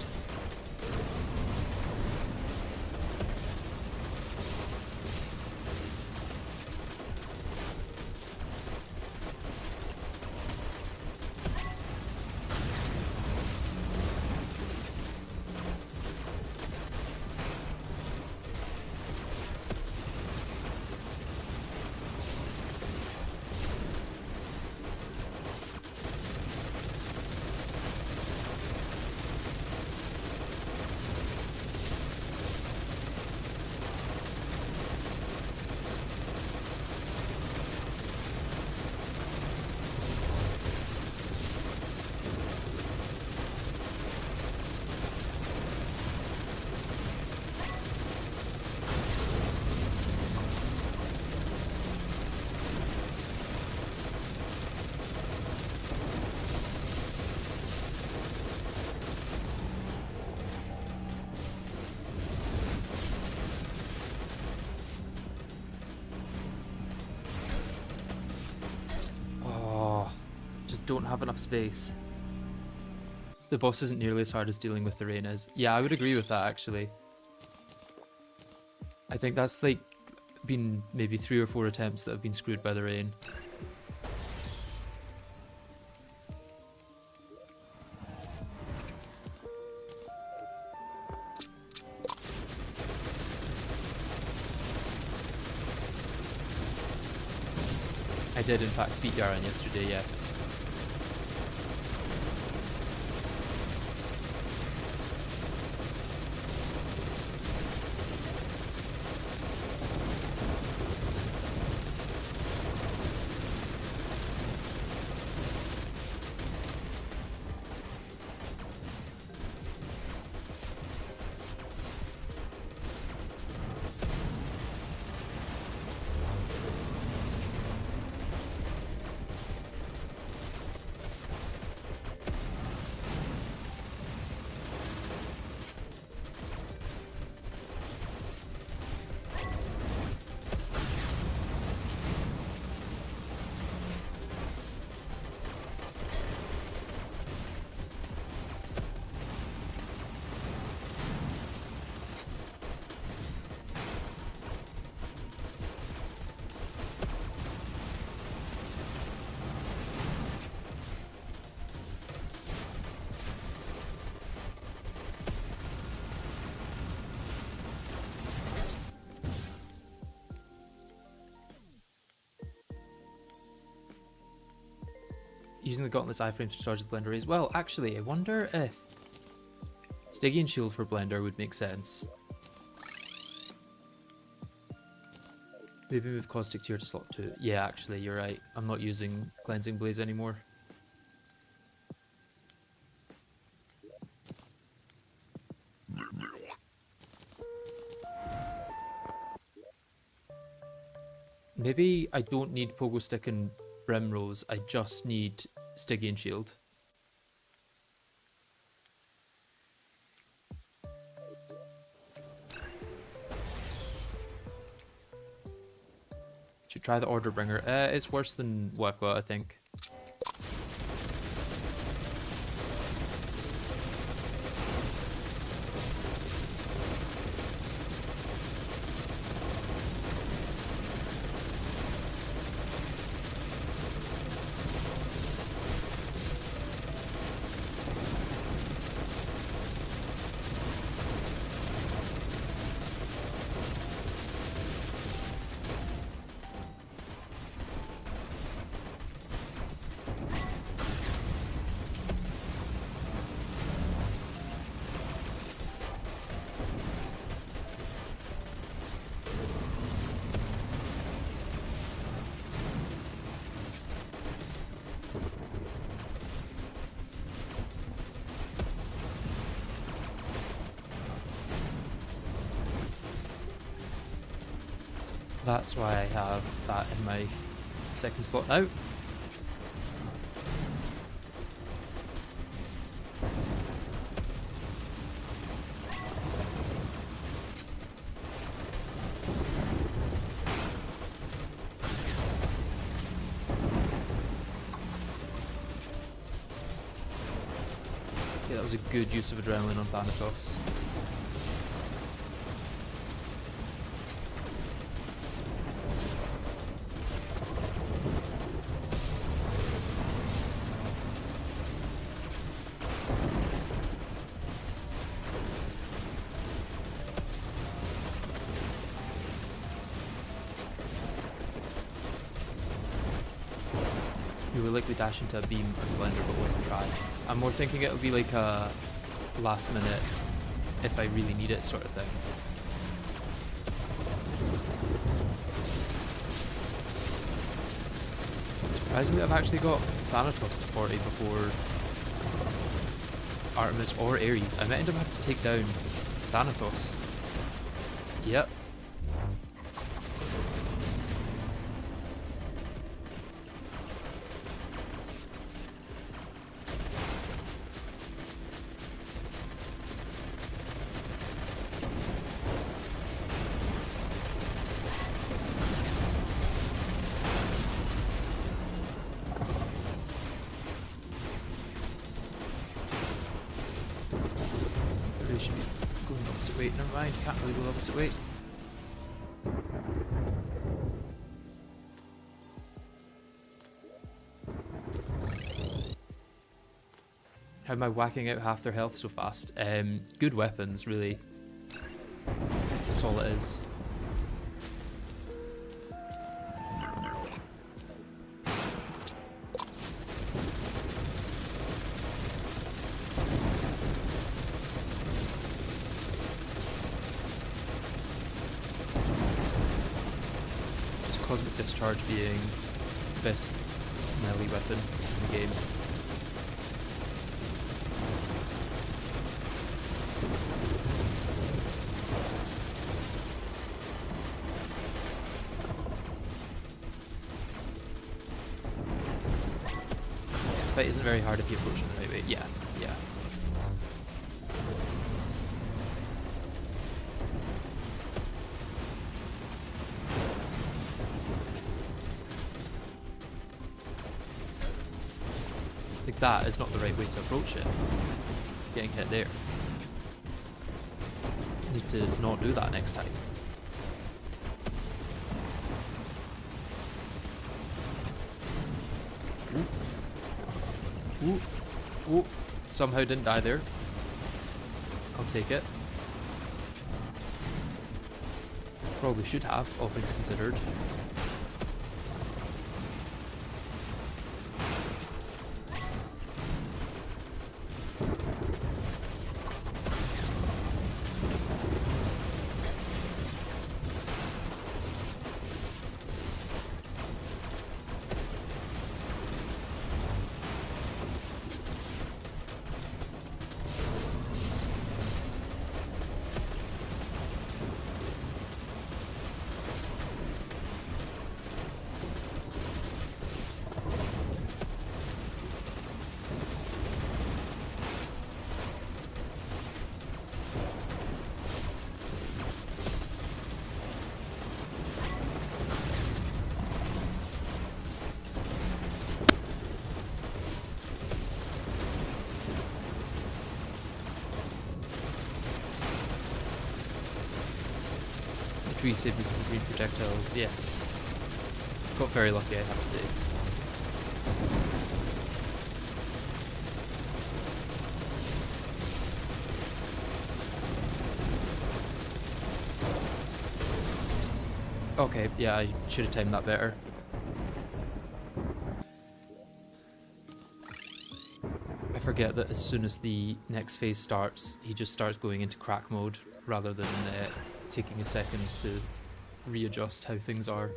Don't have enough space. The boss isn't nearly as hard as dealing with the rain is. Yeah, I would agree with that actually. I think that's like been maybe 3 or 4 attempts that have been screwed by the rain. I did in fact beat Yaran yesterday, yes. Using the Gauntlet's iframes to charge the Blender as well. Actually, I wonder if Stygian Shield for Blender would make sense. Maybe move Caustic Tear to slot 2. Yeah, actually, you're right. I'm not using Cleansing Blaze anymore. Maybe I don't need Pogo Stick and Brimrose, I just need Stygian Shield. Should try the Order Bringer. It's worse than what I've got, I think. That's why I have that in my second slot now. Yeah, that was a good use of adrenaline on Thanatos. You will likely dash into a beam or blender, but worth a try. I'm more thinking it would be like a last minute, if I really need it sort of thing. Surprisingly, I've actually got Thanatos to 40 before Artemis or Ares. I might end up having to take down Thanatos. Yep. Should be going the opposite way. Never mind, can't really go the opposite way. How am I whacking out half their health so fast? Good weapons, really. That's all it is. Cosmic Discharge being the best melee weapon in the game. This fight isn't very hard if you approach it the right way. Yeah, yeah. Like that is not the right way to approach it. Getting hit there. Need to not do that next time. Ooh. Ooh. Ooh. Somehow didn't die there. I'll take it. Probably should have, all things considered. tree saved me from green projectiles. Yes. Got very lucky, I have to say. Okay, yeah, I should have timed that better. I forget that as soon as the next phase starts, he just starts going into crack mode rather than taking a second to readjust how things are.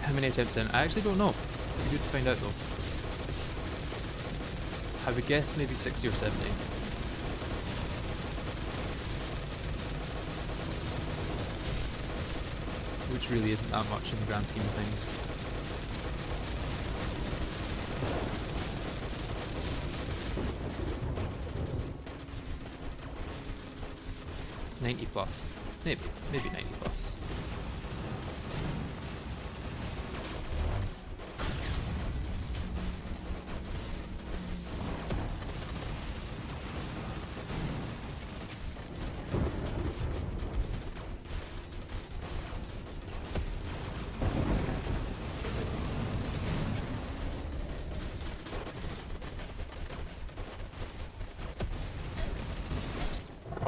How many attempts in? I actually don't know. It'd be good to find out though. I would guess maybe 60 or 70. Which really isn't that much in the grand scheme of things. $90 plus. Maybe 90 plus.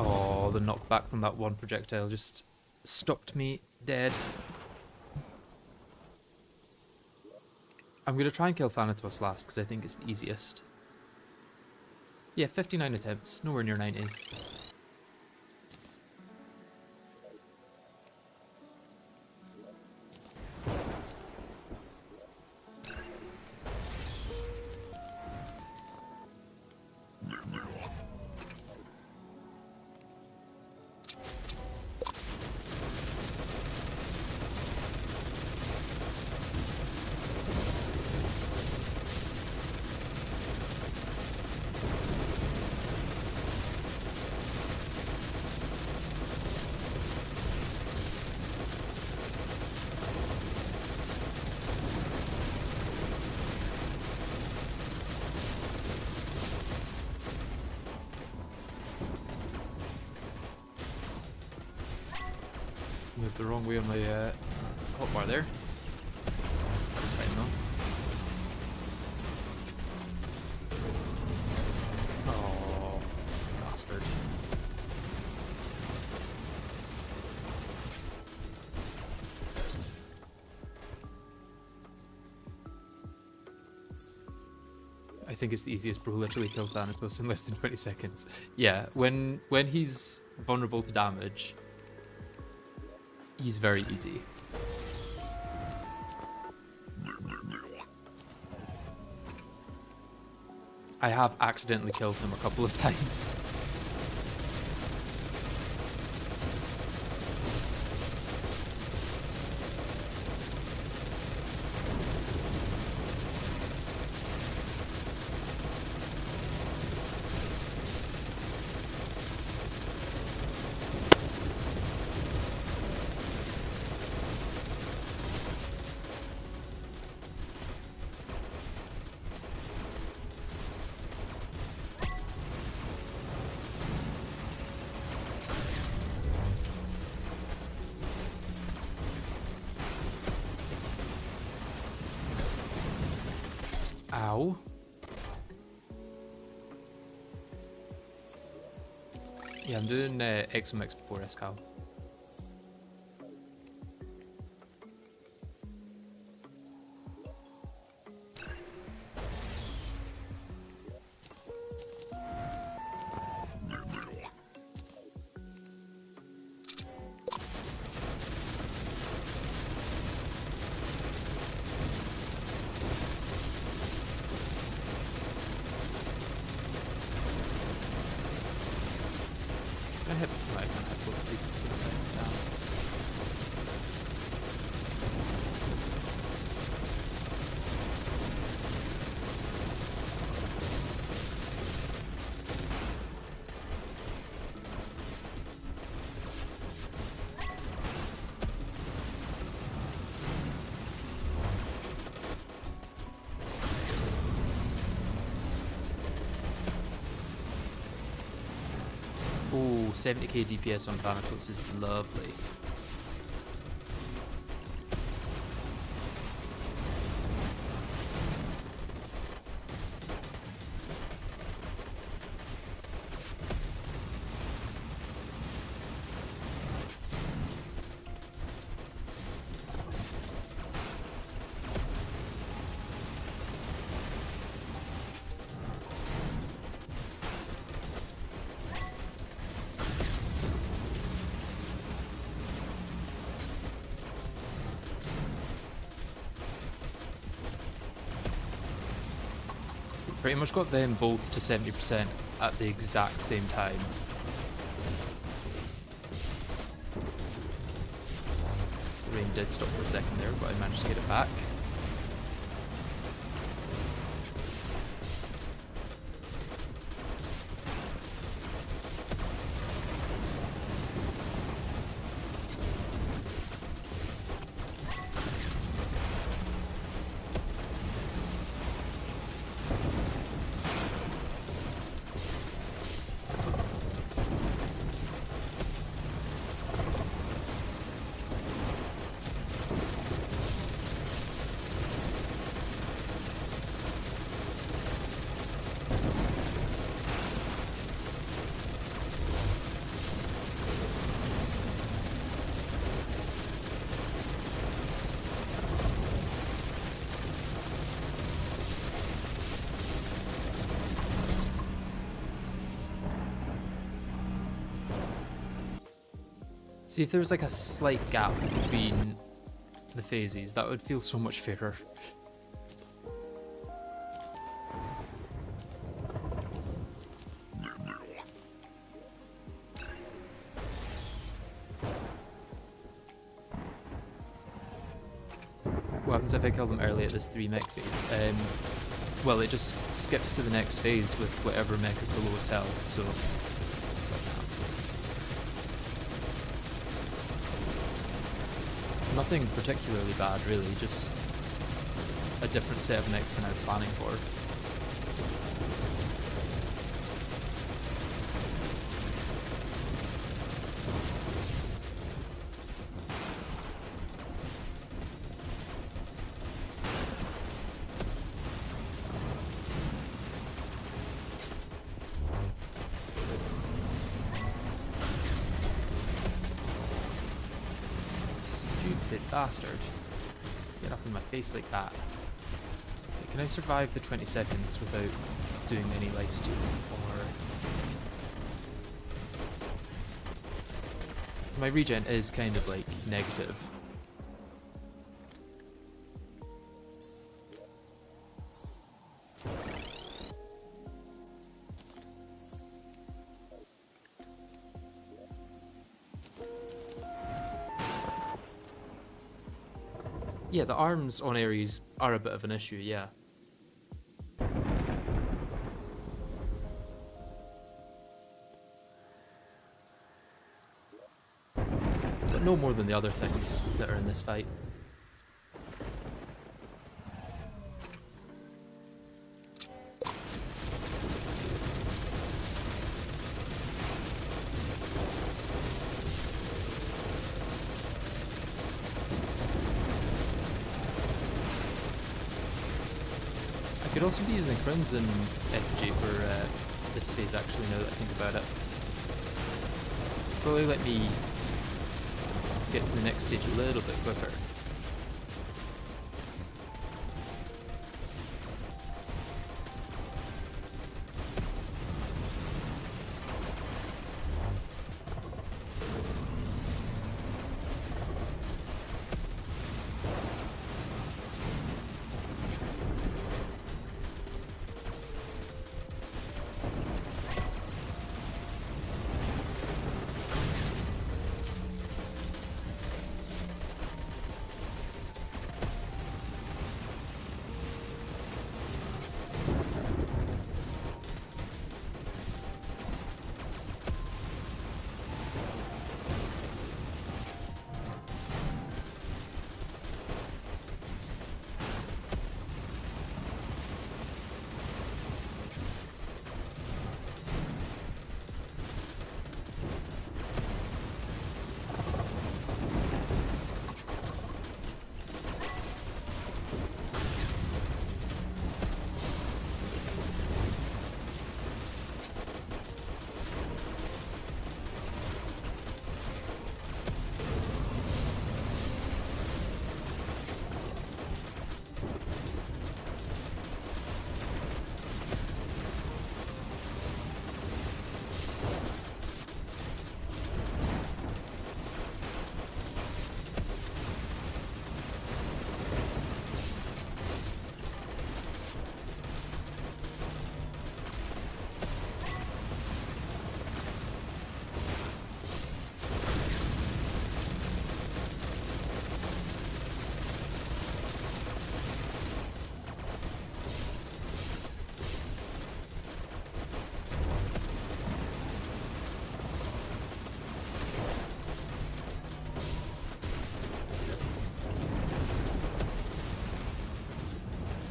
Oh, the knockback from that one projectile just stopped me dead. I'm going to try and kill Thanatos last because I think it's the easiest. Yeah, 59 attempts, nowhere near 90. Moved the wrong way on my hotbar there. That's fine though. Oh, bastard. I think it's the easiest bro literally killed Thanatos in less than 20 seconds. Yeah, when he's vulnerable to damage, he's very easy. I have accidentally killed him a couple of times. Ow. Yeah, I'm doing Exo Mechs before Escal. I can't hit both of these at the same 70k DPS on Thanatos is lovely. Pretty much got them both to 70% at the exact same time. The rain did stop for a second there, but I managed to get it back. See, if there was like a slight gap between the phases, that would feel so much fairer. What happens if I kill them early at this 3 mech phase? Well, it just skips to the next phase with whatever mech is the lowest health, so... Nothing particularly bad, really, just a different set of mechs than I was planning for. Bastard. Get up in my face like that. Okay, can I survive the 20 seconds without doing any lifesteal? Or... my regen is kind of like negative. Yeah, the arms on Ares are a bit of an issue, yeah. But no more than the other things that are in this fight. I could also be using the Crimson effigy for this phase, actually, now that I think about it. Probably let me get to the next stage a little bit quicker.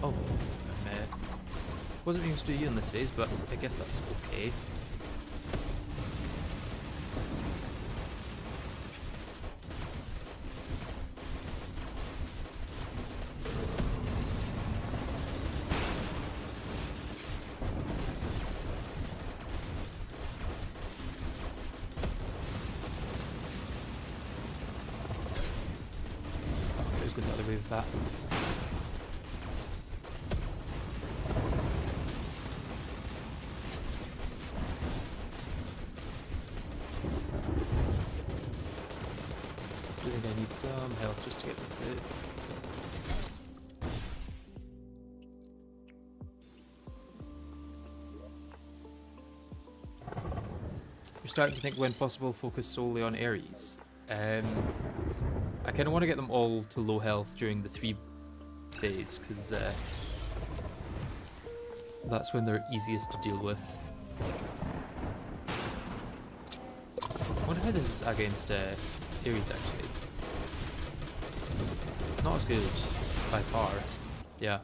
Oh, wasn't meaning to do you in this phase, but I guess that's okay. Who's going the other way with that? I think I need some health just to get into the... You're starting to think when possible focus solely on Ares. I kind of want to get them all to low health during the 3 phase, because that's when they're easiest to deal with. I wonder how this is against Ares actually. Not as good, by far. Yeah.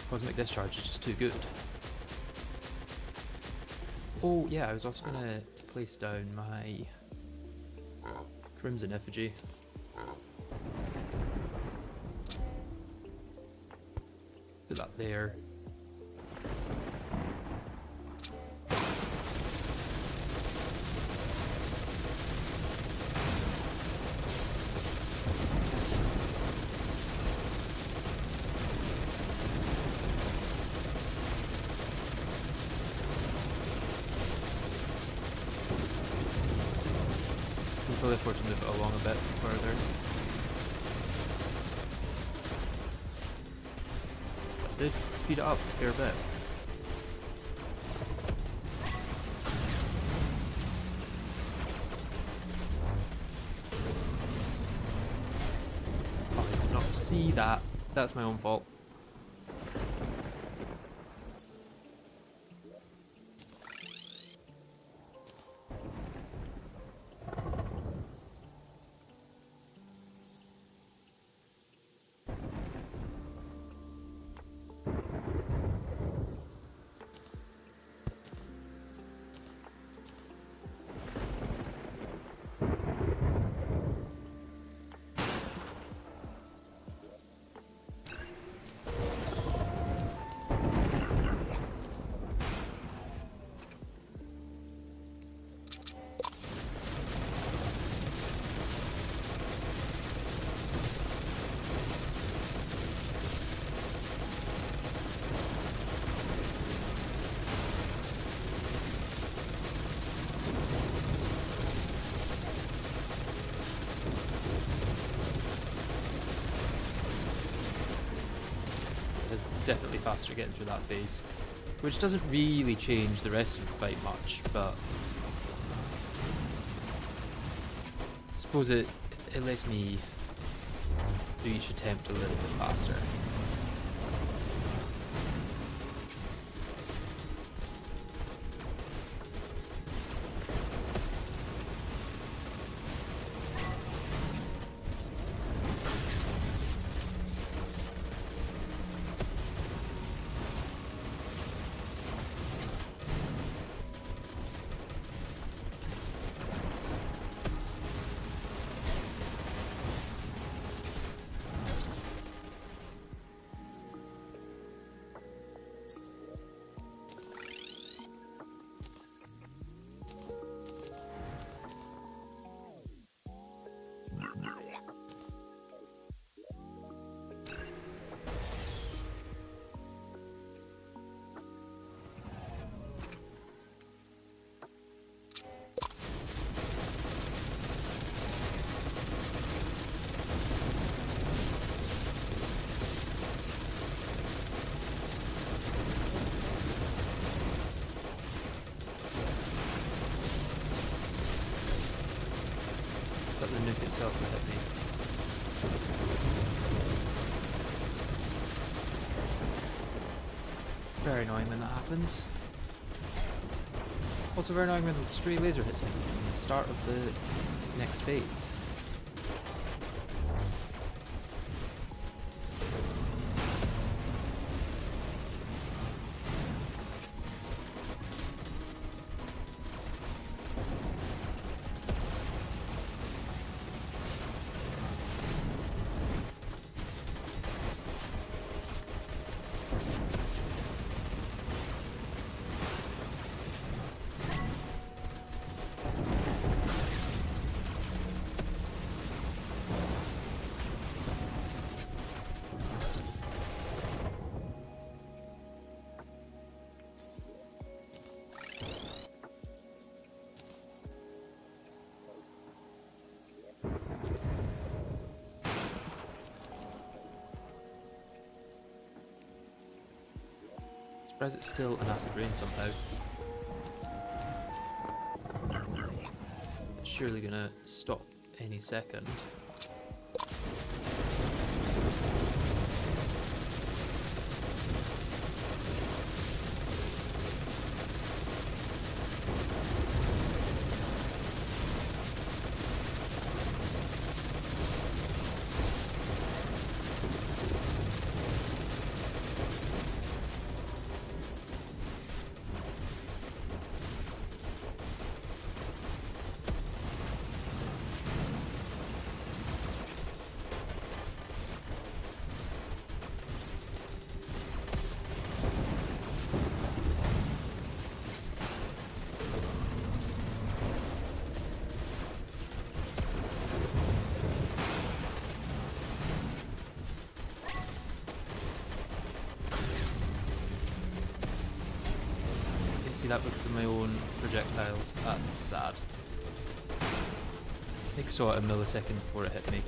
Cosmic Discharge is just too good. Oh yeah, I was also gonna place down my Crimson Effigy. Put that there. We'll probably afford to move it along a bit further. But it did speed it up a fair bit. Oh, I did not see that. That's my own fault. Definitely faster getting through that phase, which doesn't really change the rest of the fight much, but I suppose it lets me do each attempt a little bit faster. It's like the nuke itself that hit me. Very annoying when that happens. Also very annoying when the stray laser hits me from the start of the next phase. Surprised it's still an acid rain somehow. It's surely gonna stop any second. See that because of my own projectiles. That's sad. I think saw it a millisecond before it hit me.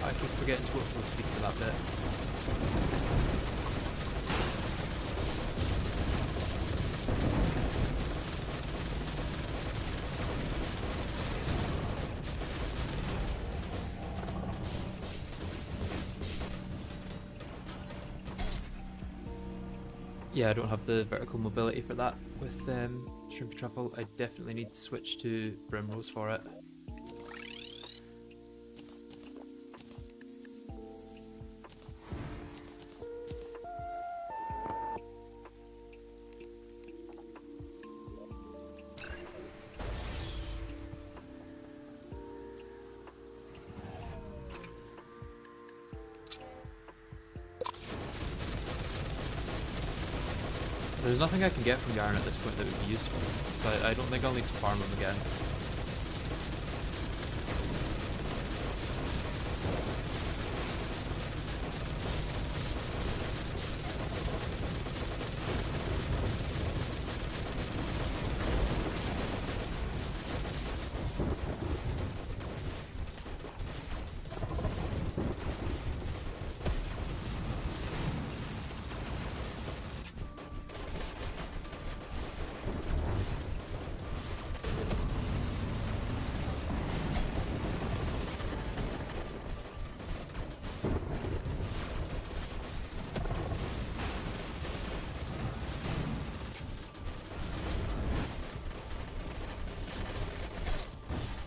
I keep forgetting to go full speed for that bit. Yeah, I don't have the vertical mobility for that with Shrimpy Truffle. I definitely need to switch to Brimrose for it. There's nothing I can get from Yarn at this point that would be useful, so I don't think I'll need to farm them again.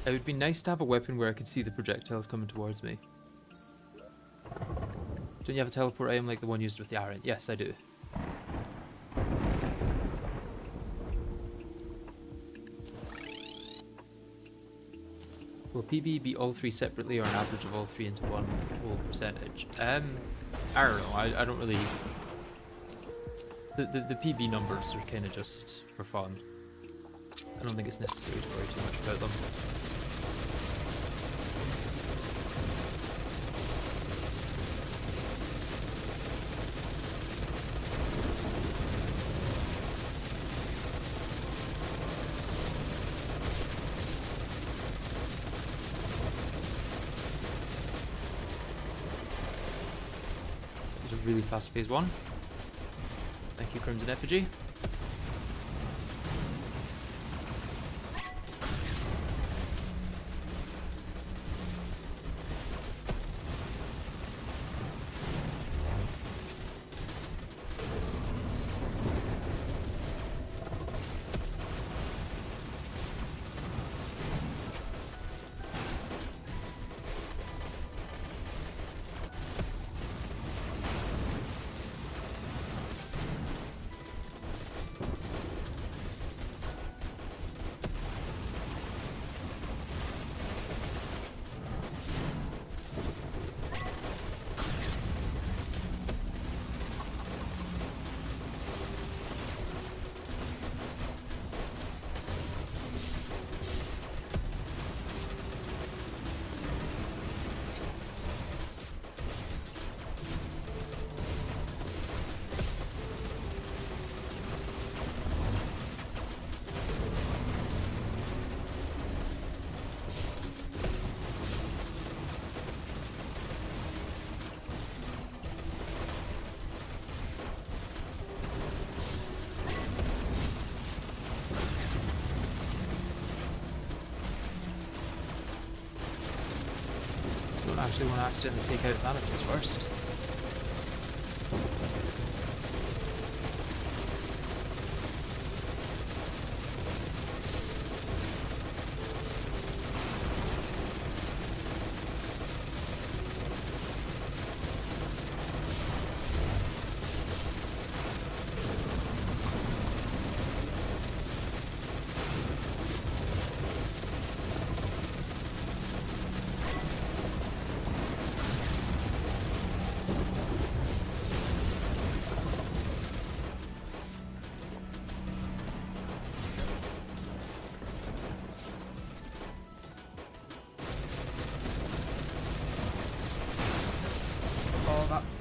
It would be nice to have a weapon where I could see the projectiles coming towards me. Don't you have a teleport item like the one used with the Aran? Yes, I do. Will PB be all three separately or an average of all three into one whole percentage? I don't know. I don't really... The PB numbers are kind of just for fun. I don't think it's necessary to worry too much about them. It was a really fast phase one. Thank you, Crimson Effigy. I actually want to accidentally take out Thanatos first.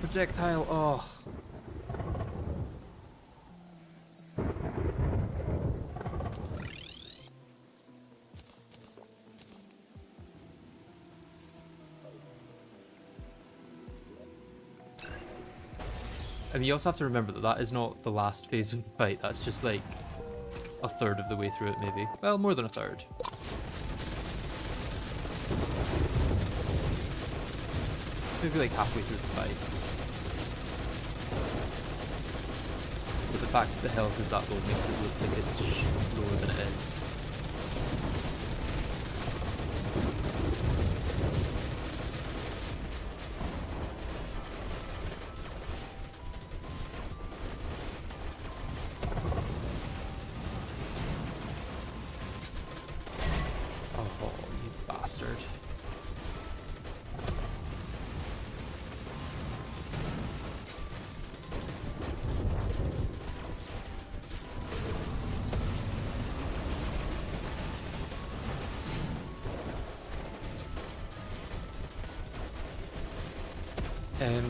Projectile, oh. I mean, you also have to remember that that is not the last phase of the fight, that's just like a third of the way through it maybe. Well, more than a third. Maybe like halfway through the fight. but the fact that the health is that low makes it look like it's lower than it is. Oh, you bastard.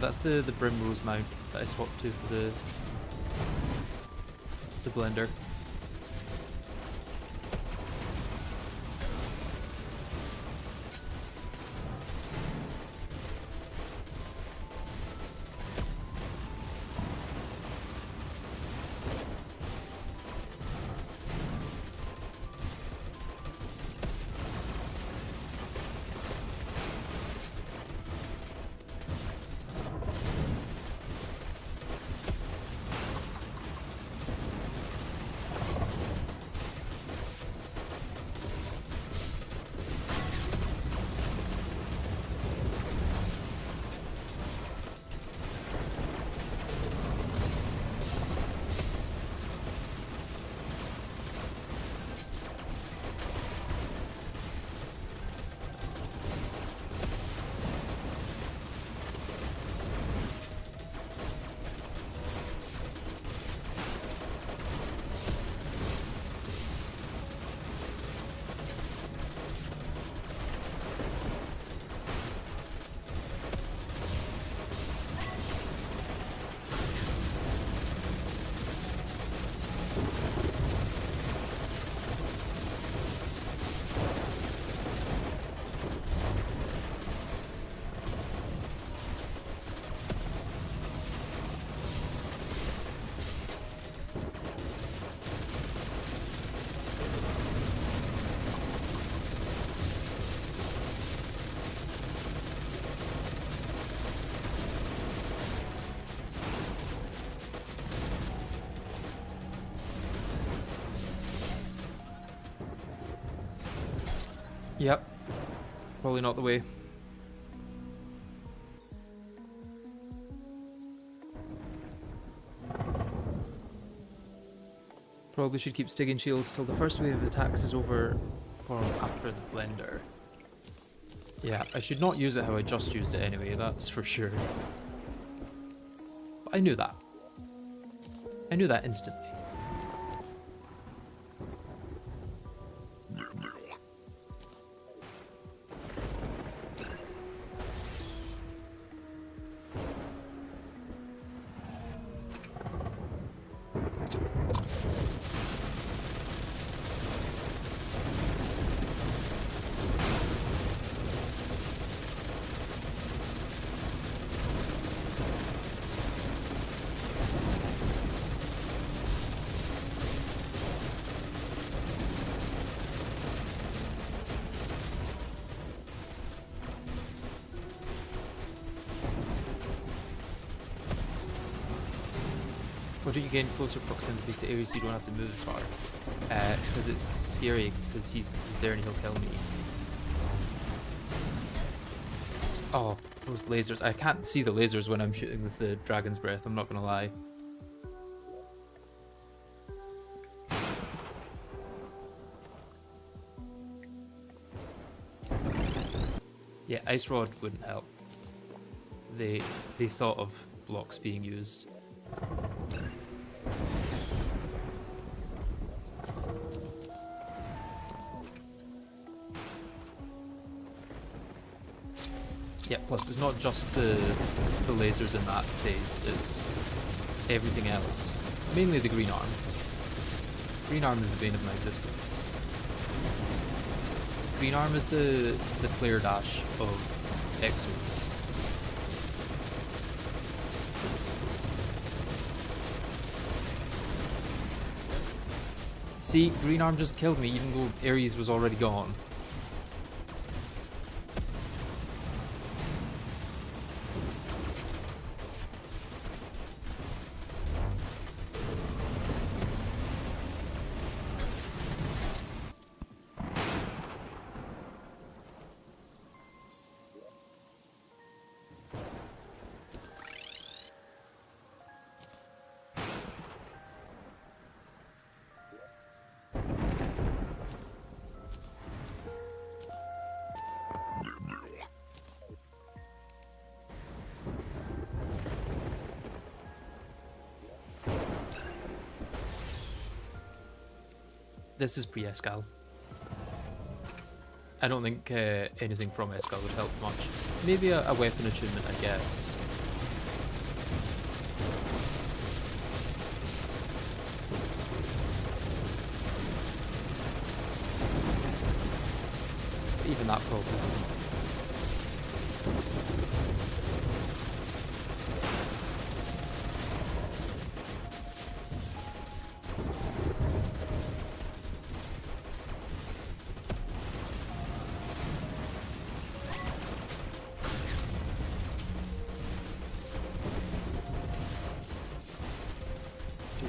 That's the Brimrose mount that I swapped to for the blender. Yep. Probably not the way. Probably should keep Stig and Shield till the first wave of attacks is over for after the blender. Yeah, I should not use it how I just used it anyway, that's for sure. But I knew that. I knew that instantly. Why don't you gain closer proximity to areas so you don't have to move as far? Because it's scary, because he's there and he'll kill me. Oh, those lasers. I can't see the lasers when I'm shooting with the Dragon's Breath, I'm not gonna lie. Yeah, Ice Rod wouldn't help. They thought of blocks being used. Yeah, plus it's not just the lasers in that phase, it's everything else. Mainly the green arm. Green arm is the bane of my existence. Green arm is the flare dash of Exos. See, green arm just killed me even though Ares was already gone. this is pre-Escal. I don't think anything from Escal would help much. Maybe a weapon attunement, I guess. But even that probably wouldn't.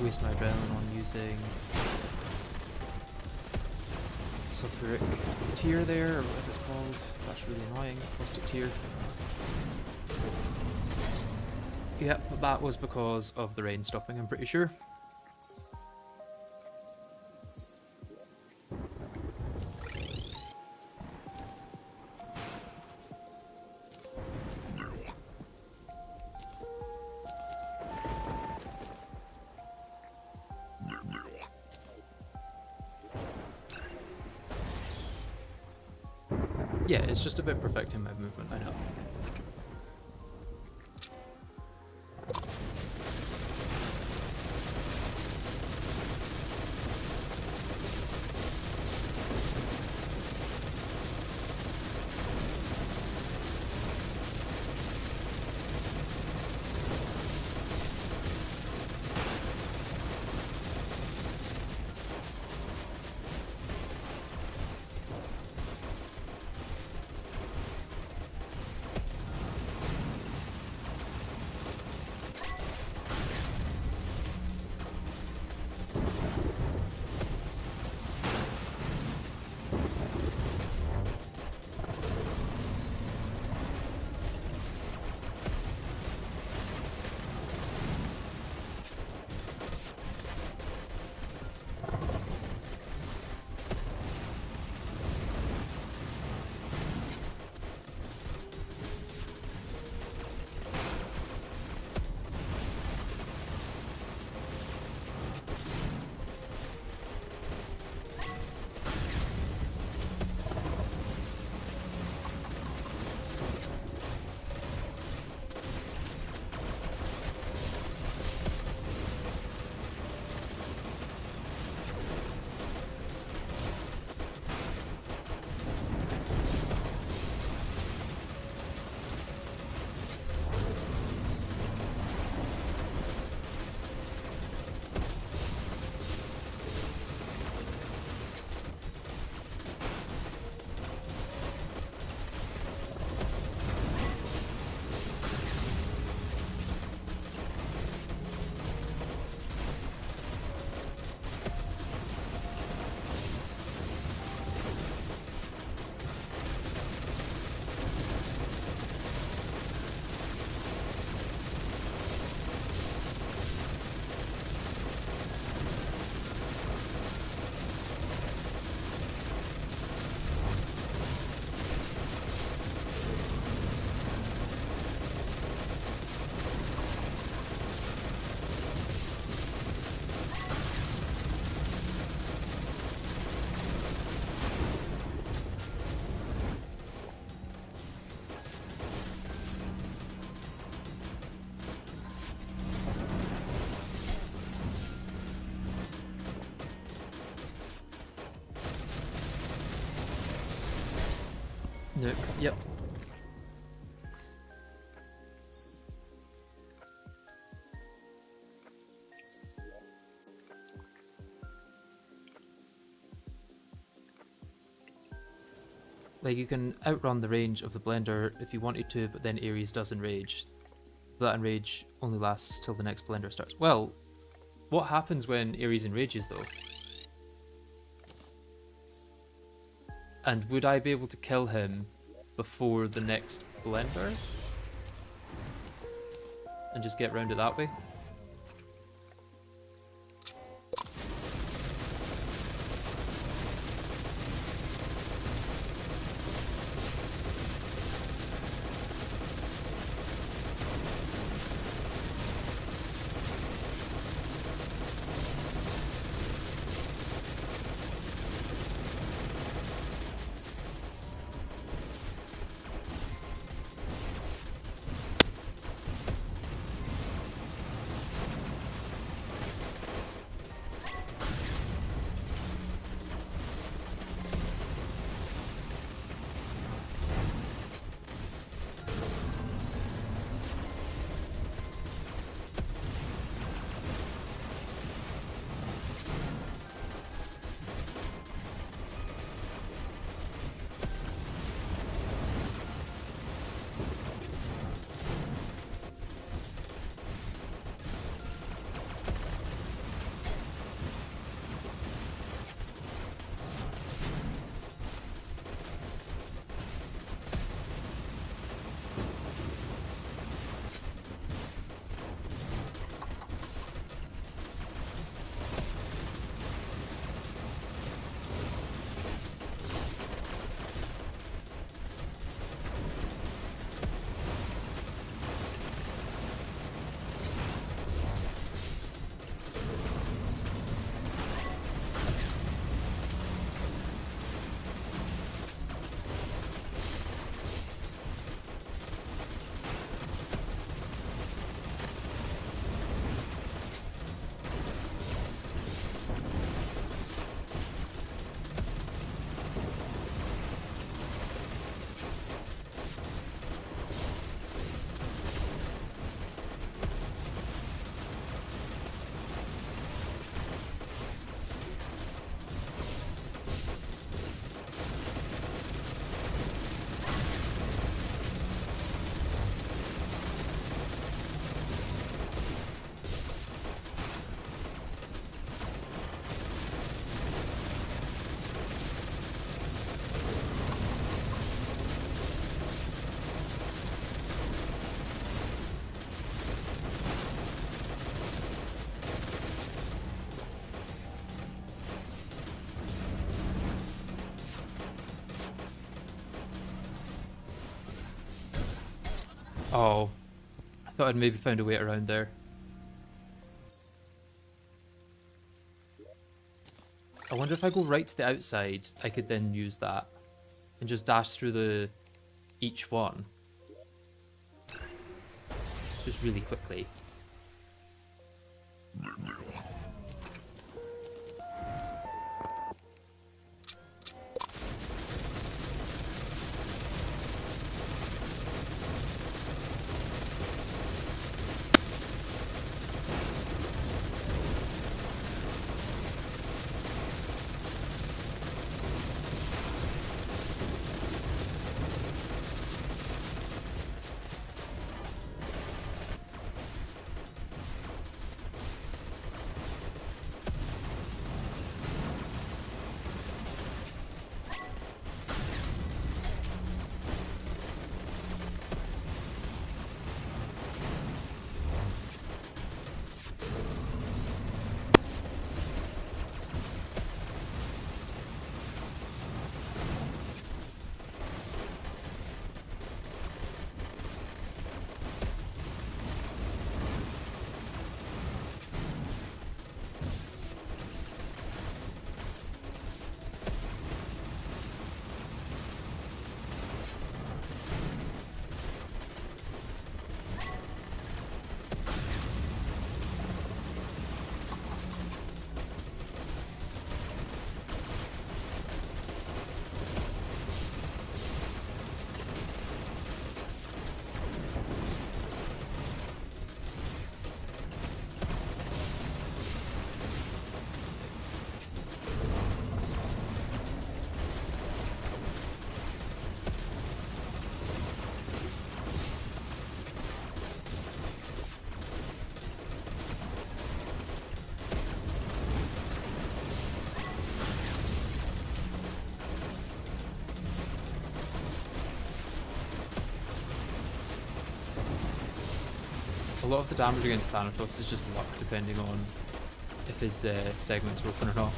Waste my adrenaline on using sulfuric tear there, or whatever it's called. That's really annoying. Caustic tear. Yep, but that was because of the rain stopping, I'm pretty sure. Yeah, it's just about perfecting my movement, I know. Nook, yep. Like, you can outrun the range of the blender if you wanted to, but then Ares does enrage. That enrage only lasts till the next blender starts. Well, what happens when Ares enrages, though? And would I be able to kill him before the next blender? And just get round it that way? Oh, I thought I'd maybe found a way around there. I wonder if I go right to the outside, I could then use that and just dash through each one just really quickly. A lot of the damage against Thanatos is just luck, depending on if his segments are open or not.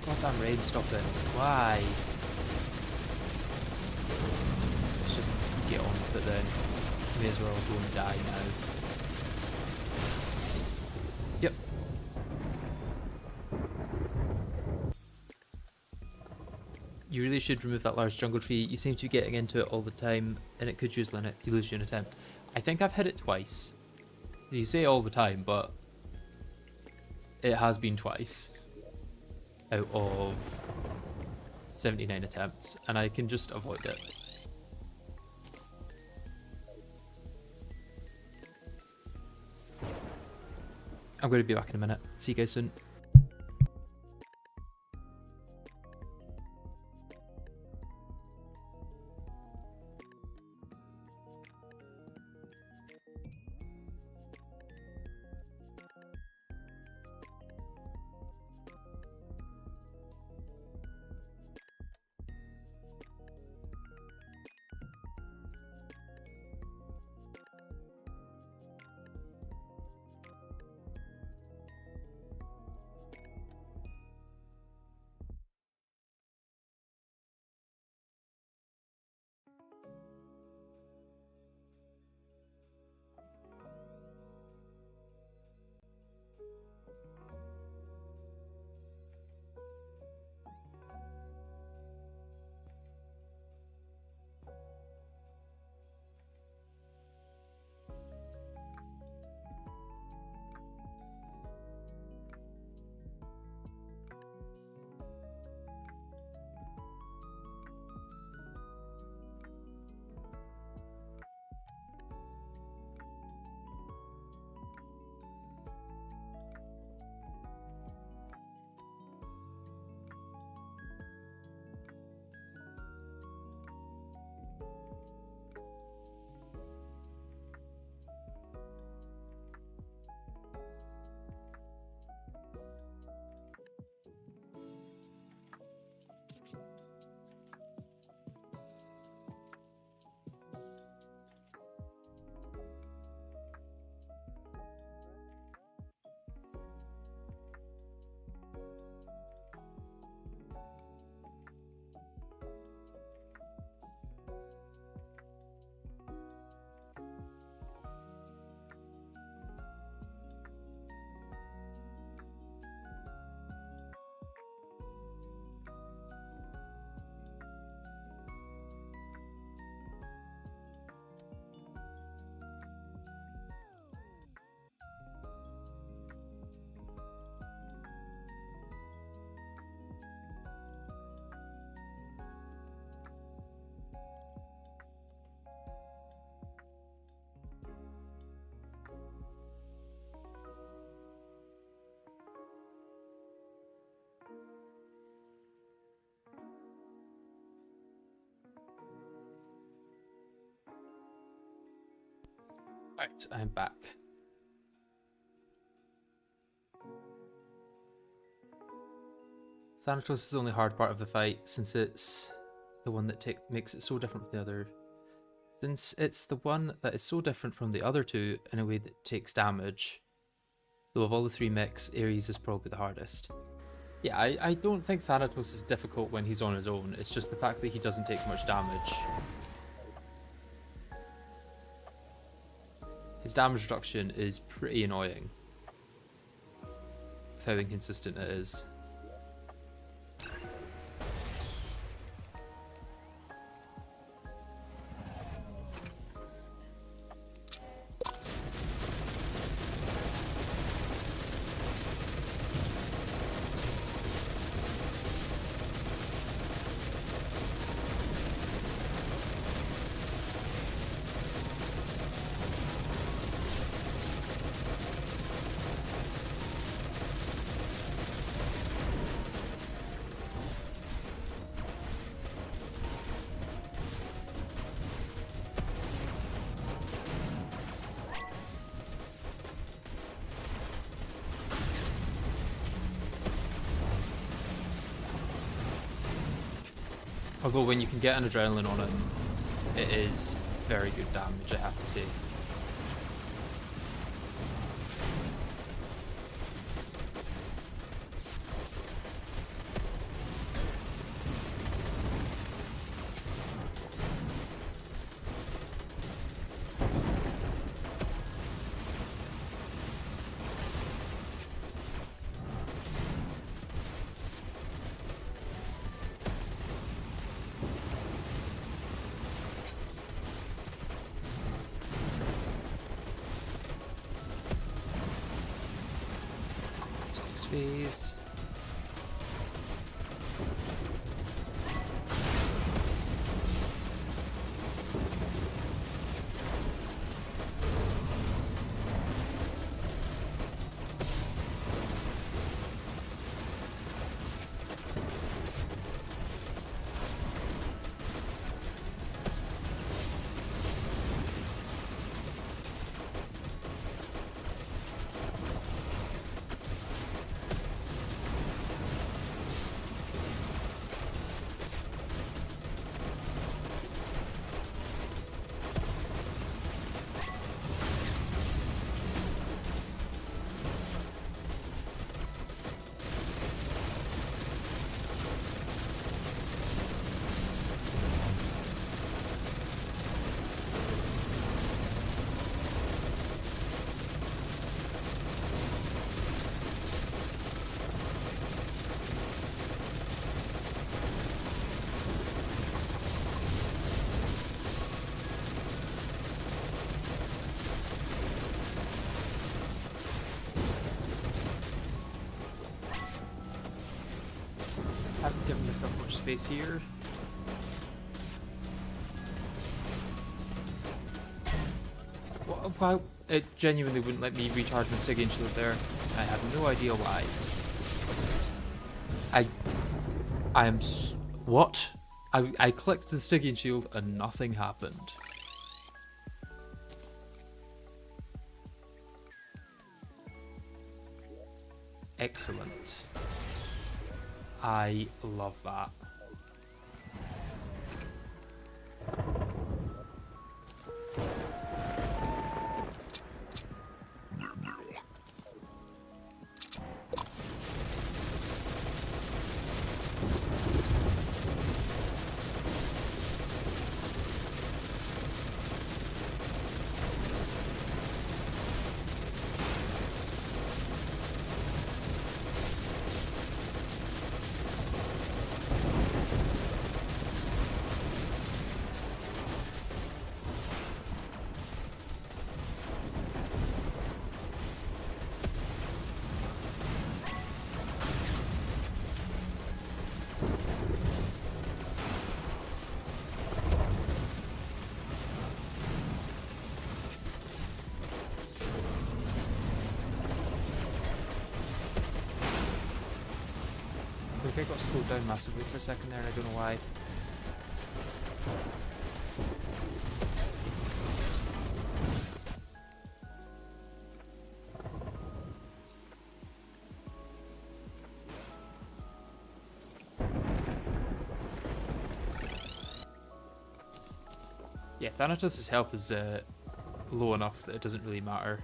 Goddamn raid, stop it. Why? Let's just get on with it then. May as well go and die now. Yep. You really should remove that large jungle tree. You seem to be getting into it all the time, and it could usually lose you an attempt. I think I've hit it twice. You say all the time, but it has been twice out of 79 attempts, and I can just avoid it. I'm going to be back in a minute. See you guys soon. Right, I'm back. Thanatos is the only hard part of the fight, since it's the one that makes it so different from the other. Since it's the one that is so different from the other two in a way that takes damage. Though of all the three mechs, Ares is probably the hardest. Yeah, I don't think Thanatos is difficult when he's on his own. It's just the fact that he doesn't take much damage. His damage reduction is pretty annoying with how inconsistent it is. Although when you can get an adrenaline on him, it is very good damage, I have to say. Phase. Haven't given myself much space here. Why? It genuinely wouldn't let me recharge my Stygian shield there. I have no idea why. I am what? I clicked the Stygian shield and nothing happened. Excellent. I love that. I got slowed down massively for a second there and I don't know why. Yeah, Thanatos' health is low enough that it doesn't really matter.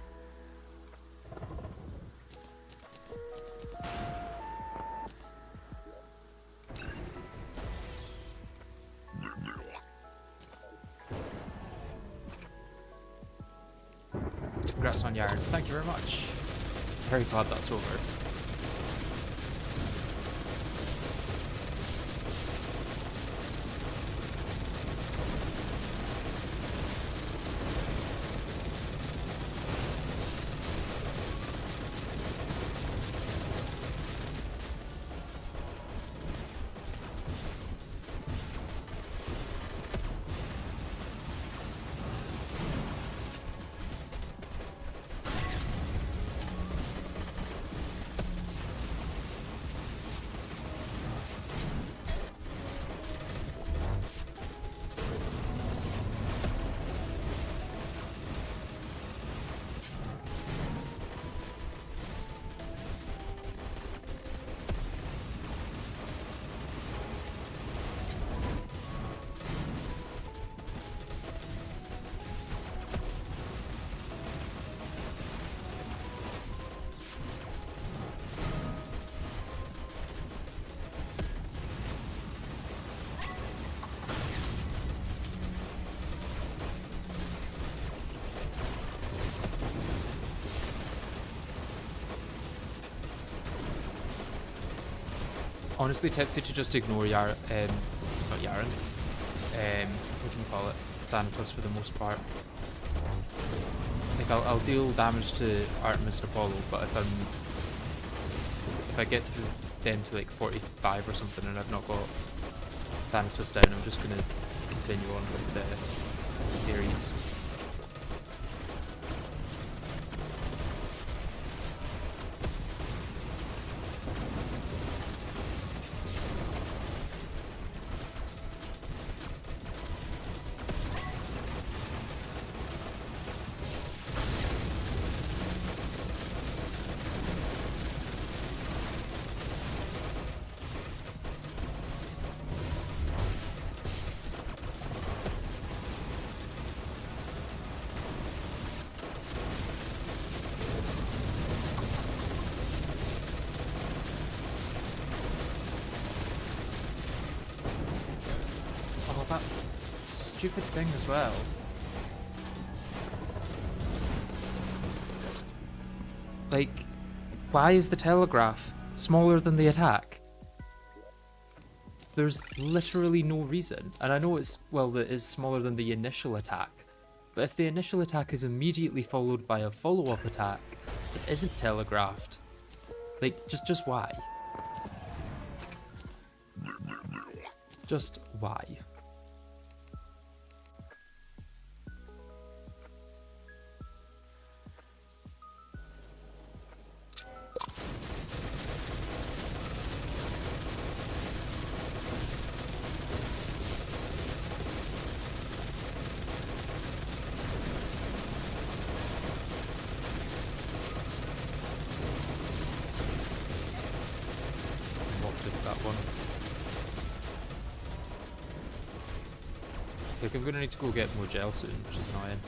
Congrats on Yard. Thank you very much. Very glad that's over. Honestly tempted to just ignore not Yaren. Whatchamacallit? Thanatos for the most part. Like I'll deal damage to Artemis and Apollo, but if I get to them to like 45 or something and I've not got Thanatos down, I'm just gonna continue on with Ares. Oh, that stupid thing as well. Like, why is the telegraph smaller than the attack? There's literally no reason. And I know it's, well, that is smaller than the initial attack. But if the initial attack is immediately followed by a follow-up attack that isn't telegraphed, like, just why? Just why? That one. Like, I'm gonna need to go get more gel soon, which is annoying.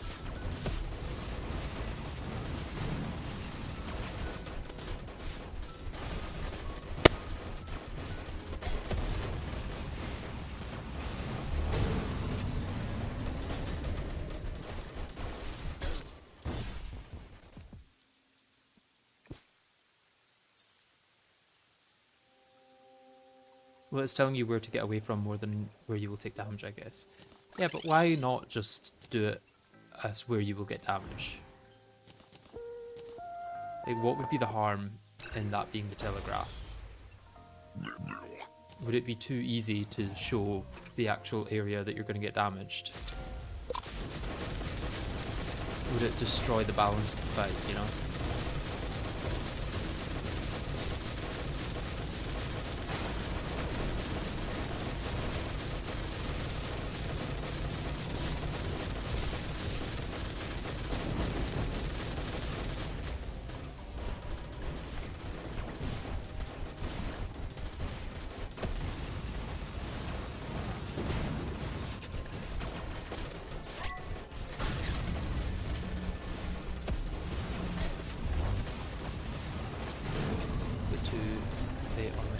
Well, it's telling you where to get away from more than where you will take damage, I guess. Yeah, but why not just do it as where you will get damage? Like, what would be the harm in that being the telegraph? Would it be too easy to show the actual area that you're going to get damaged? Would it destroy the balance of the fight, you know?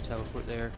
teleport there.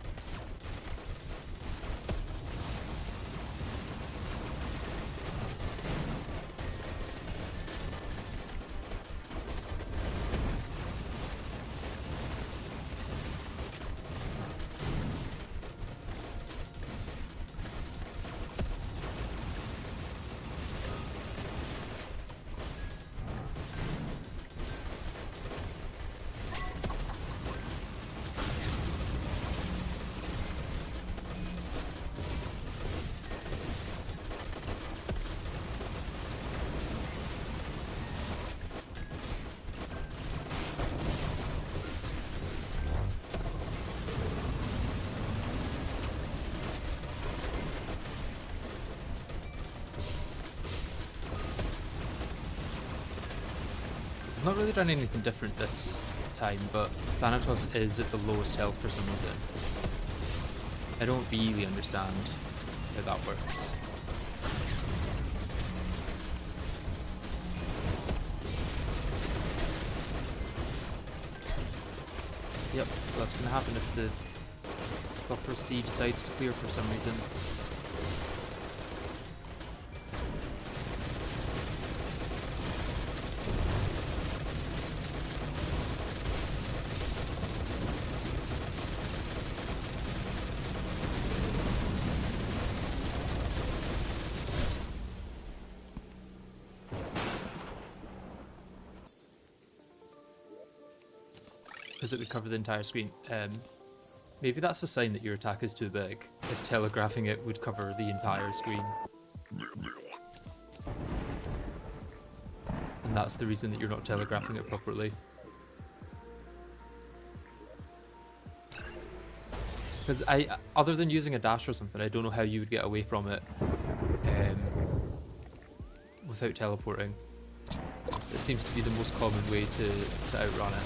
I've not really done anything different this time, but Thanatos is at the lowest health for some reason. I don't really understand how that works. Yep, that's going to happen if the Copper Sea decides to clear for some reason. Because it would cover the entire screen. Maybe that's a sign that your attack is too big, if telegraphing it would cover the entire screen. And that's the reason that you're not telegraphing it properly. Because other than using a dash or something, I don't know how you would get away from it without teleporting. It seems to be the most common way to outrun it.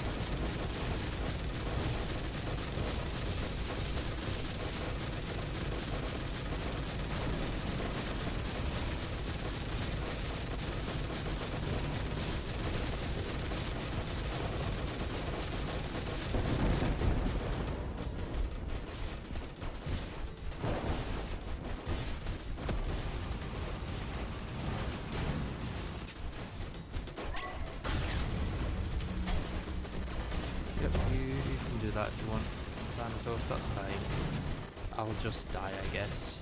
That if you want Thanatos, that's fine. I'll just die, I guess.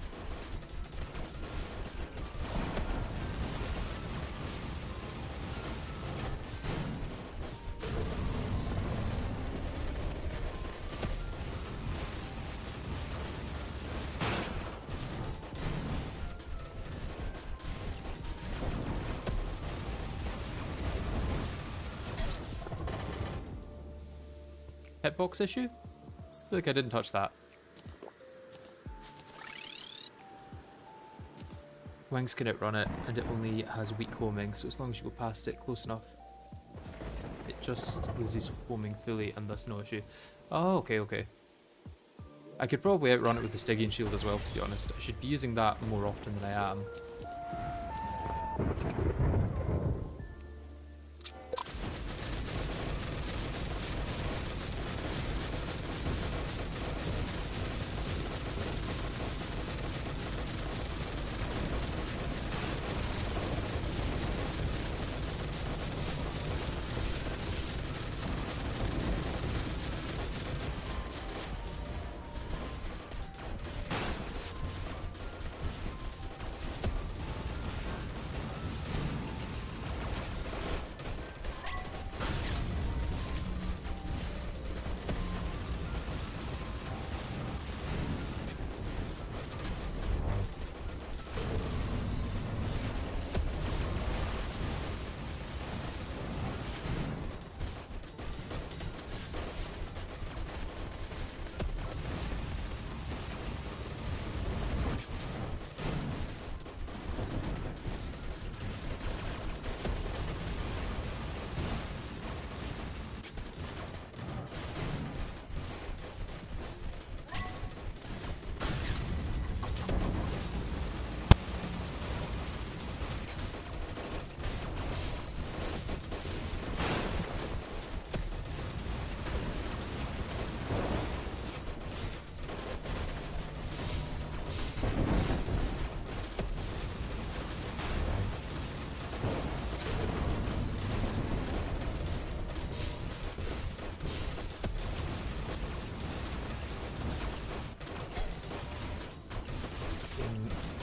Hitbox issue? I feel like I didn't touch that. Wings can outrun it, and it only has weak homing, so as long as you go past it close enough, it just loses homing fully, and that's no issue. Oh, okay. I could probably outrun it with the Stygian Shield as well, to be honest. I should be using that more often than I am.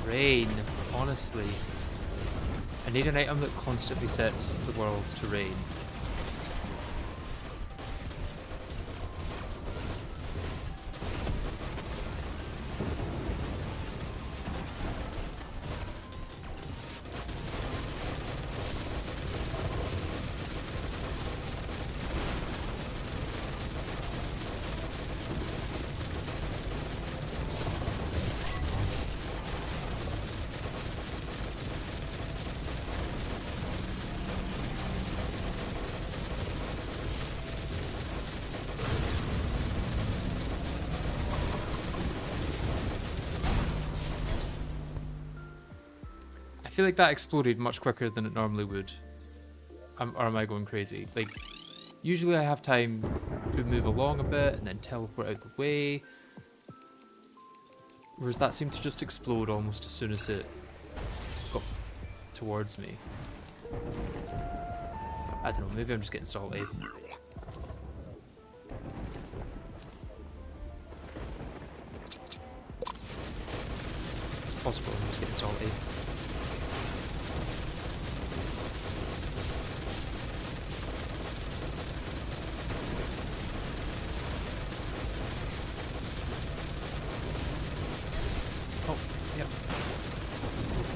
Rain, honestly. I need an item that constantly sets the world to rain. I feel like that exploded much quicker than it normally would. Or am I going crazy? Like, usually I have time to move along a bit and then teleport out the way. Whereas that seemed to just explode almost as soon as it got towards me. I don't know, maybe I'm just getting salty. It's possible I'm just getting salty.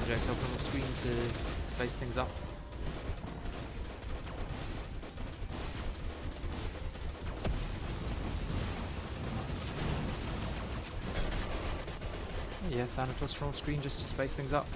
Projectile from off screen to spice things up. Yeah, Thanatos from off screen just to spice things up.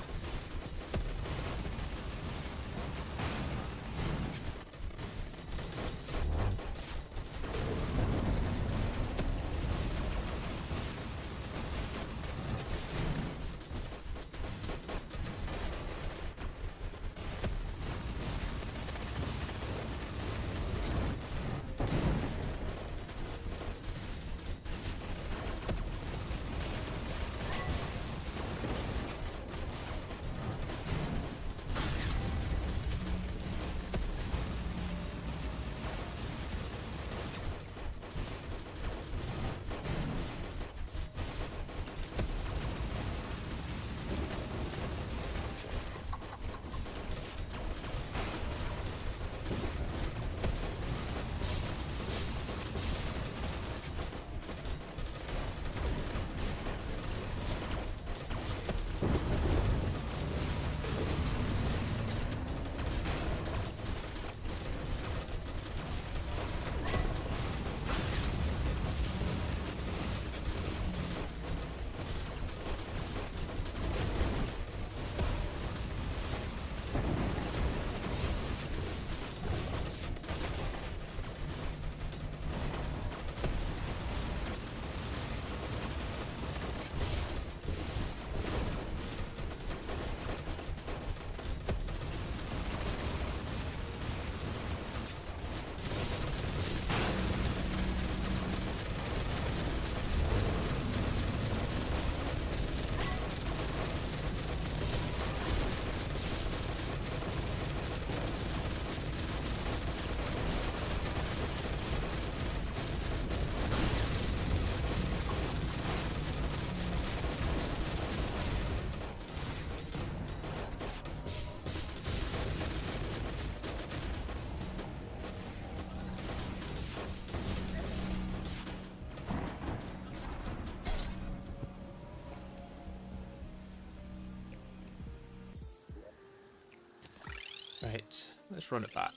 Right, let's run it back.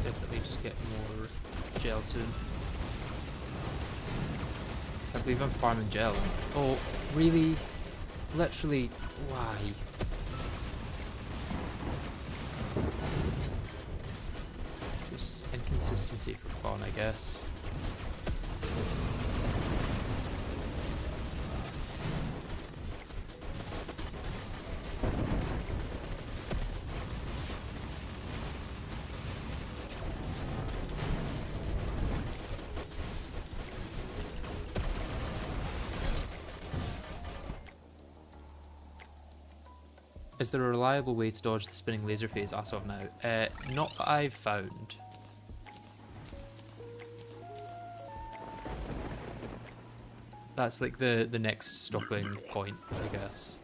Definitely just get more gel soon. I believe I'm farming gel. Oh, really? Literally, why? Calamity for fun, I guess. Is there a reliable way to dodge the spinning laser phase as of now? Not that I've found. That's like the next stopping point, I guess.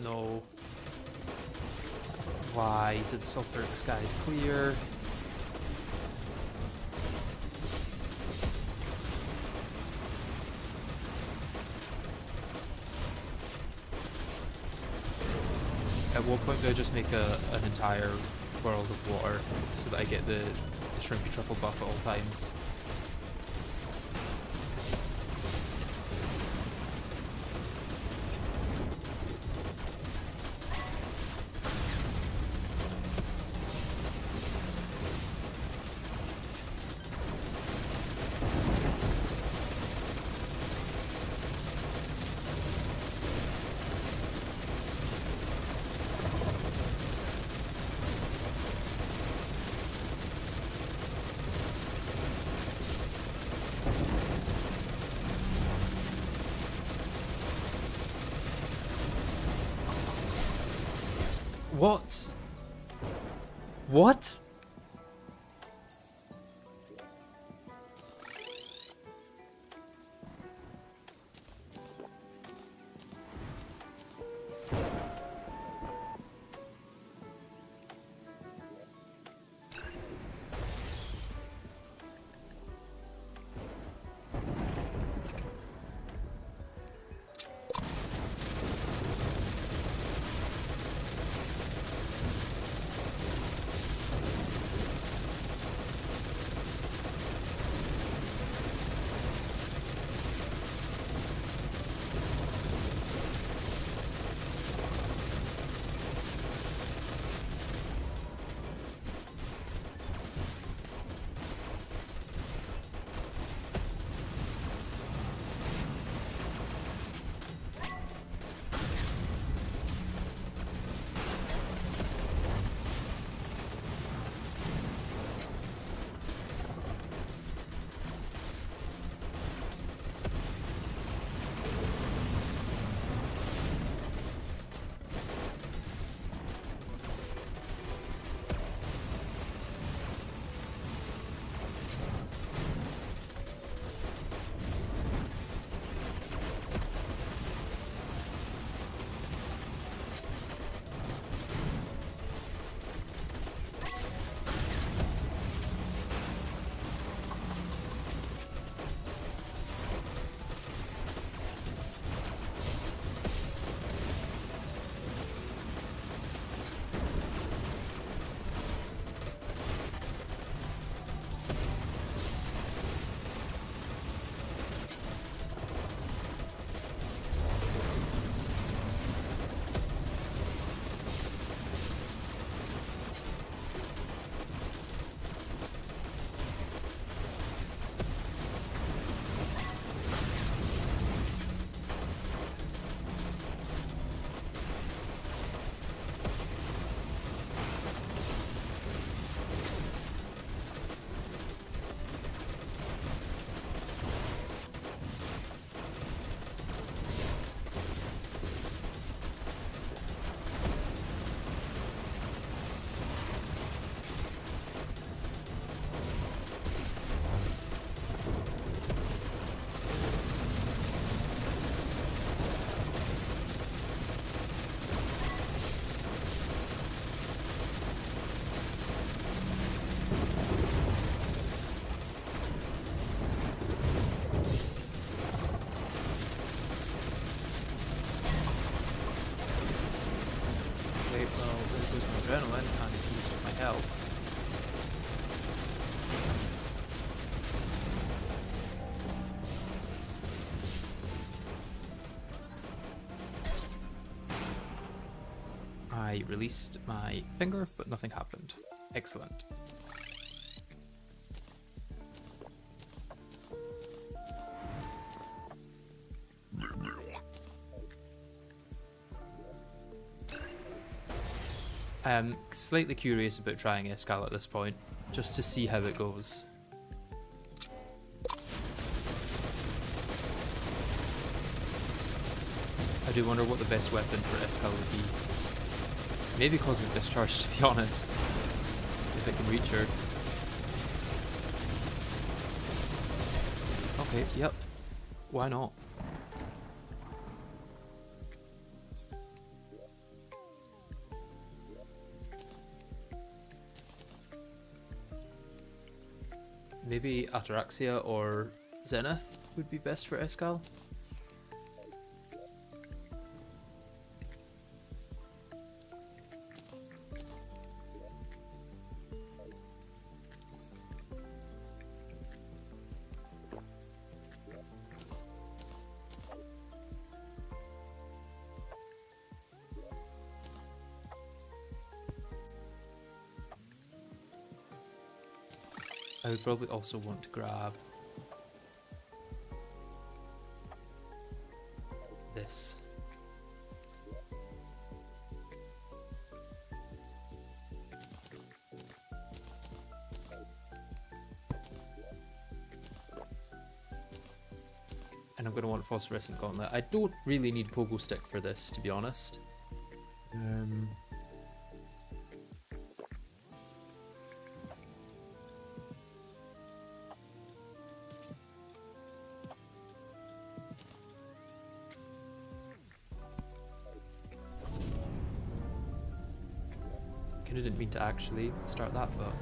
No. Why did the sulfuric skies clear? At what point do I just make an entire world of water so that I get the shrimpy truffle buff at all times? What? What? there goes my adrenaline and most of my health. I released my finger, but nothing happened. Excellent. I'm slightly curious about trying Escal at this point, just to see how it goes. I do wonder what the best weapon for Escal would be. Maybe Cosmic Discharge, to be honest, if I can reach her. Okay, yep. Why not? Maybe Ataraxia or Zenith would be best for Escal. I would probably also want to grab this. And I'm going to want Phosphorescent Gauntlet. I don't really need Pogo Stick for this, to be honest. I didn't mean to actually start that, but...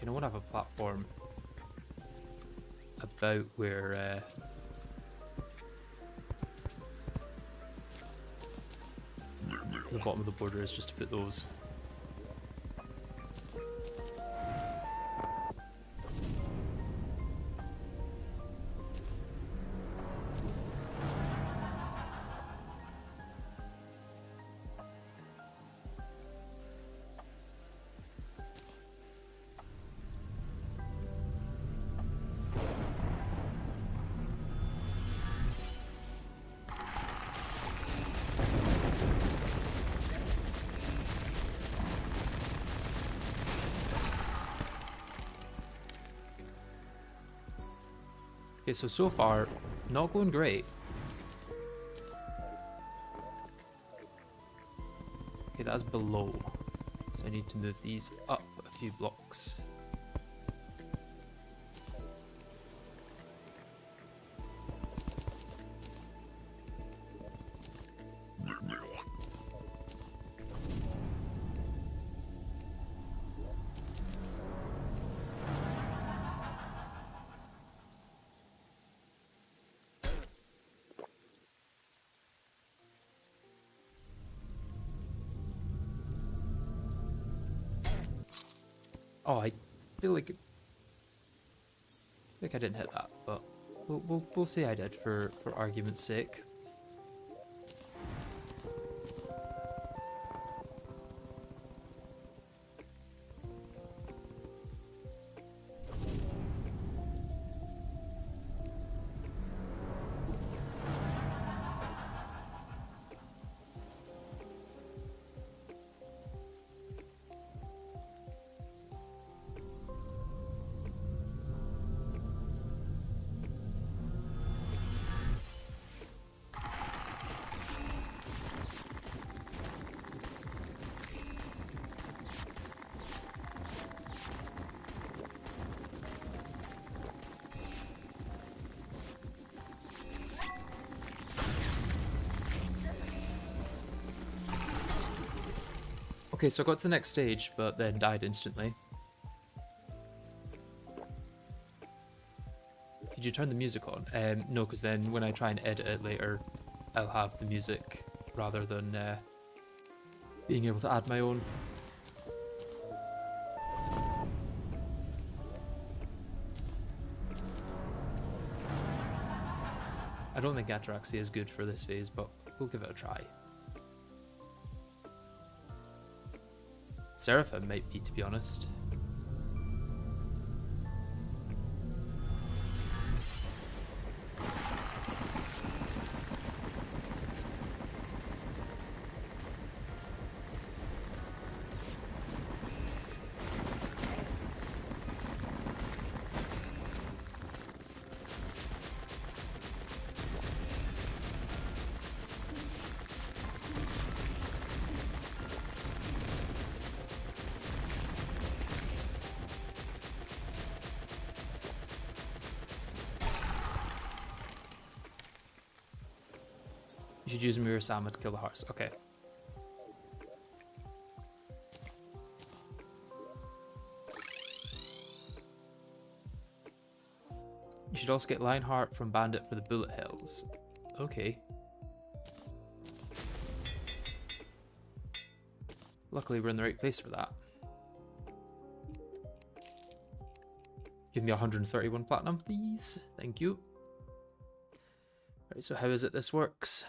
I want to have a platform about where the bottom of the border is, just to put those. Okay, so far, not going great. Okay, that's below. So I need to move these up a few blocks. Oh, I feel like I didn't hit that, but we'll say I did for argument's sake. Okay, so I got to the next stage, but then died instantly. Could you turn the music on? No, because then when I try and edit it later, I'll have the music rather than being able to add my own. I don't think Ataraxia is good for this phase, but we'll give it a try. Seraphim might be, to be honest. You should use Mirror Sama to kill the horse. Okay. You should also get Lionheart from Bandit for the bullet hells. Okay. Luckily we're in the right place for that. Give me 131 platinum, please. Thank you. Right, so how is it this works?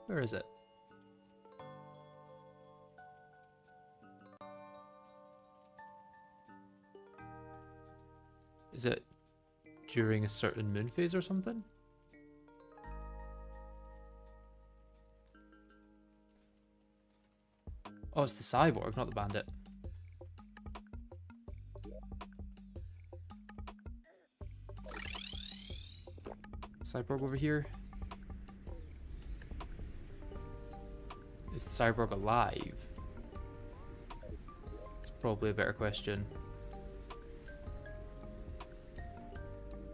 Where is it? Is it during a certain moon phase or something? Oh, it's the cyborg, not the bandit. Cyborg over here. Is the cyborg alive? It's probably a better question.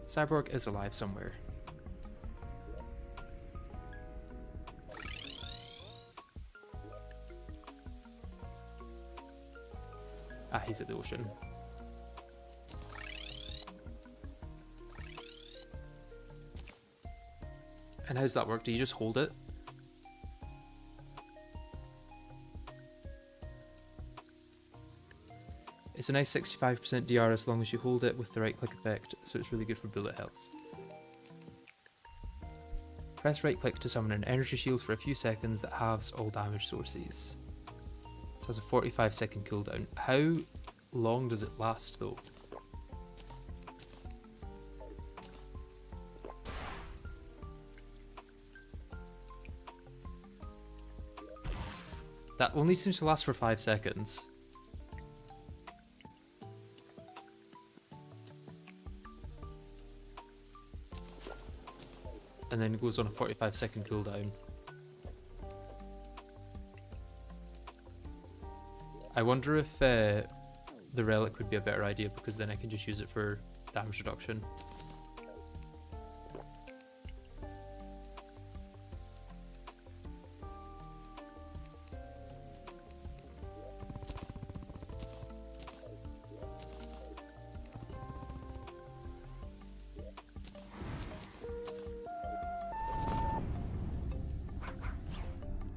Cyborg is alive somewhere. Ah, he's at the ocean. And how does that work? Do you just hold it? It's a nice 65% DR as long as you hold it with the right click effect, so it's really good for bullet healths. Press right click to summon an energy shield for a few seconds that halves all damage sources. This has a 45-second cooldown. How long does it last though? That only seems to last for 5 seconds. And then it goes on a 45-second cooldown. I wonder if the relic would be a better idea, because then I can just use it for damage reduction.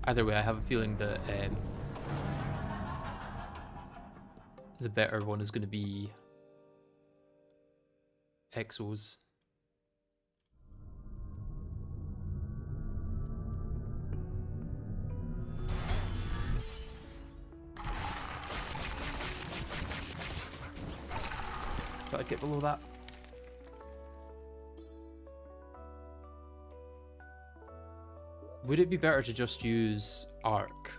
Either way, I have a feeling that the better one is going to be Exos. But I'd get below that. Would it be better to just use Arc?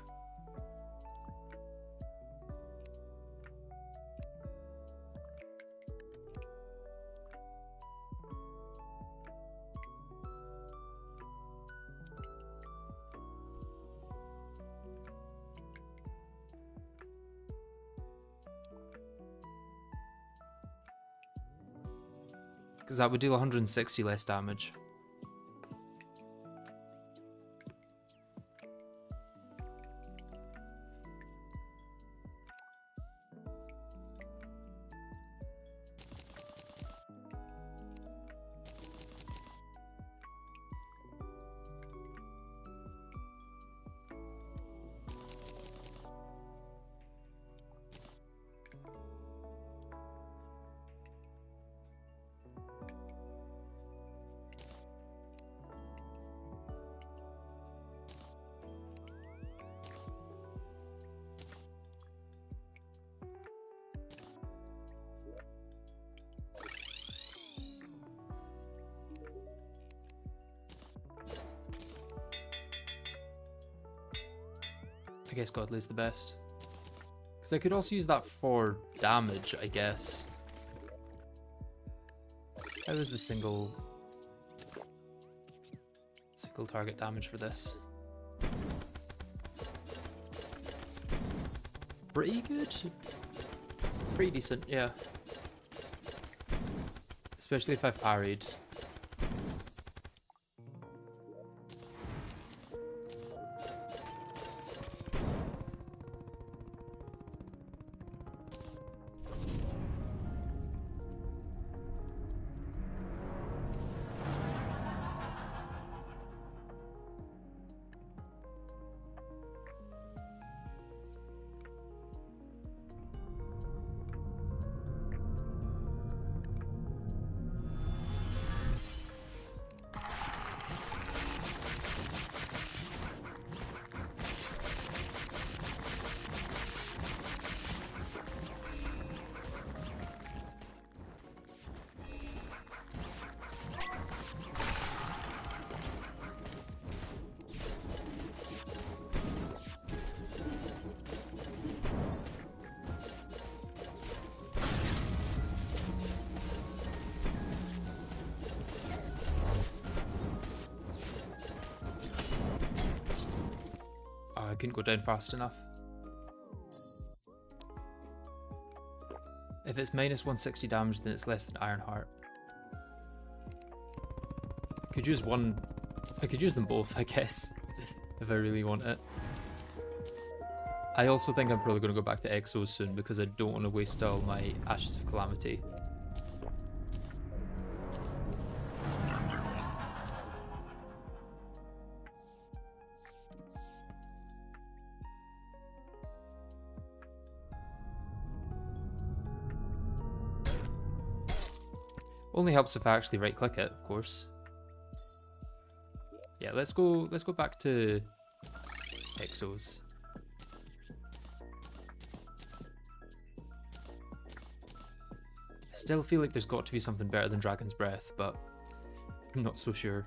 Because that would deal 160 less damage. guess Godly's the best. Because I could also use that for damage, I guess. How is the single target damage for this? Pretty good? Pretty decent, yeah. Especially if I've parried. I couldn't go down fast enough. If it's minus 160 damage, then it's less than Ironheart. I could use one. I could use them both, I guess, if I really want it. I also think I'm probably going to go back to Exos soon because I don't want to waste all my Ashes of Calamity. Only helps if I actually right click it, of course. Yeah, let's go back to Exos. I still feel like there's got to be something better than Dragon's Breath, but I'm not so sure.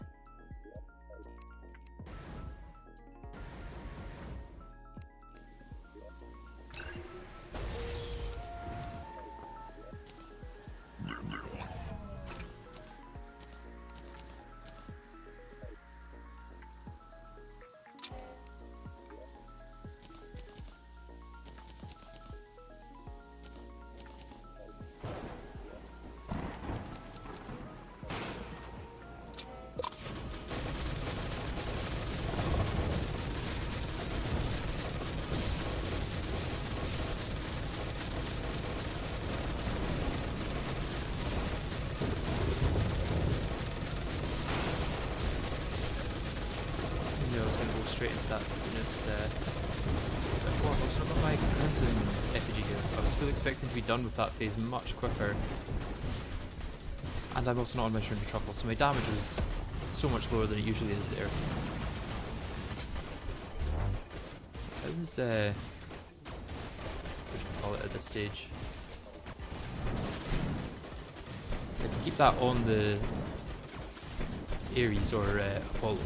Straight into that as soon as it's like, oh, I've also not got my Crimson effigy here. I was fully expecting to be done with that phase much quicker. And I'm also not on my Shroom to Truffle, so my damage is so much lower than it usually is there. How's what should we call it at this stage? So I can keep that on the Ares or Apollo.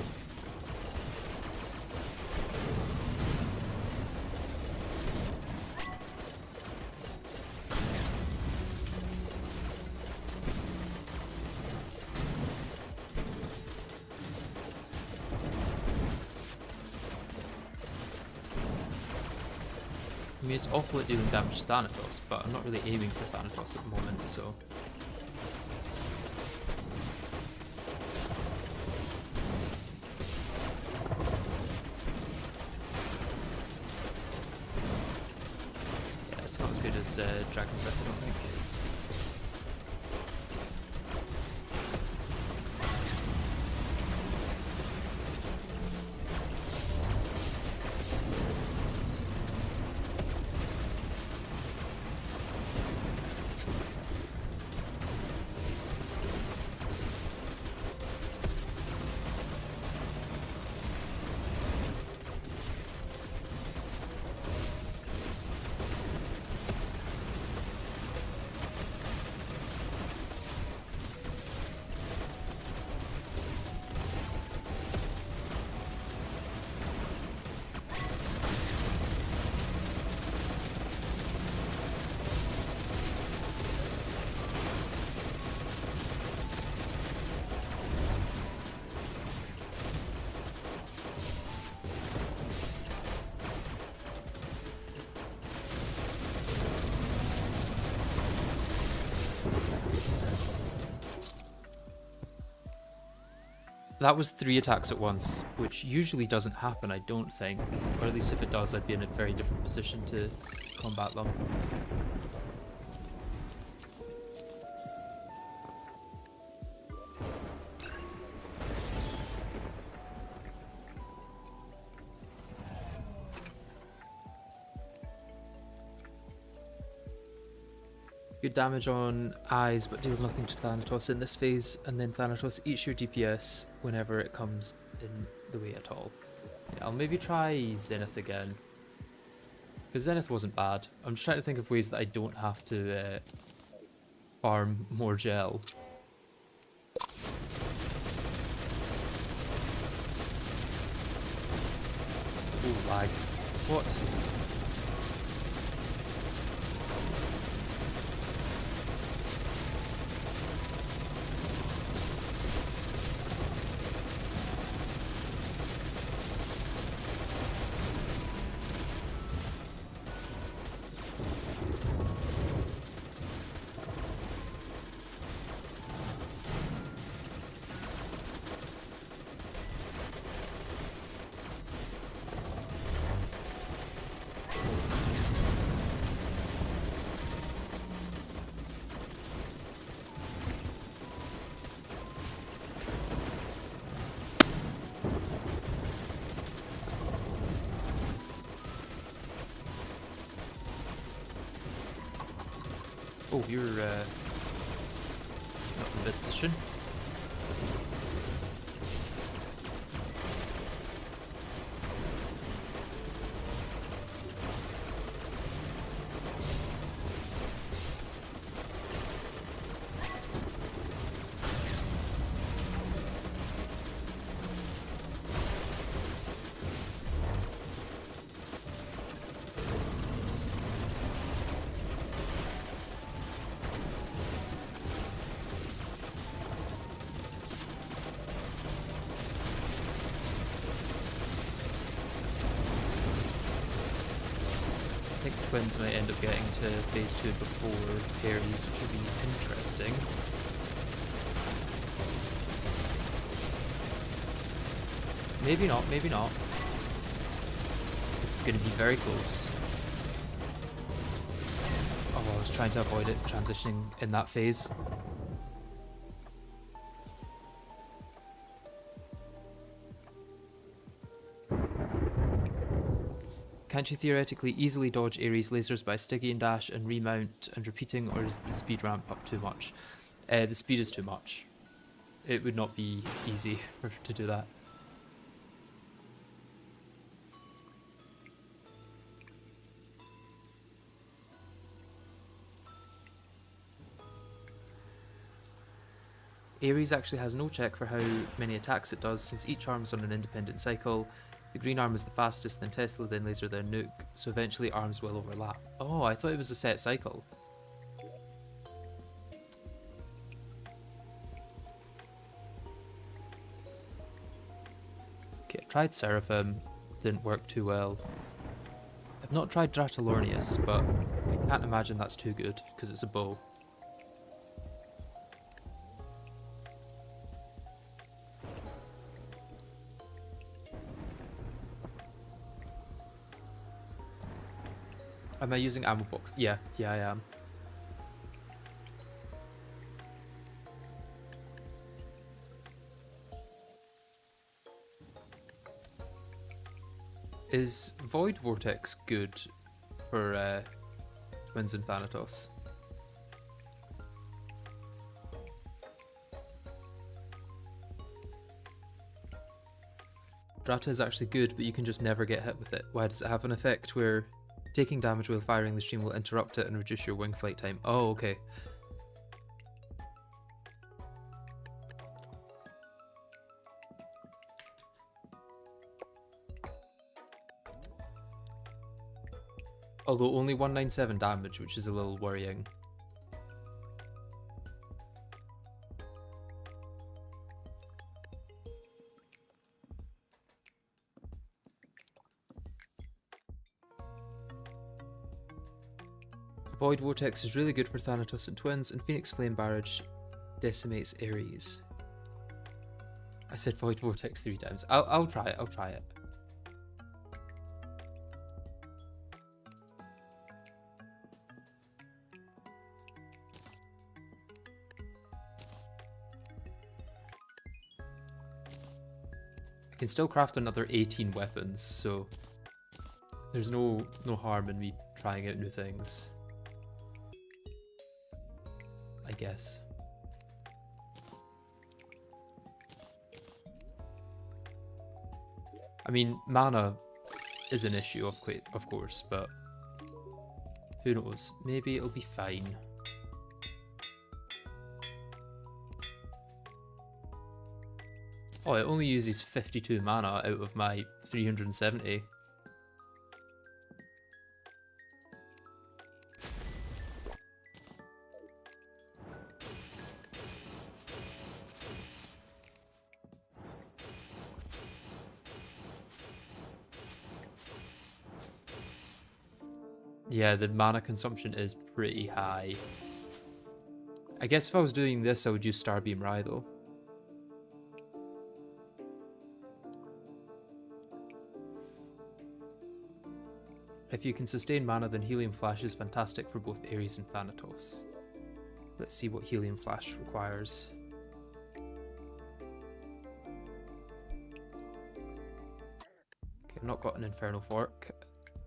I mean, it's awful at dealing damage to Thanatos, but I'm not really aiming for Thanatos at the moment, so... Yeah, it's not as good as Dragon's Breath, I don't think. That was 3 attacks at once, which usually doesn't happen, I don't think. Or at least if it does, I'd be in a very different position to combat them. Good damage on eyes, but deals nothing to Thanatos in this phase, and then Thanatos eats your DPS whenever it comes in the way at all. Yeah, I'll maybe try Zenith again, because Zenith wasn't bad. I'm just trying to think of ways that I don't have to farm more gel. Ooh, lag. What? Oh, you're not in this position. I think Twins might end up getting to phase 2 before Ares, which would be interesting. Maybe not, maybe not. This is going to be very close. Oh, I was trying to avoid it transitioning in that phase. Can't you theoretically easily dodge Ares lasers by Sticky and Dash and remount and repeating, or is the speed ramp up too much? The speed is too much. It would not be easy to do that. Ares actually has no check for how many attacks it does, since each arm is on an independent cycle. The green arm is the fastest, then Tesla, then Laser, then Nuke, so eventually arms will overlap. Oh, I thought it was a set cycle. Okay, I tried Seraphim, didn't work too well. I've not tried Dratalornius, but I can't imagine that's too good, because it's a bow. Am I using ammo box? Yeah, I am. Is Void Vortex good for Twins and Thanatos? Drata is actually good, but you can just never get hit with it. Why does it have an effect where taking damage while firing the stream will interrupt it and reduce your wing flight time? Oh, okay. Although only 197 damage, which is a little worrying. Void Vortex is really good for Thanatos and Twins, and Phoenix Flame Barrage decimates Ares. I said Void Vortex 3 times. I'll try it. I'll try it. I can still craft another 18 weapons, so there's no harm in me trying out new things, I guess. I mean, mana is an issue, of course, but who knows? Maybe it'll be fine. Oh, it only uses 52 mana out of my 370. Yeah, the mana consumption is pretty high. I guess if I was doing this, I would use Starbeam Rai though. If you can sustain mana, then Helium Flash is fantastic for both Ares and Thanatos. Let's see what Helium Flash requires. Okay, I've not got an Infernal Fork.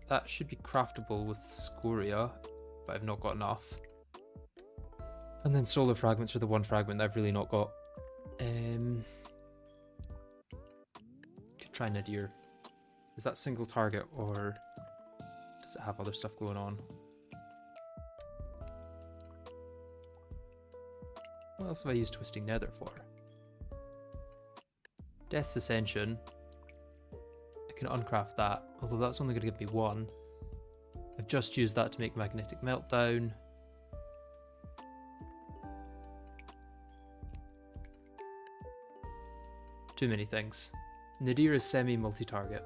That should be craftable with Scoria, but I've not got enough. And then Solar Fragments are the one fragment that I've really not got. Could try Nadir. Is that single target, or does it have other stuff going on? What else have I used Twisting Nether for? Death's Ascension. I can uncraft that, although that's only going to give me one. I've just used that to make Magnetic Meltdown. Too many things. Nadir is semi-multi-target.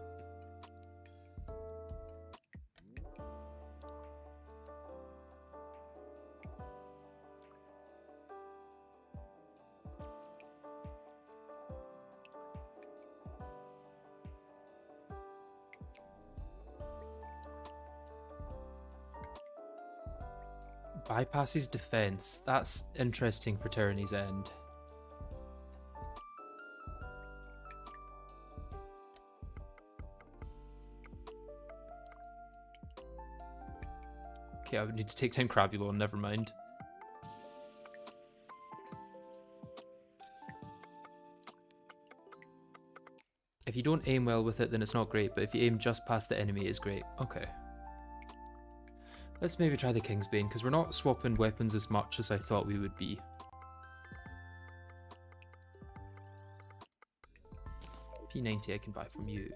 Bypasses defense. That's interesting for Tyranny's End. Okay, I would need to take 10 Crabulon, never mind. If you don't aim well with it, then it's not great, but if you aim just past the enemy, it's great. Okay. Let's maybe try the Kingsbane, because we're not swapping weapons as much as I thought we would be. P90 I can buy from you.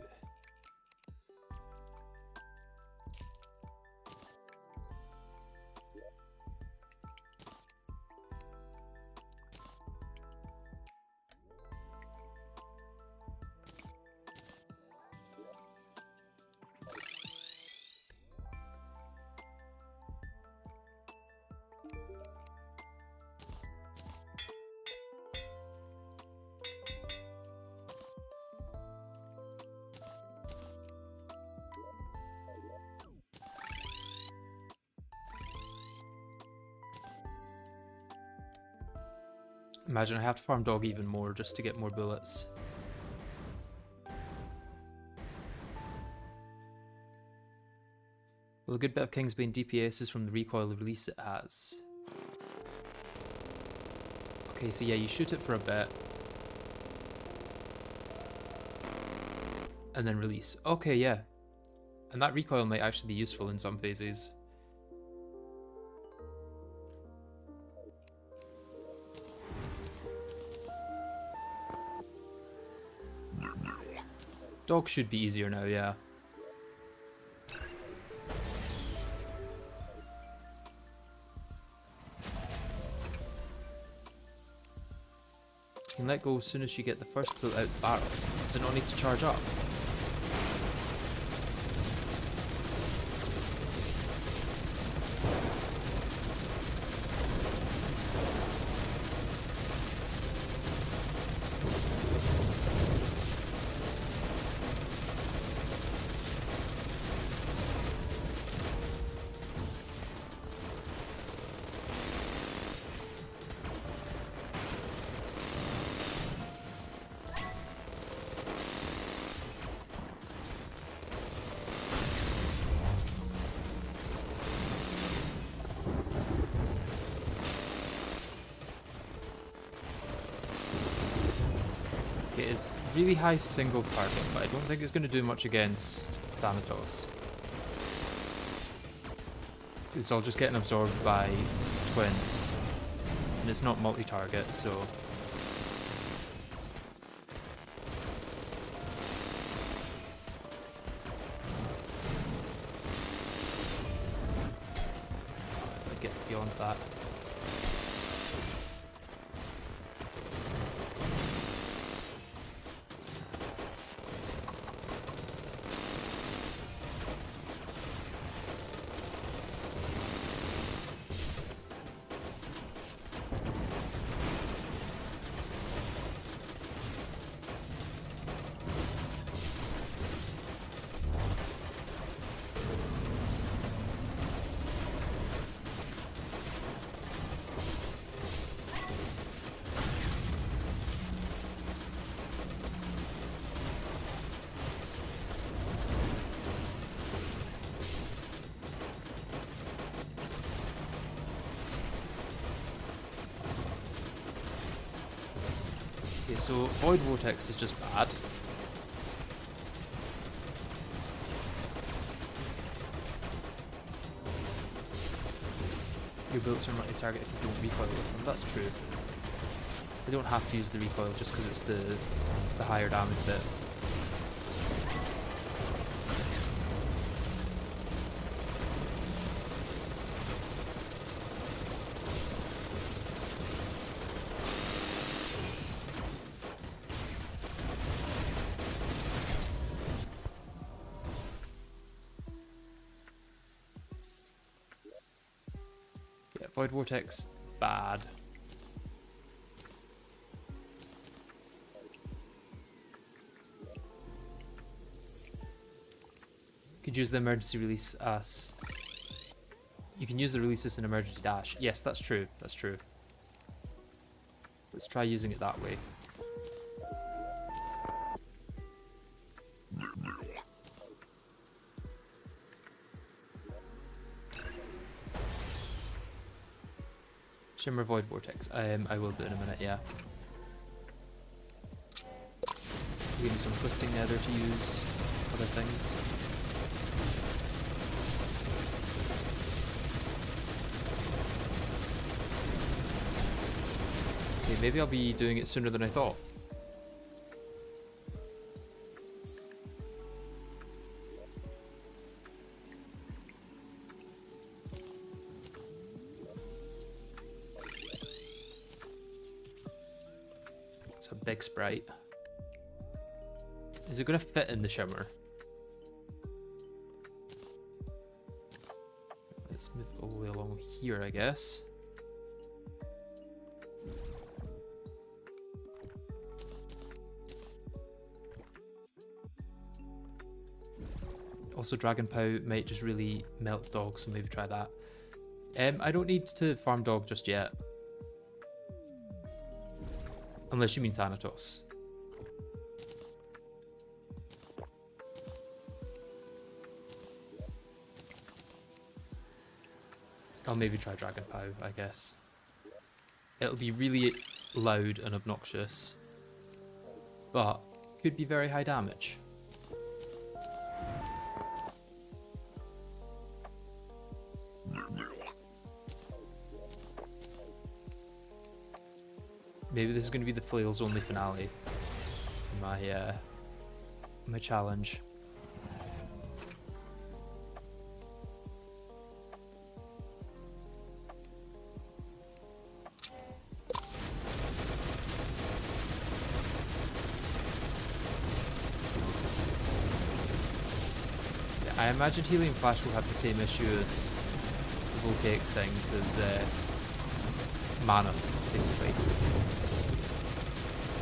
Imagine I have to farm dog even more just to get more bullets. Well, a good bit of Kingsbane DPS is from the recoil release it has. Okay, so yeah, you shoot it for a bit. And then release. Okay, yeah. And that recoil might actually be useful in some phases. Dog should be easier now, yeah. You can let go as soon as you get the first bullet out the barrel. Does it not need to charge up? it is really high single target, but I don't think it's going to do much against Thanatos. It's all just getting absorbed by twins. And it's not multi-target, so... Let's like get beyond that. Okay, so Void Vortex is just bad. Your bullets are multi-target if you don't recoil with them. That's true. I don't have to use the recoil just because it's the higher damage bit. Void Vortex, bad. Could use the emergency release as... You can use the release as an emergency dash. Yes, that's true. That's true. Let's try using it that way. Shimmer Void Vortex. I will do it in a minute, yeah. Give me some twisting nether to use other things. Okay, maybe I'll be doing it sooner than I thought. It's a big sprite. Is it going to fit in the shimmer? Let's move all the way along here, I guess. Also, Dragon Pow might just really melt dog, so maybe try that. I don't need to farm dog just yet. Unless you mean Thanatos. I'll maybe try Dragon Pow, I guess. It'll be really loud and obnoxious, but could be very high damage. Maybe this is going to be the flails only finale. My challenge. Yeah, I imagine Helium Flash will have the same issue as the Voltaic thing, because mana, basically.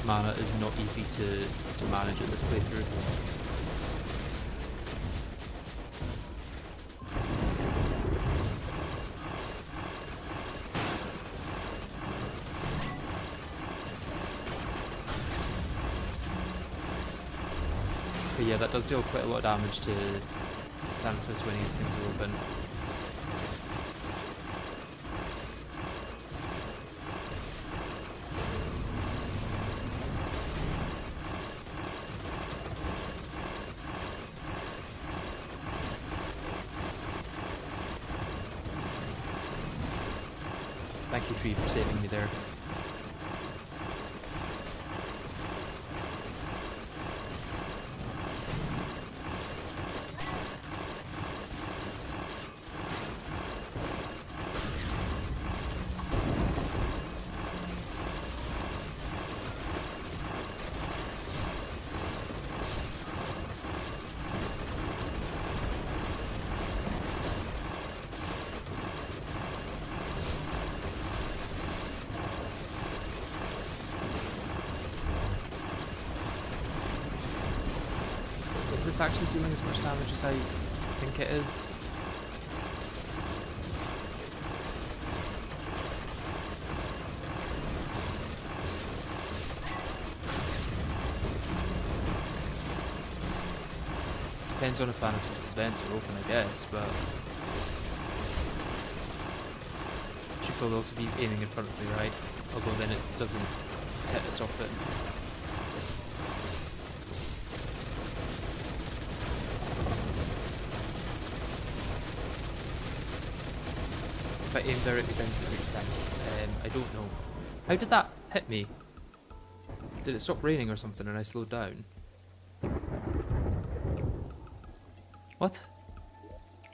Mana is not easy to manage at this playthrough. But yeah, that does deal quite a lot of damage to Thanatos when these things are open. Thank you, tree, for saving me there. Is this actually doing as much damage as I think it is? Depends on if Thanatos' vents are open, I guess, but she could also be aiming in front of me, right? Although then it doesn't hit the stop button. If I aim directly down to the extents, I don't know. How did that hit me? Did it stop raining or something and I slowed down? What?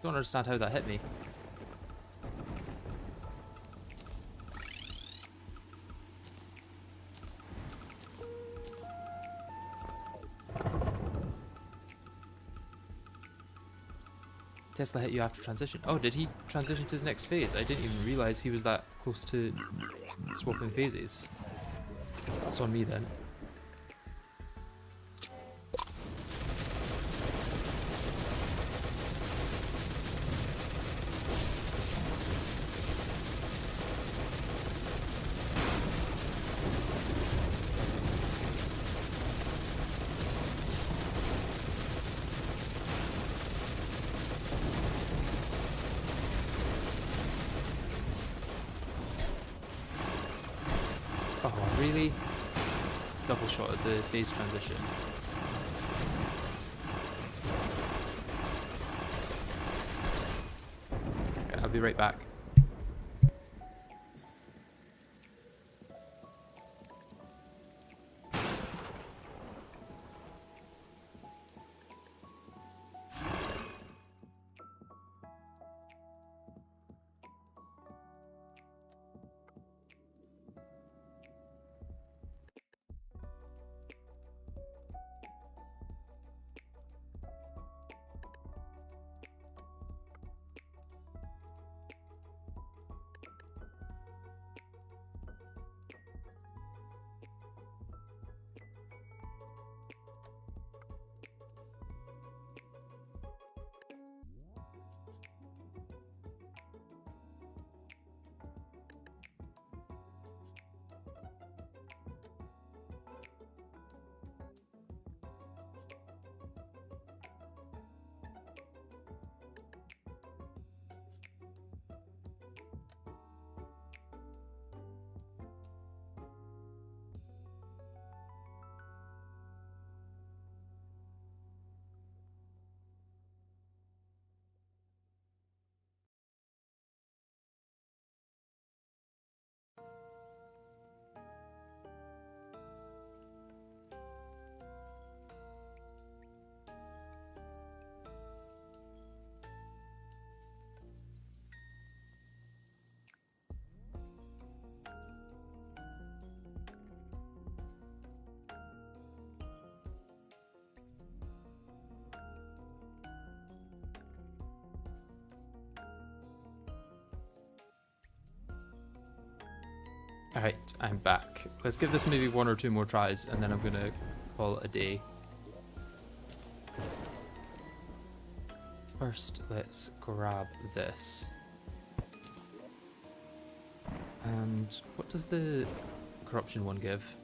Don't understand how that hit me. Tesla hit you after transition. Oh, did he transition to his next phase? I didn't even realise he was that close to swapping phases. That's on me then. Oh, really? Double shot at the phase transition. Okay, I'll be right back. Alright, I'm back. Let's give this maybe one or two more tries and then I'm gonna call it a day. First, let's grab this. And what does the corruption one give?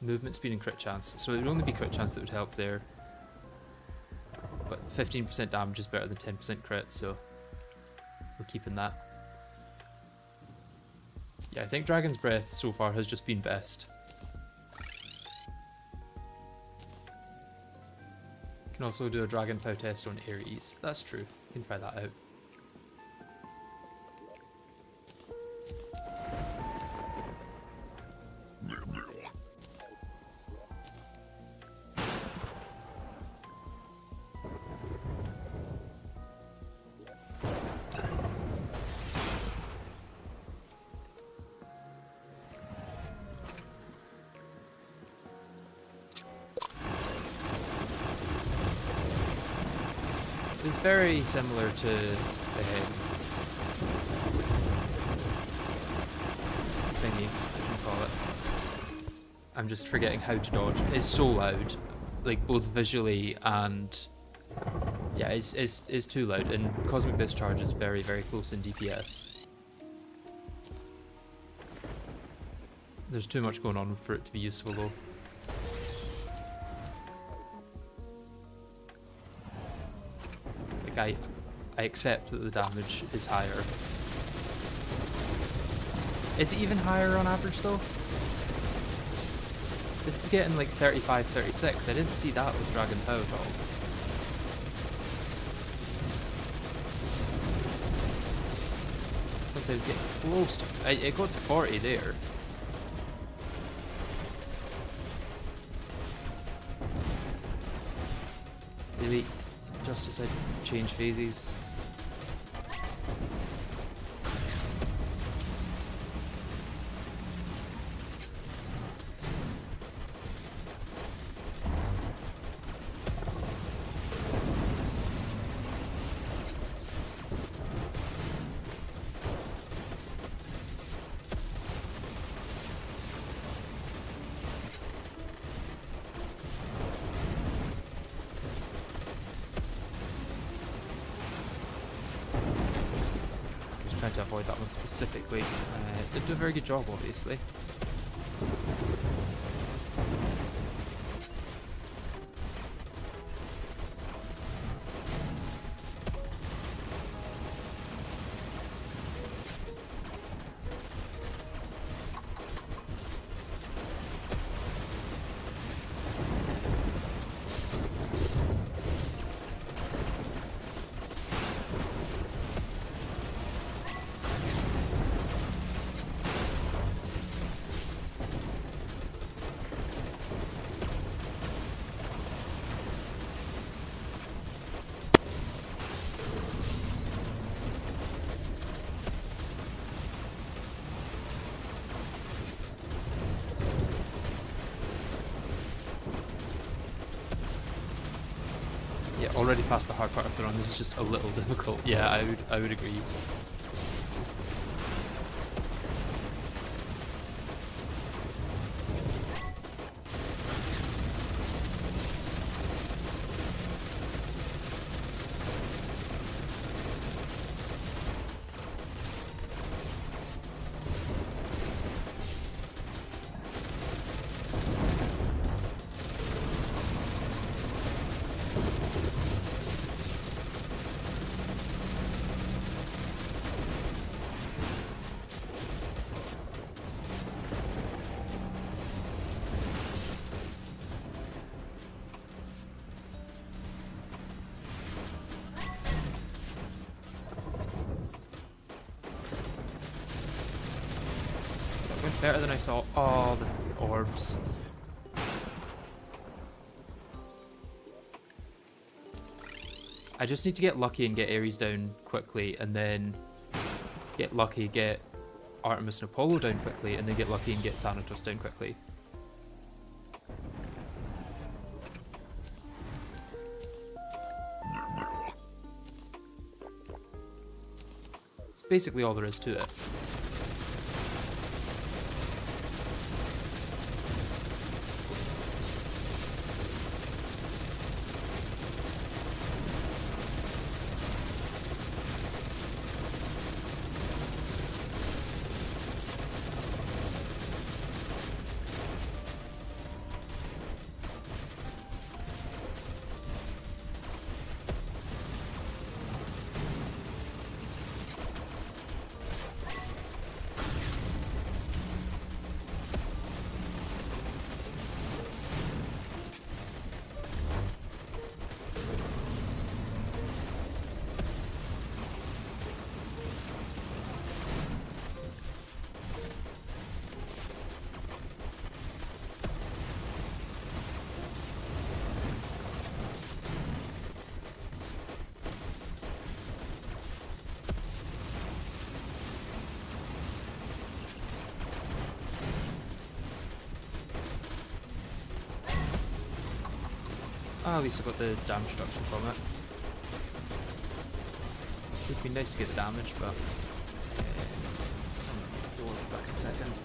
Movement speed and crit chance. So it would only be crit chance that would help there. But 15% damage is better than 10% crit, so we're keeping that. Yeah, I think Dragon's Breath so far has just been best. Can also do a Dragon Pow test on Ares. That's true. can try that out. It's very similar to thingy, what do you call it? I'm just forgetting how to dodge. It's so loud, like both visually and yeah, it's too loud. And Cosmic Discharge is very, very close in DPS. There's too much going on for it to be useful though. Like I accept that the damage is higher. Is it even higher on average though? This is getting like 35, 36. I didn't see that with Dragon Pow at all. Sometimes getting close to... It got to 40 there. Really? Just as I change phases. Trying to avoid that one specifically. Did do a very good job, obviously. Yeah, already past the hard part of the run. This is just a little difficult. Yeah, I would agree. Went better than I thought. Oh, the orbs. I just need to get lucky and get Ares down quickly, and then get lucky, get Artemis and Apollo down quickly, and then get lucky and get Thanatos down quickly. It's basically all there is to it. Oh, at least I got the damage reduction from it. It would be nice to get the damage, but we'll be back in a second.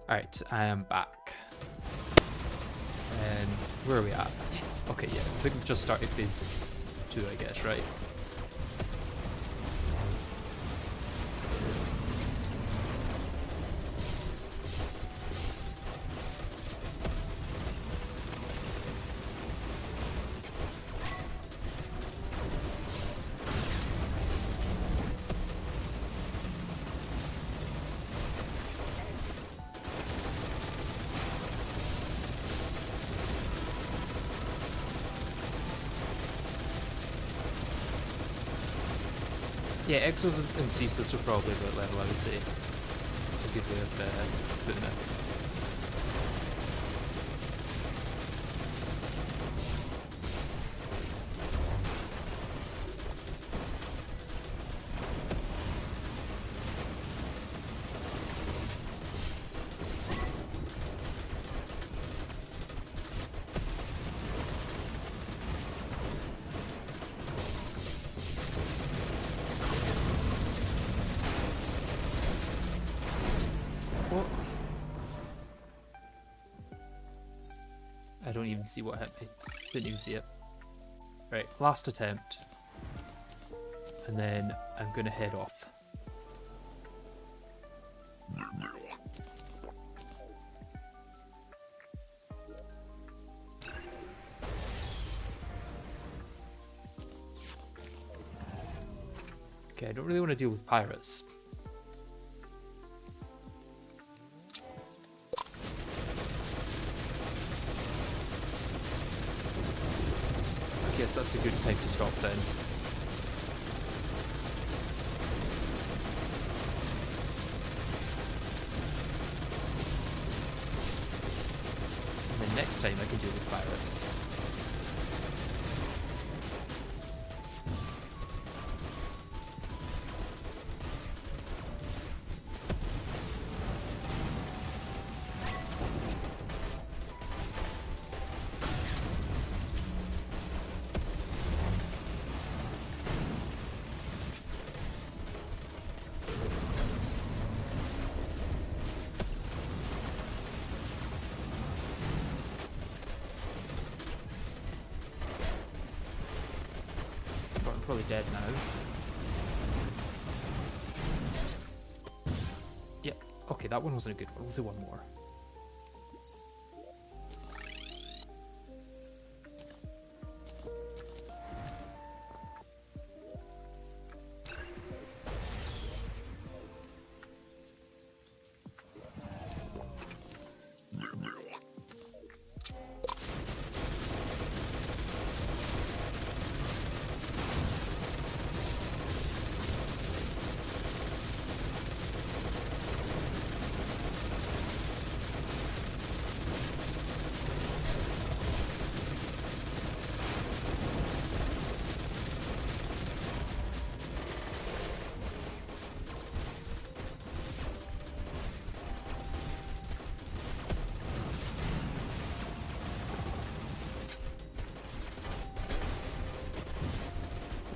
Alright, I am back. And where are we at? Okay, yeah, I think we've just started phase 2, I guess, right? Yeah, Exos and Ceaseless are probably about level, I would say. It's a good way of putting it. don't even see what hit me. Didn't even see it. Right, last attempt. And then I'm gonna head off. Okay, I don't really want to deal with pirates. I guess that's a good time to stop then. And then next time I can deal with pirates. Probably dead now. Yep. Okay, that one wasn't a good one. We'll do one more.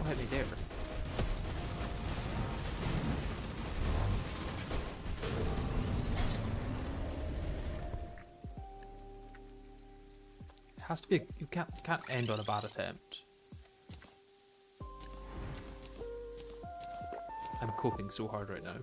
Why are they there? It has to be. You can't end on a bad attempt. I'm coping so hard right now.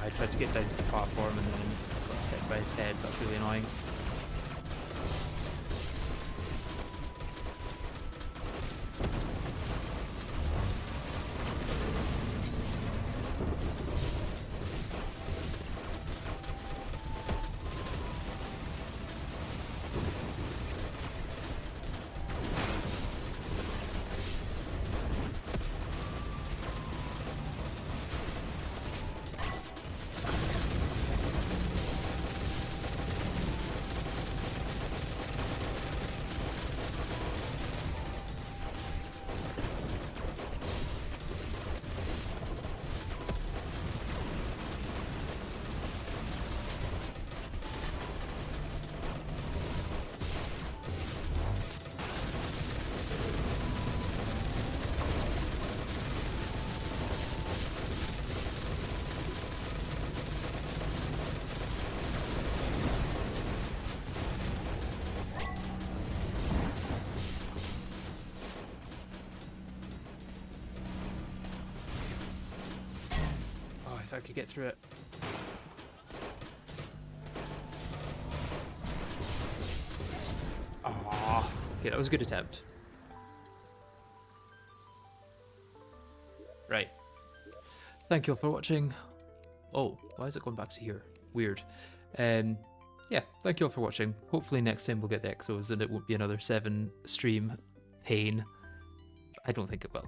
I tried to get down to the platform and then got hit by his head. That's really annoying. I thought I could get through it. Ah, okay, that was a good attempt. Right. Thank you all for watching. Oh, why is it going back to here? Weird. Yeah, thank you all for watching. Hopefully next time we'll get the Exos and it won't be another 7 stream pain. I don't think it will.